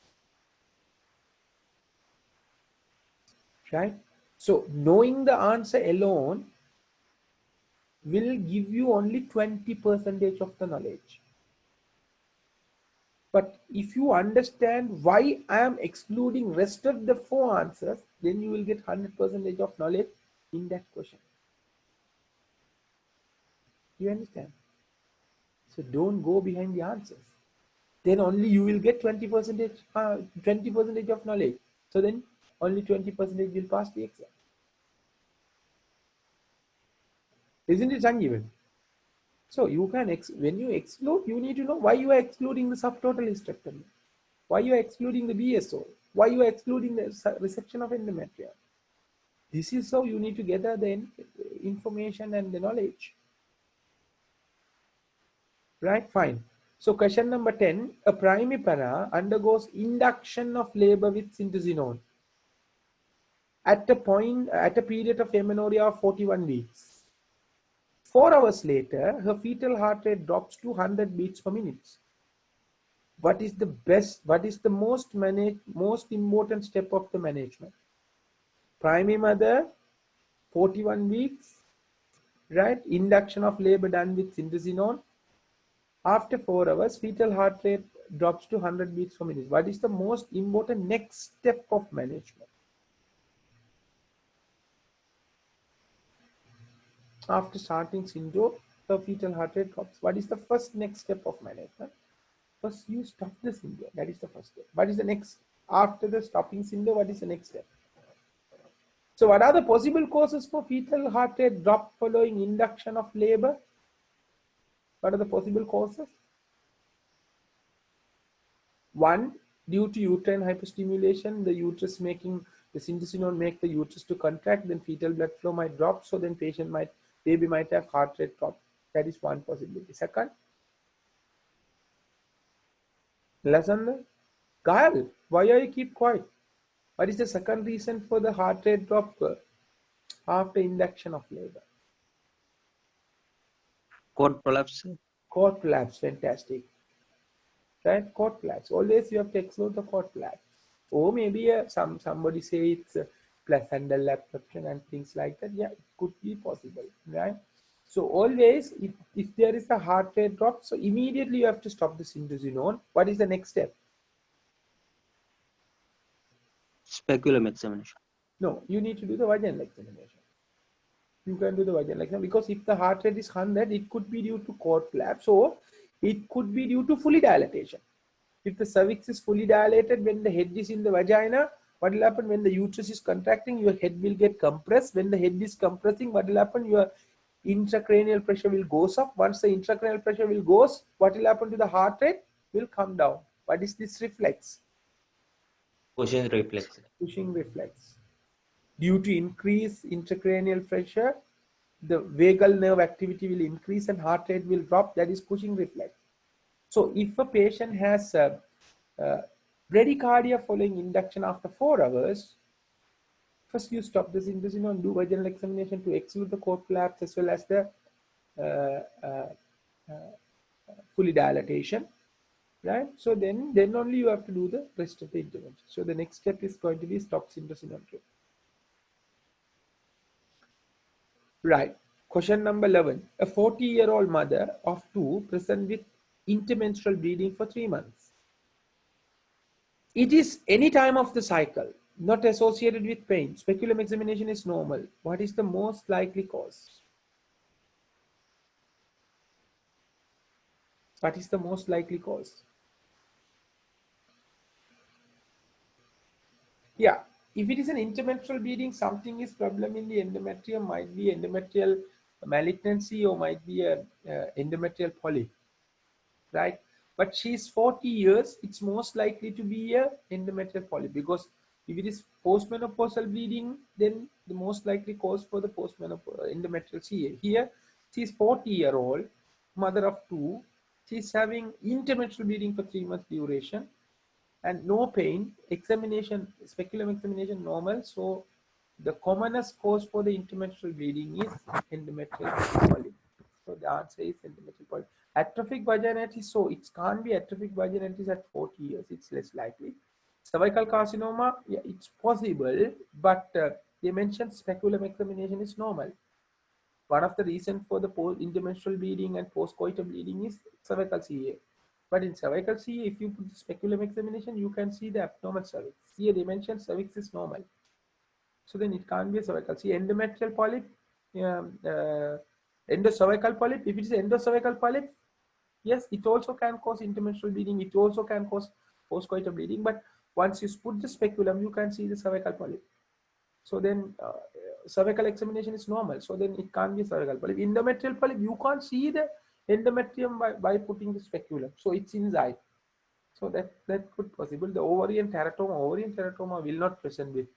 right? So knowing the answer alone will give you only 20% of the knowledge. But if you understand why I am excluding rest of the 4 answers, then you will get 100% of knowledge in that question. You understand? So don't go behind the answers. Then only you will get 20% of knowledge. So then only 20% will pass the exam. Isn't it, Sanjeevan? So you can, when you exclude, you need to know why you are excluding the subtotal hysterectomy, why you are excluding the BSO, why you are excluding the resection of endometrium. This is how you need to gather the information and the knowledge. Right, fine. So question number 10, a primipara undergoes induction of labor with syntocinon at a period of amenorrhea of 41 weeks. 4 hours later, her fetal heart rate drops to 100 beats per minute. What is the most important step of the management? Primary mother, 41 weeks, right? Induction of labor done with syntocinon. After 4 hours, fetal heart rate drops to 100 beats per minute. What is the most important next step of management? After starting syndrome, the fetal heart rate drops. What is the first next step of management? First, you stop the syndrome. That is the first step. What is the next? After the stopping syndrome, what is the next step? So what are the possible causes for fetal heart rate drop following induction of labor? What are the possible causes? 1, due to uterine hyperstimulation, the uterus making the syntocinon make the uterus to contract, then fetal blood flow might drop, so then baby might have heart rate drop. That is one possibility. Second, Lasanda, Gael, why are you keep quiet? What is the second reason for the heart rate drop after induction of labor? Cord prolapse. Cord collapse, fantastic. Right, cord collapse. Always you have to exclude the cord collapse. Or maybe somebody say it's placental obstruction and things like that. Yeah, it could be possible, right? So always, if there is a heart rate drop, so immediately you have to stop the syntocinon. What is the next step? Speculum examination. No, you need to do the vaginal examination. You can do the vaginal examination because if the heart rate is 100, it could be due to cord collapse, or it could be due to fully dilatation. If the cervix is fully dilated, when the head is in the vagina, what will happen when the uterus is contracting? Your head will get compressed. When the head is compressing, what will happen? Your intracranial pressure will goes up. Once the intracranial pressure will goes, what will happen to the heart rate? Will come down. What is this reflex? Cushing reflex. Cushing reflex. Due to increased intracranial pressure, the vagal nerve activity will increase and heart rate will drop. That is Cushing reflex. So if a patient has bradycardia following induction after 4 hours, first you stop the syntocinon, do vaginal examination to exclude the cord collapse as well as the fully dilatation, right? So then only you have to do the rest of the intervention. So the next step is going to be stop syntocinon. Right. Question number 11. A 40-year-old mother of 2 present with intermenstrual bleeding for 3 months. It is any time of the cycle, not associated with pain. Speculum examination is normal. What is the most likely cause? What is the most likely cause? Yeah, if it is an intermenstrual bleeding, something is problem in the endometrium, might be endometrial malignancy or might be a endometrial polyp, right? But she's 40 years, it's most likely to be a endometrial polyp, because if it is postmenopausal bleeding, then the most likely cause for the postmenopausal endometrial CA. Here, she's 40-year-old, mother of 2, she's having intermenstrual bleeding for 3 months duration and no pain. Examination, speculum examination normal. So the commonest cause for the intermenstrual bleeding is endometrial polyp. So the answer is endometrial polyp. Atrophic vaginitis, so it can't be atrophic vaginitis at 40 years. It's less likely. Cervical carcinoma, yeah, it's possible, but they mentioned speculum examination is normal. One of the reasons for the intermenstrual bleeding and postcoital bleeding is cervical CA. But in cervical CA, if you put the speculum examination, you can see the abnormal cervix. Here they mentioned cervix is normal. So then it can't be a cervical CA. Endometrial polyp, endocervical polyp, if it is endocervical polyp, yes, it also can cause intermenstrual bleeding. It also can cause postcoital bleeding. But once you put the speculum, you can see the cervical polyp. So then cervical examination is normal. So then it can't be cervical polyp. Endometrial polyp, you can't see the endometrium by putting the speculum. So it's inside. So that could possible. The ovarian teratoma will not present with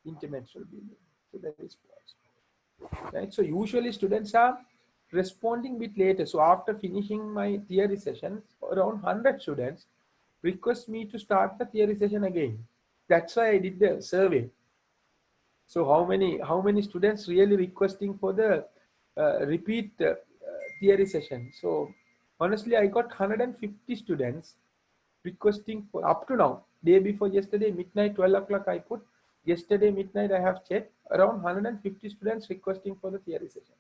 intermenstrual bleeding. So that is possible. Right. So usually students are responding bit later. So after finishing my theory sessions, around 100 students request me to start the theory session again. That's why I did the survey. So how many students really requesting for the repeat theory session? So honestly, I got 150 students requesting for up to now. Day before yesterday midnight 12 o'clock I put. Yesterday midnight I have checked, around 150 students requesting for the theory session.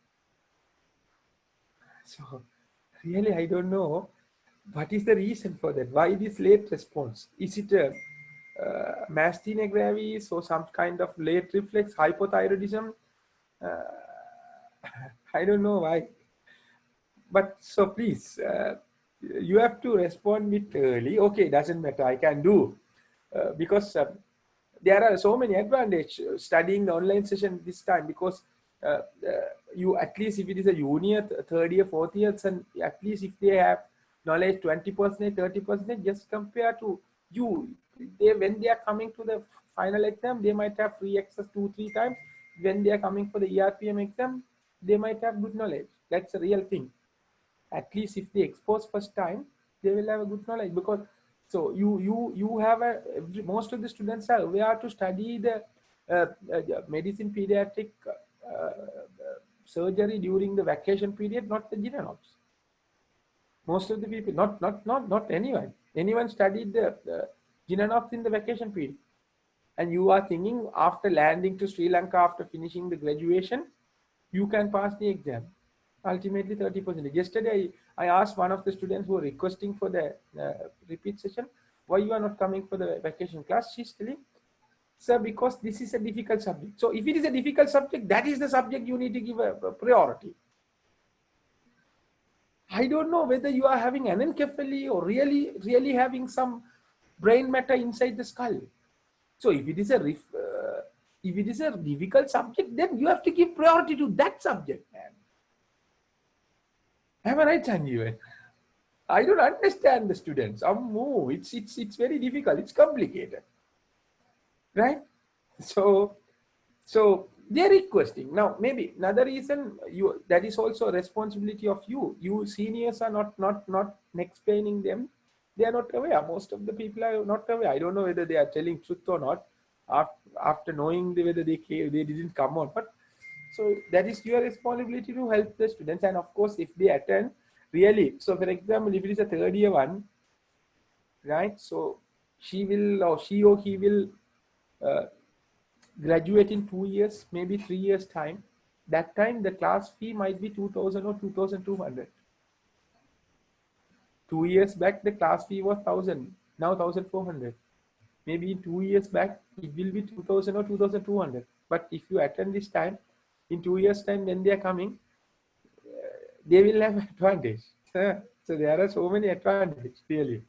So really I don't know what is the reason for that. Why this late response? Is it a myasthenia gravis or some kind of late reflex hypothyroidism? I don't know why. But so please, you have to respond it early. Okay, doesn't matter. I can do because there are so many advantages studying the online session this time, because you, at least if it is a junior, third year, fourth year, and at least if they have knowledge 20%, 30%, just compare to you. When they are coming to the final exam, they might have free access 2-3 times. When they are coming for the ERPM exam, they might have good knowledge. That's a real thing. At least if they expose first time, they will have a good knowledge. Because so you have most of the students are aware to study the medicine pediatric surgery during the vacation period, not the Gynenops. Most of the people, not anyone studied the Gynenops in the vacation period. And you are thinking after landing to Sri Lanka, after finishing the graduation, you can pass the exam. Ultimately 30%. Yesterday I asked one of the students who were requesting for the repeat session, why you are not coming for the vacation class? She's telling, sir, because this is a difficult subject. So if it is a difficult subject, that is the subject you need to give a priority. I don't know whether you are having anencephaly or really having some brain matter inside the skull. So if it is a difficult subject, then you have to give priority to that subject, man. Am I right, Sanjeevan? I don't understand the students. It's very difficult. It's complicated, right? So they're requesting. Now maybe another reason, that is also a responsibility of you. You seniors are not explaining them. They are not aware. Most of the people are not aware. I don't know whether they are telling truth or not. After knowing whether they didn't come on, but so that is your responsibility to help the students. And of course, if they attend really, so for example, if it is a third year one, right? So she or he will graduate in 2 years, maybe 3 years time. That time the class fee might be 2,000 or 2,200. 2 years back the class fee was 1,000, now 1,400. Maybe in 2 years back it will be 2,000 or 2,200. But if you attend this time, in 2 years time when they are coming, they will have advantage. So there are so many advantages really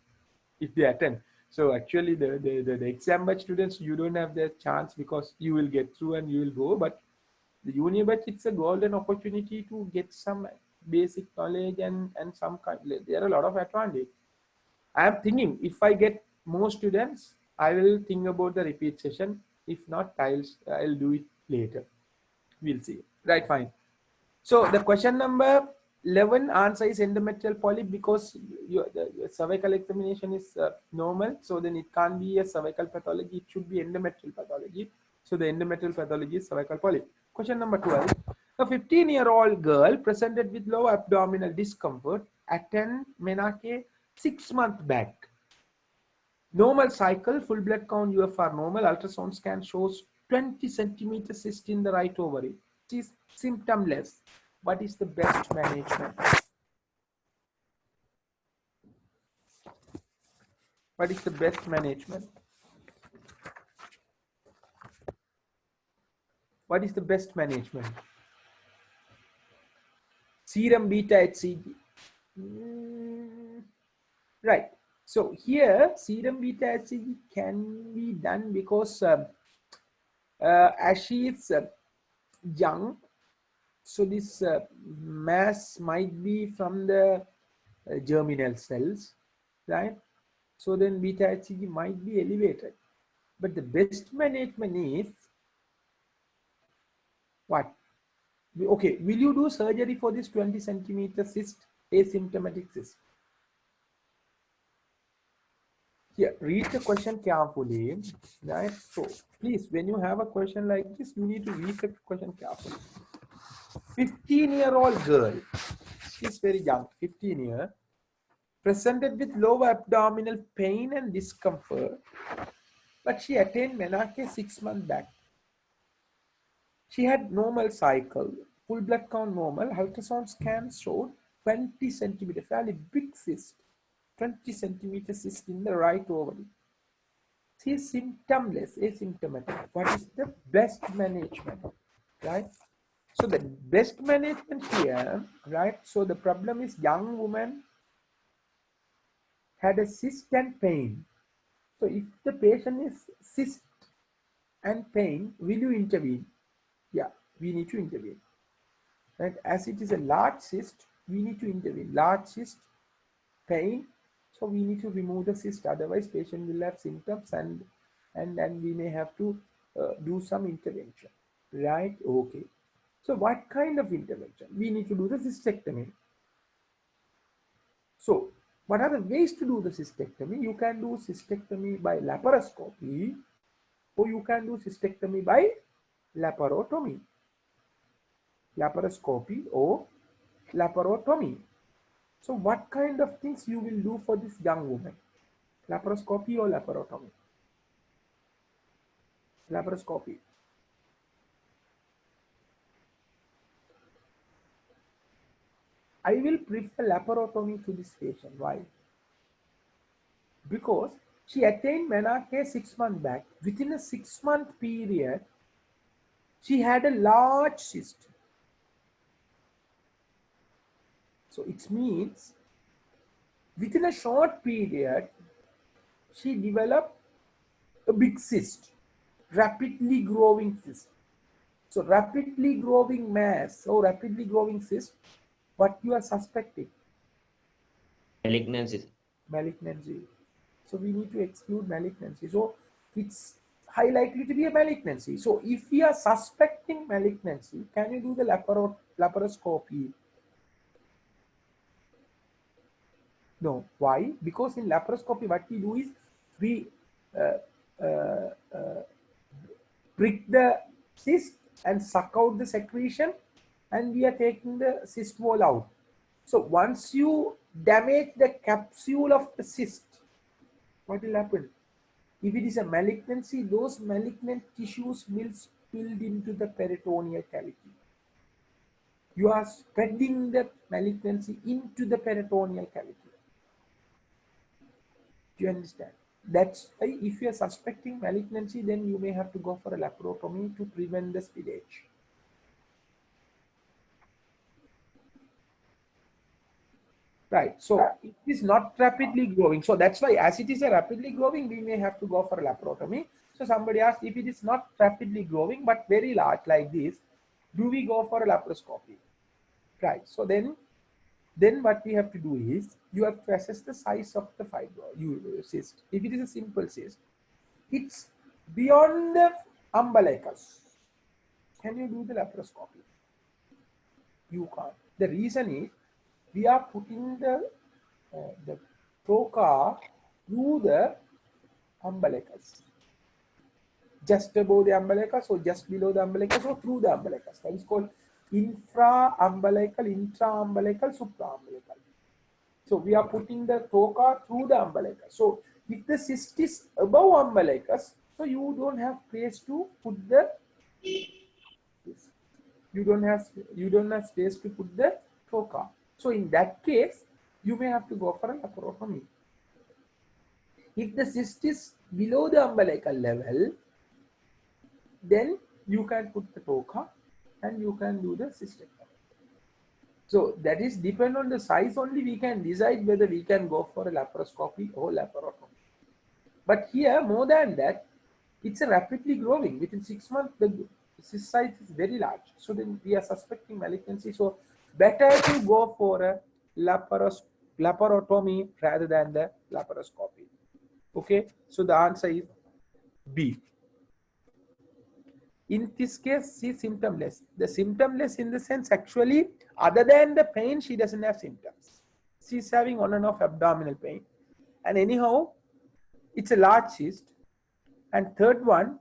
if they attend. So actually the exam batch students, you don't have that chance because you will get through and you will go. But the junior batch, it's a golden opportunity to get some basic knowledge and some kind. There are a lot of advantage. I am thinking if I get more students, I will think about the repeat session. If not, I'll do it later. We'll see. Right, fine. So the question number 11, answer is endometrial polyp, because the cervical examination is normal. So then it can't be a cervical pathology. It should be endometrial pathology. So the endometrial pathology is cervical polyp. Question number 12. A 15-year-old girl presented with low abdominal discomfort attend Menake 6 months back. Normal cycle, full blood count UFR normal, ultrasound scan shows 20 centimeter cyst in the right ovary. It is symptomless. What is the best management? What is the best management? What is the best management? Serum beta HCG. Right. So here serum beta HCG can be done because as she is young, So this mass might be from the germinal cells, right? So then beta HCG might be elevated. But the best management is what? Okay, will you do surgery for this 20 centimeter cyst, asymptomatic cyst? Here, read the question carefully, right? So please, when you have a question like this, you need to read the question carefully. 15-year-old girl, she's very young, 15 years, presented with low abdominal pain and discomfort, but she attained menarche 6 months back. She had normal cycle, full blood count normal, ultrasound scan showed 20 centimeter, fairly big cyst, 20 centimeter cyst in the right ovary. She is symptomless, asymptomatic. What is the best management, right? So the best management here, right? So the problem is young woman had a cyst and pain. So if the patient is cyst and pain, will you intervene? Yeah, we need to intervene. Right? As it is a large cyst, we need to intervene. Large cyst, pain, so we need to remove the cyst. Otherwise, patient will have symptoms and we may have to do some intervention. Right? Okay. So what kind of intervention? We need to do the cystectomy. So what are the ways to do the cystectomy? You can do cystectomy by laparoscopy, or you can do cystectomy by laparotomy. Laparoscopy or laparotomy. So what kind of things you will do for this young woman? Laparoscopy or laparotomy? Laparoscopy. I will prefer laparotomy to this patient. Why? Because she attained menarche 6 months back. Within a 6-month period, she had a large cyst. So it means within a short period, she developed a big cyst, rapidly growing cyst. So rapidly growing mass or rapidly growing cyst, what you are suspecting? Malignancy. Malignancy. So we need to exclude malignancy. So it's high likely to be a malignancy. So if we are suspecting malignancy, can you do the laparoscopy? No. Why? Because in laparoscopy, what we do is we prick the cyst and suck out the secretion, and we are taking the cyst wall out. So once you damage the capsule of the cyst, what will happen? If it is a malignancy, those malignant tissues will spill into the peritoneal cavity. You are spreading the malignancy into the peritoneal cavity. Do you understand? That's why if you are suspecting malignancy, then you may have to go for a laparotomy to prevent the spillage. Right. So it is not rapidly growing. So that's why, as it is a rapidly growing, we may have to go for a laparotomy. So somebody asked, if it is not rapidly growing but very large like this, do we go for a laparoscopy? Right. So then what we have to do is, you have to assess the size of the cyst. If it is a simple cyst, it's beyond the umbilicus. Can you do the laparoscopy? You can't. The reason is, we are putting the trocar through the umbilicus. Just above the umbilicus, or just below the umbilicus, or through the umbilicus. That is called infra-umbilical, intra-umbilical, supra-umbilical. So we are putting the trocar through the umbilicus. So if the cyst is above umbilicus, so you don't have place to put the you don't have space to put the trocar. So in that case, you may have to go for a laparotomy. If the cyst is below the umbilical level, then you can put the trocar and you can do the cystectomy. So that is depend on the size only, we can decide whether we can go for a laparoscopy or laparotomy. But here, more than that, it's a rapidly growing. Within 6 months, the cyst size is very large. So then we are suspecting malignancy. So better to go for a laparotomy rather than the laparoscopy. Okay, so the answer is B. In this case, she is symptomless. The symptomless in the sense, actually, other than the pain, she doesn't have symptoms. She's having on and off abdominal pain. And anyhow, it's a large cyst. And third one,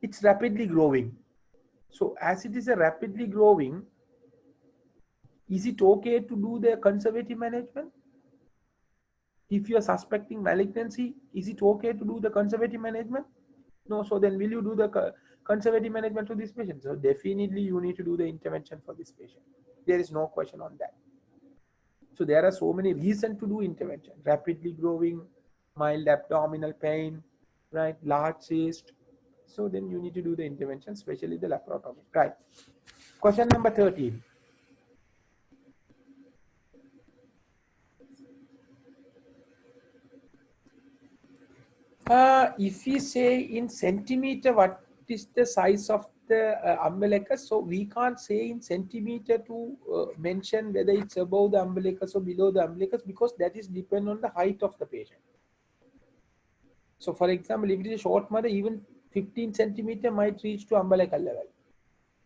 it's rapidly growing. So as it is a rapidly growing, is it okay to do the conservative management? If you are suspecting malignancy, is it okay to do the conservative management? No. So then will you do the conservative management to this patient? So definitely you need to do the intervention for this patient. There is no question on that. So there are so many reasons to do intervention. Rapidly growing, mild abdominal pain, right? Large cyst. So then you need to do the intervention, especially the laparotomy. Right. Question number 13. If we say in centimeter, what is the size of the umbilicus? So we can't say in centimeter to mention whether it's above the umbilicus or below the umbilicus, because that is depend on the height of the patient. So for example, if it is a short mother, even 15 centimeter might reach to umbilical level.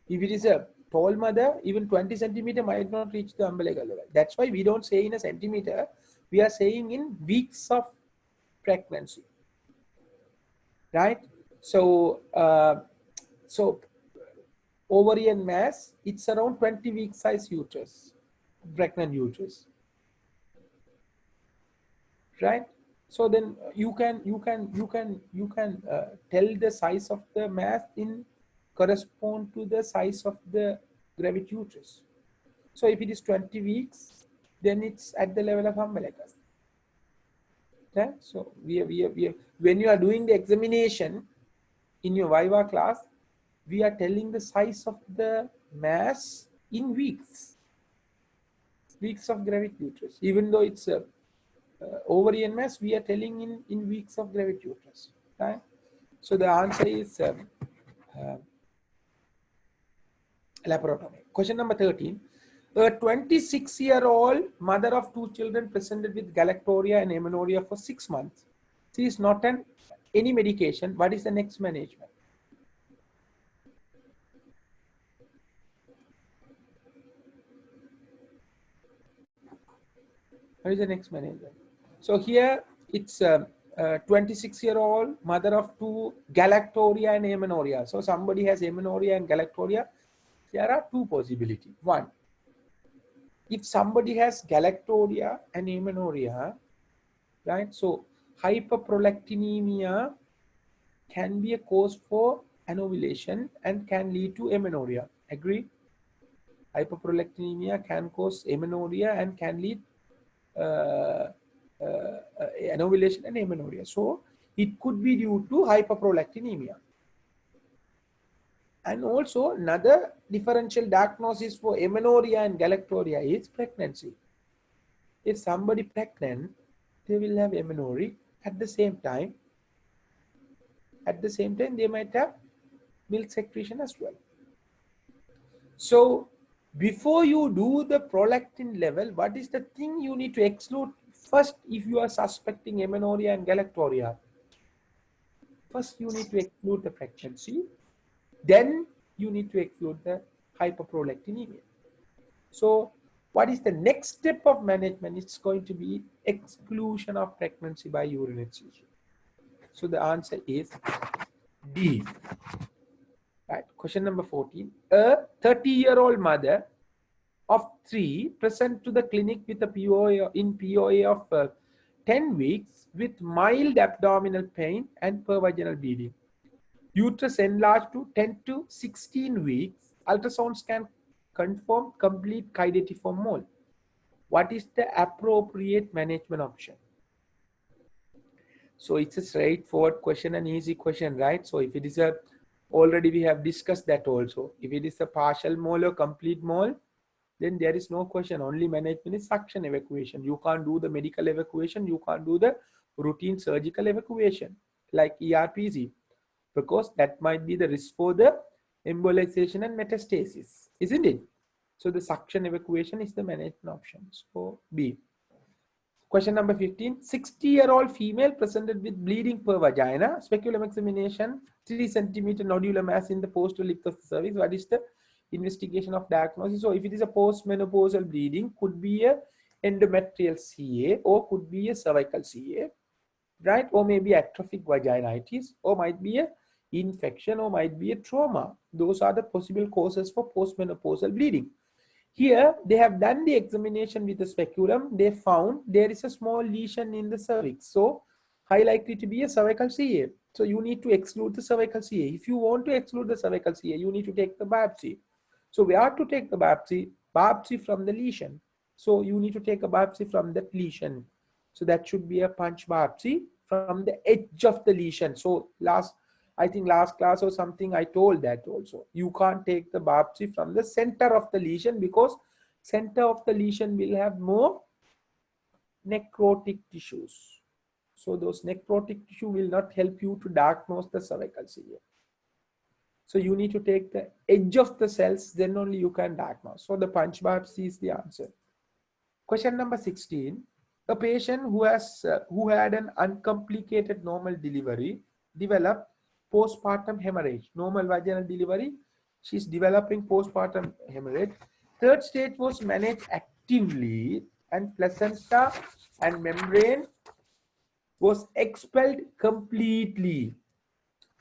If it is a tall mother, even 20 centimeter might not reach the umbilical level. That's why we don't say in a centimeter, we are saying in weeks of pregnancy. Right? So, ovarian mass, it's around 20 week size uterus, pregnant uterus. Right? So then you can tell the size of the mass in correspond to the size of the gravid uterus. So if it is 20 weeks, then it's at the level of umbilicus. Okay? So when you are doing the examination in your Viva class, we are telling the size of the mass in weeks of gravid uterus. Even though it's a ovarian mass, we are telling in weeks of gravid uterus. Right? So the answer is laparotomy. Question number 13. A 26-year-old mother of 2 children presented with galactorrhea and amenorrhea for 6 months. She is not on any medication. What is the next management? What is the next management? So here it's a 26-year-old mother of 2 galactorrhea and amenorrhea. So somebody has amenorrhea and galactorrhea. There are 2 possibilities. One, if somebody has galactorrhea and amenorrhea, right? So hyperprolactinemia can be a cause for anovulation and can lead to amenorrhea. Agree? Hyperprolactinemia can cause amenorrhea and can lead anovulation and amenorrhea. So it could be due to hyperprolactinemia. And also another differential diagnosis for amenorrhea and galactorrhea is pregnancy. If somebody pregnant, they will have amenorrhea. At the same time, they might have milk secretion as well. So before you do the prolactin level, what is the thing you need to exclude first if you are suspecting amenorrhea and galactorrhea? First, you need to exclude the pregnancy. Then you need to exclude the hyperprolactinemia. So what is the next step of management? It's going to be exclusion of pregnancy by urine excision. So the answer is D. Right. Question number 14. A 30-year-old mother of 3 present to the clinic with a POA of 10 weeks with mild abdominal pain and pervaginal bleeding. Uterus enlarged to 10 to 16 weeks. Ultrasound scan confirm complete chydatiform mole. What is the appropriate management option? So it's a straightforward question, an easy question, right? So if it is a, already we have discussed that also. If it is a partial mole or complete mole, then there is no question. Only management is suction evacuation. You can't do the medical evacuation. You can't do the routine surgical evacuation like ERPC. because that might be the risk for the embolization and metastasis, isn't it? So the suction evacuation is the management option. So B. Question number 15. 60-year-old female presented with bleeding per vagina, speculum examination, 3 centimeter nodular mass in the postal lip of the cervix. What is the investigation of diagnosis? So if it is a postmenopausal bleeding, could be a endometrial CA or could be a cervical CA, right? Or maybe atrophic vaginitis, or might be a infection, or might be a trauma. Those are the possible causes for postmenopausal bleeding. Here, they have done the examination with the speculum. They found there is a small lesion in the cervix. So, high likely to be a cervical CA. So, you need to exclude the cervical CA. If you want to exclude the cervical CA, you need to take the biopsy. So, we are to take the biopsy? Biopsy from the lesion. So, you need to take a biopsy from that lesion. So, that should be a punch biopsy from the edge of the lesion. So, I think last class or something I told that also. You can't take the biopsy from the center of the lesion because center of the lesion will have more necrotic tissues. So those necrotic tissue will not help you to diagnose the cervical CA. So you need to take the edge of the cells, then only you can diagnose. So the punch biopsy is the answer. Question number 16. A patient who had an uncomplicated normal delivery developed postpartum hemorrhage. Normal vaginal delivery, she's developing postpartum hemorrhage. Third stage was managed actively and placenta and membrane was expelled completely.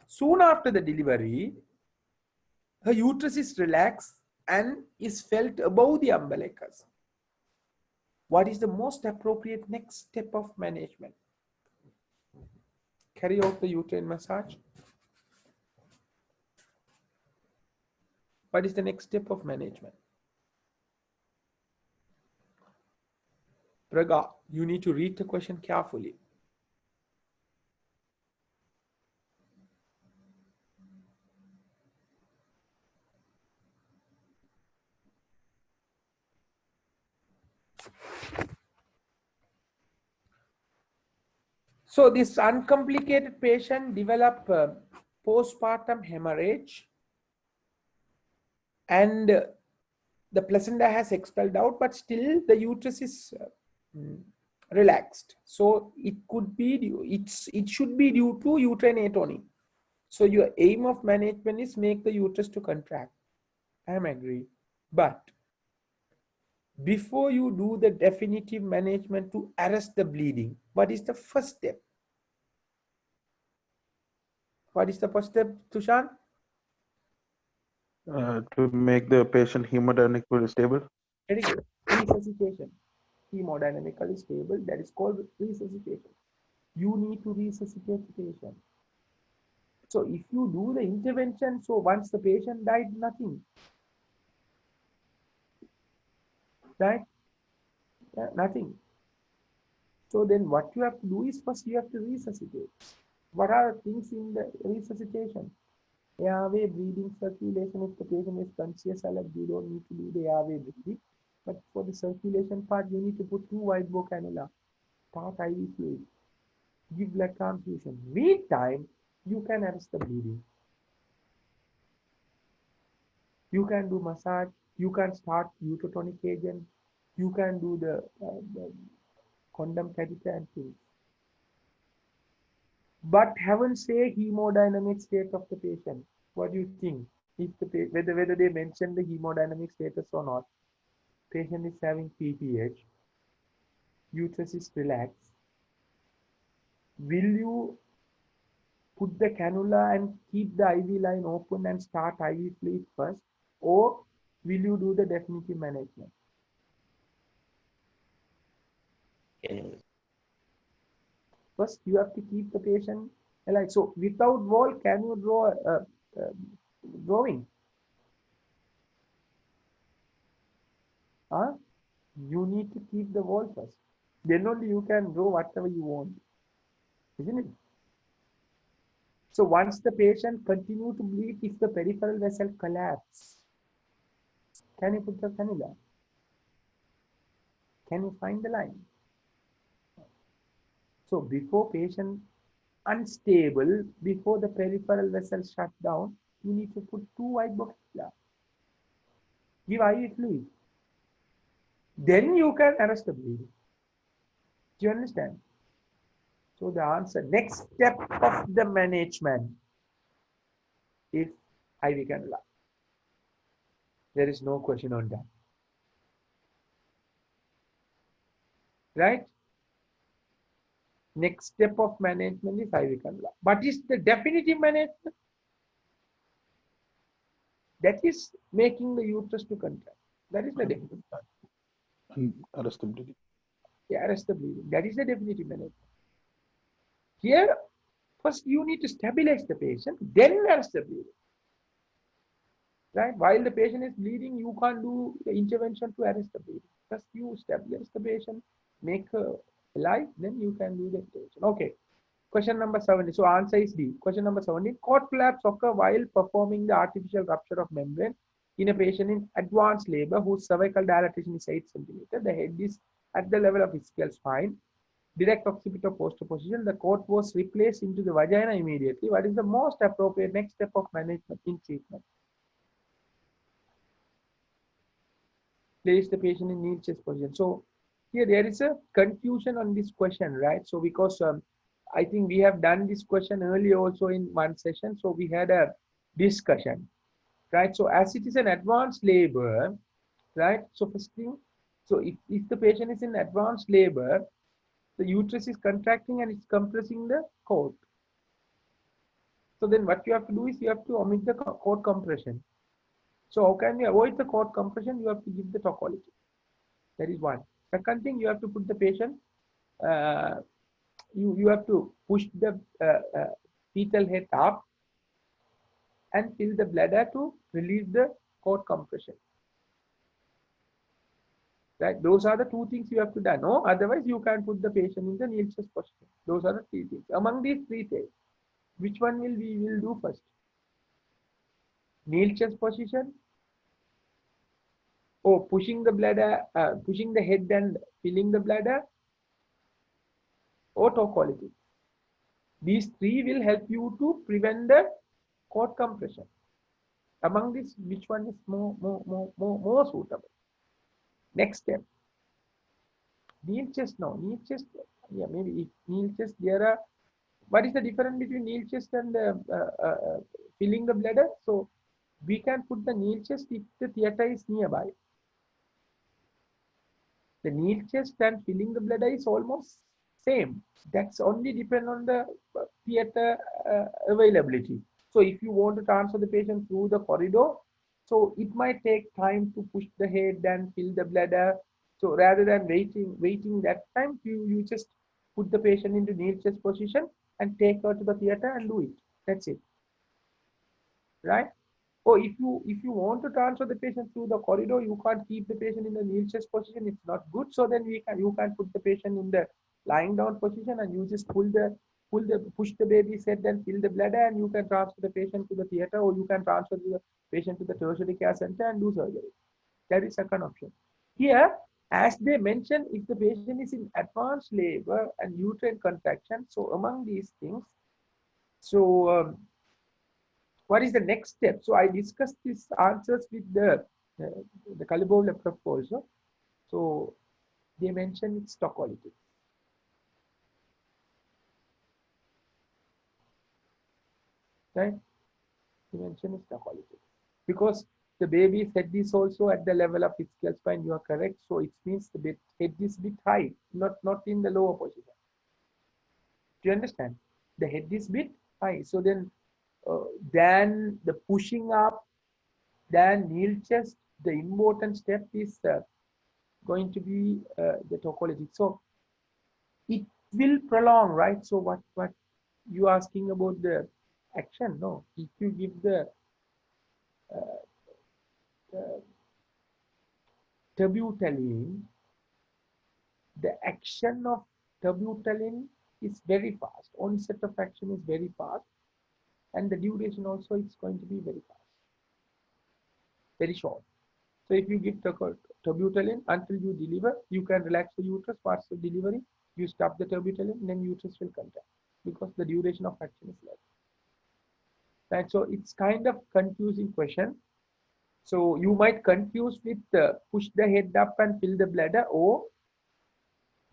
Soon after the delivery, her uterus is relaxed and is felt above the umbilicus. What is the most appropriate next step of management? Carry out the uterine massage. What is the next step of management? Praga, you need to read the question carefully. So this uncomplicated patient developed postpartum hemorrhage and the placenta has expelled out, but still the uterus is relaxed. So it could be it should be due to uterine atony. So your aim of management is make the uterus to contract. I am agree. But before you do the definitive management to arrest the bleeding, what is the first step? What is the first step, Tushan? To make the patient hemodynamically stable. Very good. Resuscitation. Hemodynamically stable. That is called resuscitation. You need to resuscitate the patient. So if you do the intervention, so once the patient died, nothing. Right? Nothing. So then what you have to do is first you have to resuscitate. What are the things in the resuscitation? Airway, breathing, circulation. If the patient is conscious, you don't need to do the airway breathing. But for the circulation part, you need to put 2 wide bore cannula, start IV fluid, give blood transfusion. Meantime, you can arrest the bleeding. You can do massage. You can start uterotonic agent. You can do the condom catheter and things. But haven't say hemodynamic state of the patient. What do you think? If the whether they mention the hemodynamic status or not? Patient is having PTH. Uterus is relaxed. Will you put the cannula and keep the IV line open and start IV fluid first, or will you do the definitive management? First, you have to keep the patient alive. So, without wall, can you draw a drawing? You need to keep the wall first. Then only you can draw whatever you want, isn't it? So, once the patient continue to bleed, if the peripheral vessel collapse, can you put the cannula? Can you find the line? So before patient unstable before the peripheral vessels shut down, you need to put 2 white boxes there. Give IV fluid. Then you can arrest the bleeding. Do you understand? So the answer, next step of the management is IV cannula. There is no question on that. Right? Next step of management is IV cannula. But is the definitive management? That is making the uterus to contract. That is the definitive. And arrest the bleeding. Yeah, arrest the bleeding. That is the definitive management. Here, first you need to stabilize the patient, then arrest the bleeding. Right? While the patient is bleeding, you can't do the intervention to arrest the bleeding. First you stabilize the patient, make her alive, then you can do the intervention. Okay. Question number 7. So answer is D. Question number 17. Cord collapse occur while performing the artificial rupture of membrane in a patient in advanced labor whose cervical dilatation is 8 centimeters. The head is at the level of ischial spine. Direct occipital posterior position. The cord was replaced into the vagina immediately. What is the most appropriate next step of management in treatment? Place the patient in knee chest position. So here there is a confusion on this question, right? So because I think we have done this question earlier also in one session. So we had a discussion, right? So as it is an advanced labor, right? So first thing, so if the patient is in advanced labor, the uterus is contracting and it's compressing the cord. So then what you have to do is you have to omit the cord compression. So how can we avoid the cord compression? You have to give the tocolytic. That is one. Second thing, you have to put the patient, you have to push the fetal head up and fill the bladder to release the cord compression. Right? Those are the 2 things you have to do. No, otherwise you can put the patient in the kneel chest position. Those are the 3 things. Among these 3 things, which one will we will do first? Kneel chest position, or pushing the bladder, pushing the head and filling the bladder, or tocolytic. These 3 will help you to prevent the cord compression. Among these, which one is more suitable? Next step. Kneel chest now. Kneel chest, yeah, maybe if kneel chest, there are, what is the difference between kneel chest and filling the bladder? So we can put the kneel chest if the theater is nearby. The kneel chest and filling the bladder is almost same. That's only depend on the theater availability. So if you want to transfer the patient through the corridor, so it might take time to push the head and fill the bladder. So rather than waiting that time, you just put the patient into kneel chest position and take her to the theater and do it. That's it. Right? Or if you want to transfer the patient through the corridor, you can't keep the patient in the kneel chest position. It's not good. So then you can put the patient in the lying down position and you just push the baby's head and fill the bladder, and you can transfer the patient to the theater, or you can transfer the patient to the tertiary care center and do surgery. That is second option. Here, as they mentioned, if the patient is in advanced labor and uterine contraction, so among these things, so what is the next step? So I discussed these answers with the Kalibov also. So they mentioned it's tocolytic. Right? They mentioned it's tocolytic. Because the baby's head is also at the level of ischial spine, you are correct. So it means the head is a bit high, not in the lower position. Do you understand? The head is a bit high. So then the pushing up, then kneel chest, the important step is going to be the tocolytic. So it will prolong, right? So what you asking about the action? No, if you give the terbutaline, the action of terbutaline is very fast. Onset of action is very fast, and the duration also is going to be very fast, very short. So if you give terbutaline until you deliver, you can relax the uterus. Once the delivery, you stop the terbutaline, then uterus will contract. because the duration of action is less. Right? So it's kind of confusing question. So you might confuse with push the head up and fill the bladder or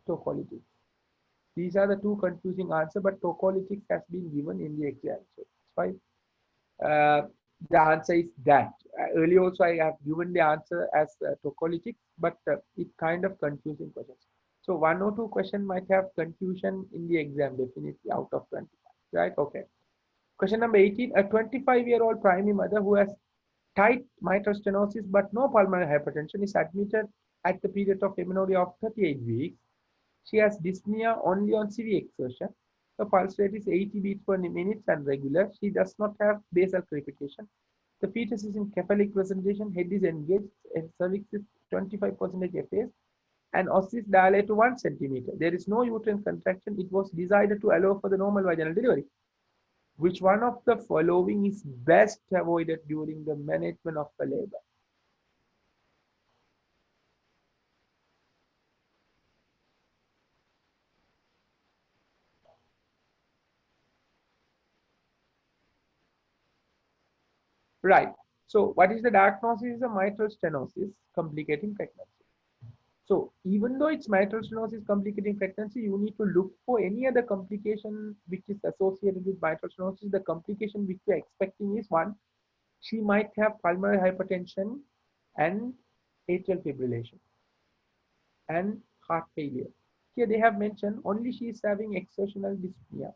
tocolytics. These are the two confusing answers, but tocolytics has been given in the exam. So it's fine. The answer is that. Earlier also I have given the answer as tocolytics, but it kind of confusing questions. So 1 or 2 question might have confusion in the exam, definitely out of 25, right? Okay. Question number 18, a 25-year-old primary mother who has tight mitral stenosis but no pulmonary hypertension is admitted at the period of amenorrhea of 38 weeks. She has dyspnea only on severe exertion. The pulse rate is 80 beats per minute and regular. She does not have basal crepitation. The fetus is in cephalic presentation, head is engaged, and cervix is 25% effaced, and os is dilated to 1 centimeter. There is no uterine contraction. It was decided to allow for the normal vaginal delivery. Which one of the following is best avoided during the management of the labor? Right. So what is the diagnosis of mitral stenosis complicating pregnancy? So even though it's mitral stenosis complicating pregnancy, you need to look for any other complication which is associated with mitral stenosis. The complication which we are expecting is one, she might have pulmonary hypertension and atrial fibrillation and heart failure. Here they have mentioned only she is having exertional dyspnea.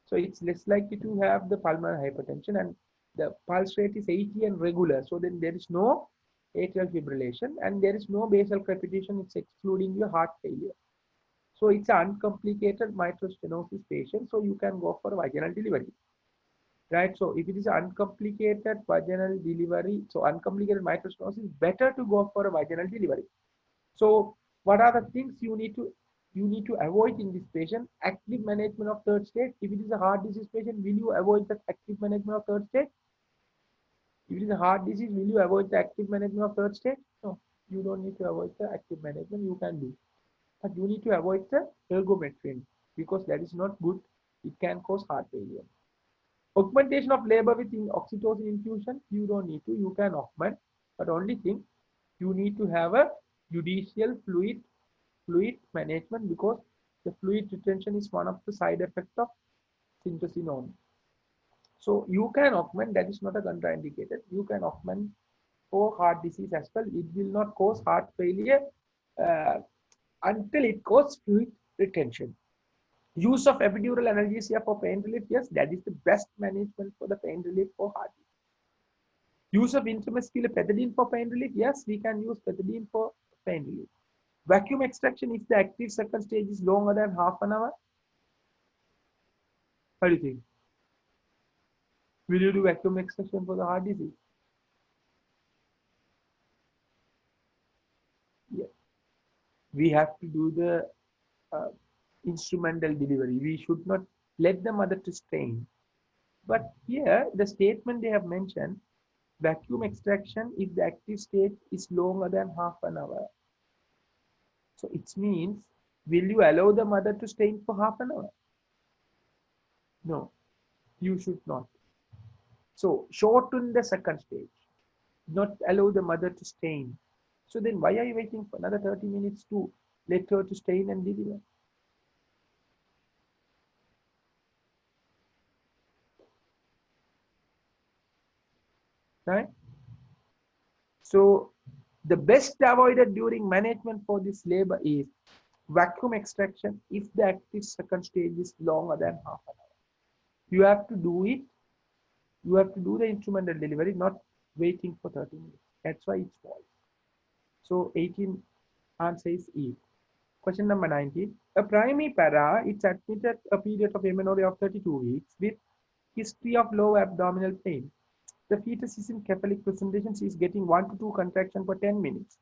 So it's less likely to have the pulmonary hypertension, and the pulse rate is 80 and regular. So then there is no atrial fibrillation and there is no basal crepitation. It's excluding your heart failure. So it's an uncomplicated mitral stenosis patient. So you can go for vaginal delivery. Right. So if it is uncomplicated vaginal delivery, so uncomplicated mitral stenosis, better to go for a vaginal delivery. So what are the things you need to avoid in this patient? Active management of third stage. If it is a heart disease patient, will you avoid the active management of third stage? If it is a heart disease, will you avoid the active management of third stage? No, you don't need to avoid the active management. You can do, but you need to avoid the ergometrin because that is not good. It can cause heart failure. Augmentation of labor with oxytocin infusion, you don't need to. You can augment, but only thing you need to have a judicial fluid management because the fluid retention is one of the side effects of syntocinon. So you can augment, that is not a contraindicated. You can augment for heart disease as well. It will not cause heart failure until it causes fluid retention. Use of epidural analgesia for pain relief, yes, that is the best management for the pain relief for heart disease. Use of intramuscular pethidine for pain relief, yes, we can use pethidine for pain relief. Vacuum extraction if the active second stage is longer than half an hour. What do you think? Will you do vacuum extraction for the heart disease? Yes. We have to do the instrumental delivery. We should not let the mother to strain. But here, the statement they have mentioned, vacuum extraction if the active state is longer than half an hour. So it means, will you allow the mother to strain for half an hour? No, you should not. So shorten the second stage, not allow the mother to strain. So then why are you waiting for another 30 minutes to let her to strain and deliver? Right? So the best avoided during management for this labor is vacuum extraction if the active second stage is longer than half an hour. You have to do it. You have to do the instrumental delivery, not waiting for 30 minutes. That's why it's false. So 18 answer is E. Question number 19. A primary para is admitted a period of amenorrhea of 32 weeks with history of low abdominal pain. The fetus is in cephalic presentation. She is getting 1 to 2 contractions per 10 minutes.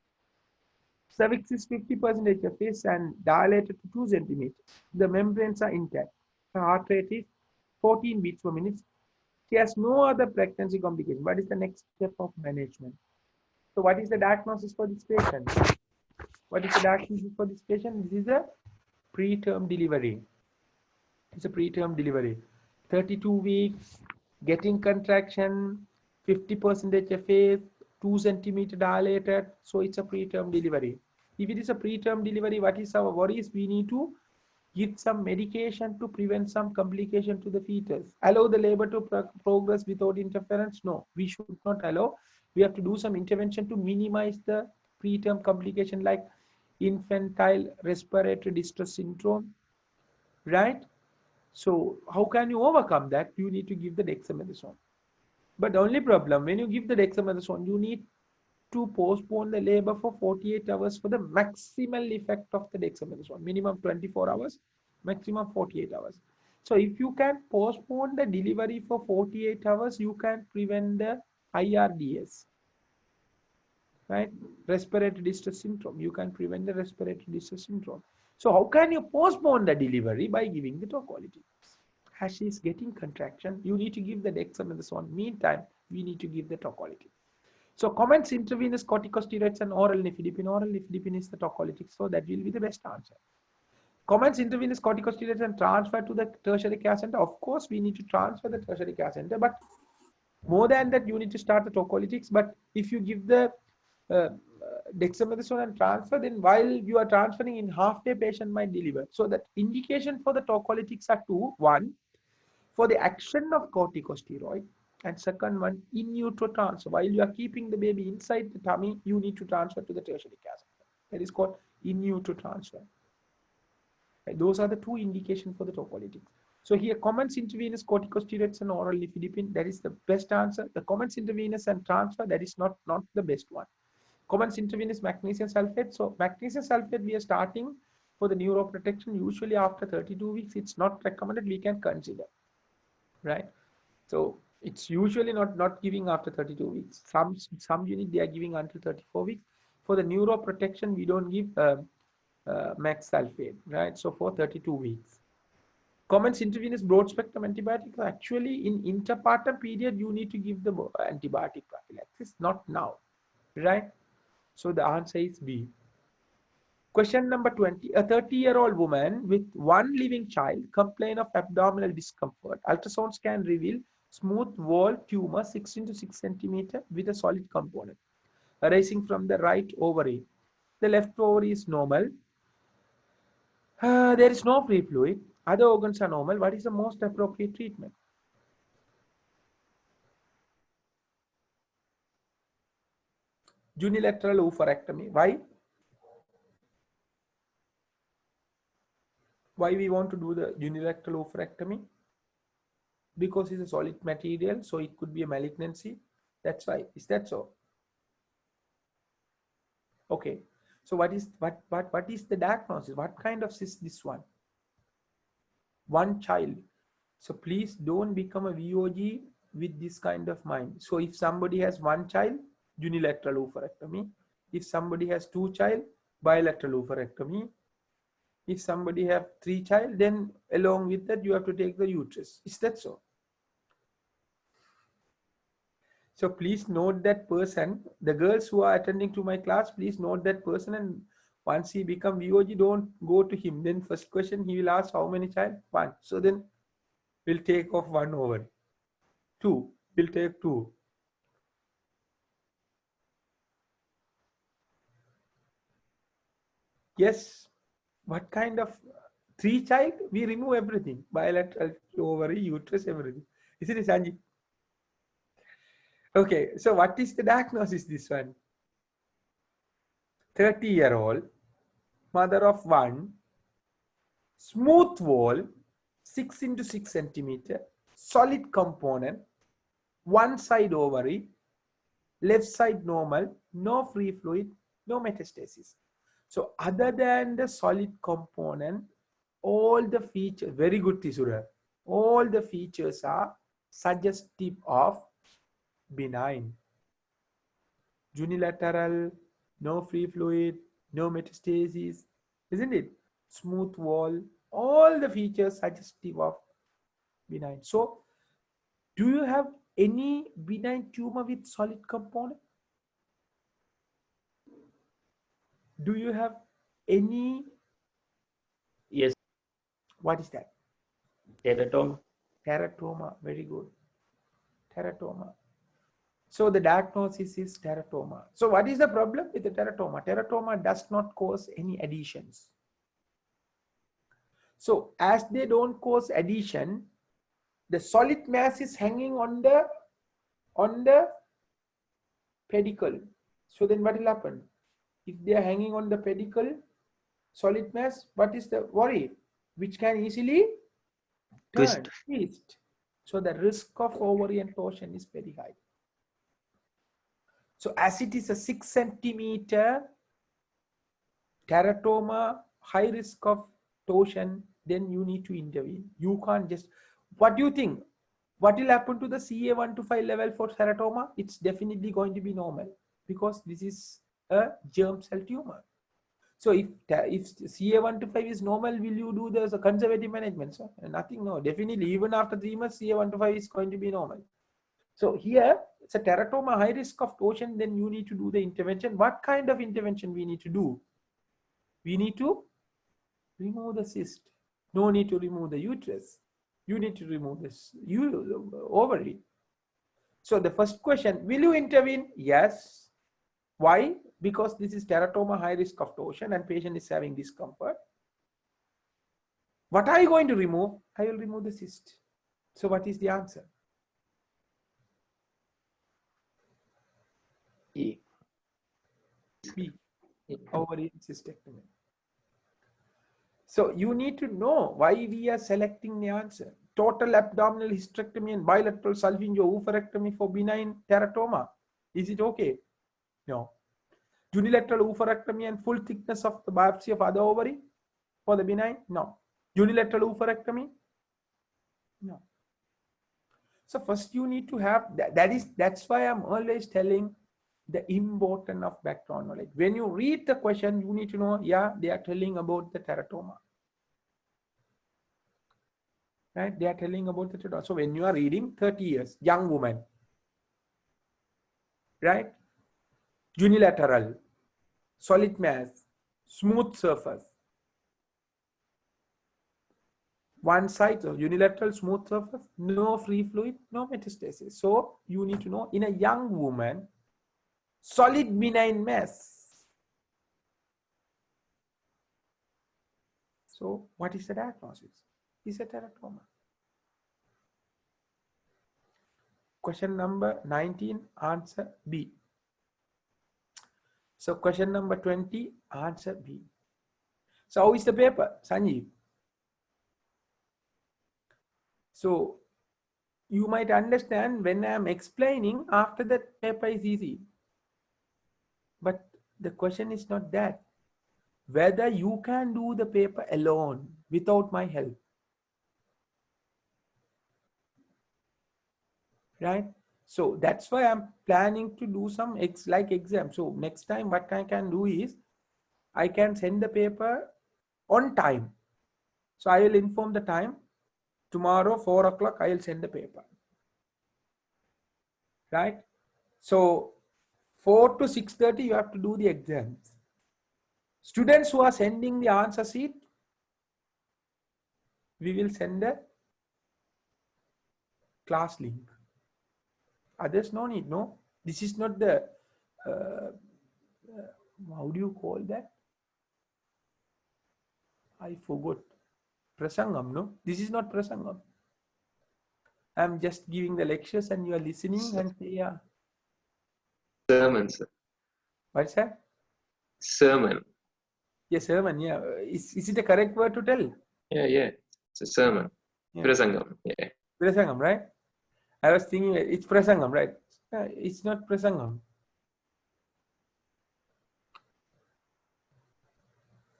Cervix is 50% effaced and dilated to 2 centimeters. The membranes are intact. Her heart rate is 14 beats per minute. She has no other pregnancy complication. What is the next step of management? So what is the diagnosis for this patient? What is the diagnosis for this patient? This is a preterm delivery. It's a preterm delivery. 32 weeks, getting contraction, 50% FA, 2 centimeter dilated. So it's a preterm delivery. If it is a preterm delivery, what is our worries? We need to give some medication to prevent some complication to the fetus. Allow the labor to progress without interference? No, we should not allow. We have to do some intervention to minimize the preterm complication like infantile respiratory distress syndrome, right? So how can you overcome that? You need to give the dexamethasone. But the only problem, when you give the dexamethasone, you need to postpone the labor for 48 hours for the maximal effect of the dexamethasone. Minimum 24 hours, maximum 48 hours. So if you can postpone the delivery for 48 hours, you can prevent the IRDS, right? Respiratory distress syndrome. You can prevent the respiratory distress syndrome. So how can you postpone the delivery? By giving the tocolytic. As she is getting contraction, you need to give the dexamethasone. Meantime, we need to give the tocolytic. So commence intravenous corticosteroids and oral nifedipine. Oral nifedipine is the tocolytic, so that will be the best answer. Commence intravenous corticosteroids and transfer to the tertiary care center. Of course, we need to transfer the tertiary care center, but more than that, you need to start the tocolytics. But if you give the dexamethasone and transfer, then while you are transferring in half day, patient might deliver. So that indication for the tocolytics are two. One, for the action of corticosteroid, and second one, in utero transfer. While you are keeping the baby inside the tummy, you need to transfer to the tertiary care center. That is called in utero transfer. Right? Those are the two indications for the tocolytics. So here, commence intravenous corticosteroids and oral nifedipine, that is the best answer. The commence intravenous and transfer, that is not the best one. Commence intravenous magnesium sulfate. So magnesium sulfate, we are starting for the neuroprotection. Usually after 32 weeks, it's not recommended. We can consider, right? So it's usually not giving after 32 weeks. Some unit they are giving until 34 weeks. For the neuroprotection, we don't give max sulfate, right? So for 32 weeks. Commence intravenous broad spectrum antibiotics. Actually, in interpartum period, you need to give the antibiotic prophylaxis, not now, right? So the answer is B. Question number 20. A 30-year-old woman with one living child complains of abdominal discomfort. Ultrasound scan reveal smooth wall tumor 6 into 6 centimeter with a solid component arising from the right ovary. The left ovary is normal. There is no free fluid. Other organs are normal. What is the most appropriate treatment? Unilateral oophorectomy. Why? Why we want to do the unilateral oophorectomy? Because it's a solid material, so it could be a malignancy. That's why. Is that so? Okay. So what is the diagnosis? What kind of cyst this one? One child. So please don't become a VOG with this kind of mind. So if somebody has one child, unilateral oophorectomy. If somebody has two child, bilateral oophorectomy. If somebody have three child, then along with that you have to take the uterus. Is that so? So please note that person. The girls who are attending to my class, please note that person, and once he become VOG, don't go to him. Then first question he will ask how many child? One. So then we'll take off one over. Two. We'll take two. Yes. What kind of three child? We remove everything. Bilateral, ovary, uterus, everything. Isn't it, Sanjit? Okay. So what is the diagnosis this one? 30-year-old, mother of one, smooth wall, 6 into 6 centimeter, solid component, one side ovary, left side normal, no free fluid, no metastasis. So other than the solid component, all the features, very good Tisura, all the features are suggestive of benign. Unilateral, no free fluid, no metastasis, isn't it? Smooth wall, all the features suggestive of benign. So do you have any benign tumor with solid component? Do you have any? Yes. What is that? Teratoma. Teratoma, very good. Teratoma. So the diagnosis is teratoma. So what is the problem with the teratoma? Teratoma does not cause any adhesions. So as they don't cause adhesion, the solid mass is hanging on the pedicle. So then what will happen? If they are hanging on the pedicle, solid mass, what is the worry? Which can easily turn, twist. So the risk of overorientation is very high. So as it is a 6 centimeter teratoma, high risk of torsion, then you need to intervene. You can't just, what do you think? What will happen to the CA125 level for teratoma? It's definitely going to be normal because this is a germ cell tumor. So if CA125 is normal, will you do the conservative management? So nothing, no, definitely even after 3 months, CA125 is going to be normal. So here it's a teratoma, high risk of torsion, then you need to do the intervention. What kind of intervention we need to do? We need to remove the cyst. No need to remove the uterus. You need to remove this ovary. So the first question, will you intervene? Yes. Why? Because this is teratoma, high risk of torsion, and patient is having discomfort. What are you going to remove? I will remove the cyst. So what is the answer? E. B. Ovarian cystectomy. So you need to know why we are selecting the answer. Total abdominal hysterectomy and bilateral salpingo-oophorectomy for benign teratoma. Is it okay? No. Unilateral oophorectomy and full thickness of the biopsy of other ovary for the benign? No. Unilateral oophorectomy? No. So first you need to have, that's why I'm always telling the importance of background knowledge. When you read the question, you need to know, yeah, they are telling about the teratoma. Right? They are telling about the teratoma. So when you are reading 30 years, young woman, right? Unilateral, solid mass, smooth surface. One side, so unilateral, smooth surface, no free fluid, no metastasis. So you need to know in a young woman, solid benign mass. So what is the diagnosis? Is a teratoma. Question number 19, answer B. So question number 20, answer B. So how is the paper, Sanjeev? So you might understand when I am explaining, after that paper is easy. But the question is not that. Whether you can do the paper alone without my help. Right? So that's why I'm planning to do some exam. So next time what I can do is, I can send the paper on time. So I will inform the time. Tomorrow, 4 o'clock, I will send the paper. Right? So 4 to 6:30, you have to do the exams. Students who are sending the answer sheet, we will send a class link. Others no need, no. This is not the, how do you call that? I forgot. Prasangam, no? This is not Prasangam. I'm just giving the lectures and you are listening and say, yeah. Sermon, sir. What's that? Sermon. Yes, sermon, yeah. Is it a correct word to tell? Yeah. It's a sermon. Yeah. Prasangam. Yeah. Prasangam, right? I was thinking it's Prasangam, right? It's not Prasangam.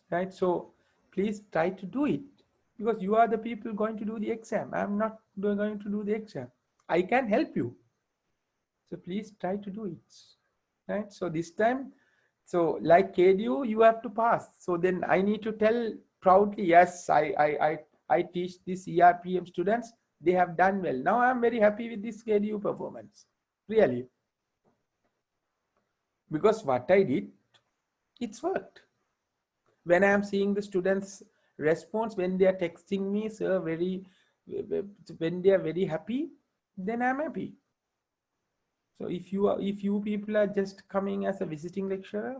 Right? So please try to do it because you are the people going to do the exam. I'm not going to do the exam. I can help you. So please try to do it. Right? So this time, so like KDU, you have to pass. So then I need to tell proudly, yes, I teach these ERPM students. They have done well. Now I'm very happy with this KDU performance. Really. Because what I did, it's worked. When I am seeing the students' response, when they are texting me, sir, very when they are very happy, then I'm happy. So if you people are just coming as a visiting lecturer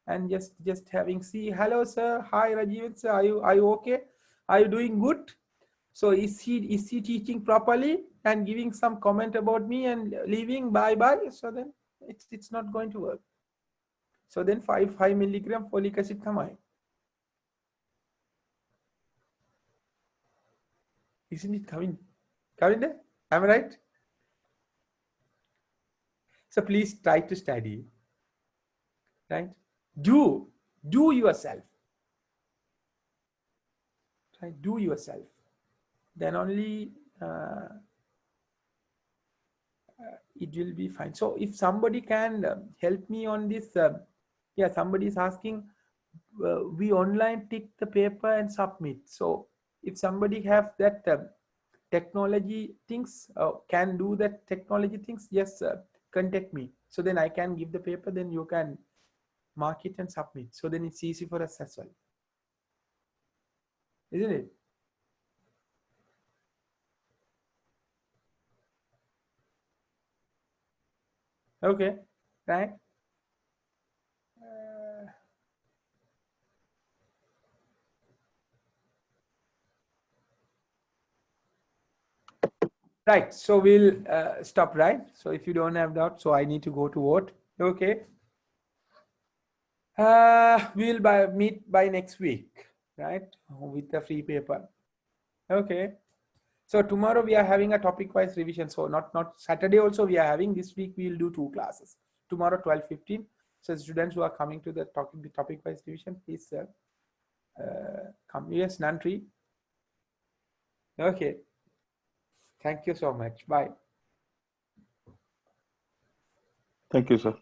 and just having, see, hello sir, hi Rajiv sir, are you okay? Are you doing good? So is he teaching properly and giving some comment about me and leaving bye? So then it's not going to work. So then 5 milligram folic acid thamai. Isn't it coming there? Am I right? So please try to study. Right? Do yourself. Right? Do yourself. Then only it will be fine. So if somebody can help me on this, yeah, somebody is asking, we online tick the paper and submit. So if somebody have that technology things, can do that technology things, just contact me. So then I can give the paper, then you can mark it and submit. So then it's easy for us as well. Isn't it? Okay, right? Right, so we'll stop, right? So if you don't have doubt, so I need to go to vote. Okay. We'll meet by next week, right? With the free paper. Okay. So tomorrow we are having a topic-wise revision. So not Saturday also we are having. This week we will do 2 classes. Tomorrow 12:15. So students who are coming to the topic-wise revision, please come. Yes, Nantri. Okay. Thank you so much. Bye. Thank you, sir.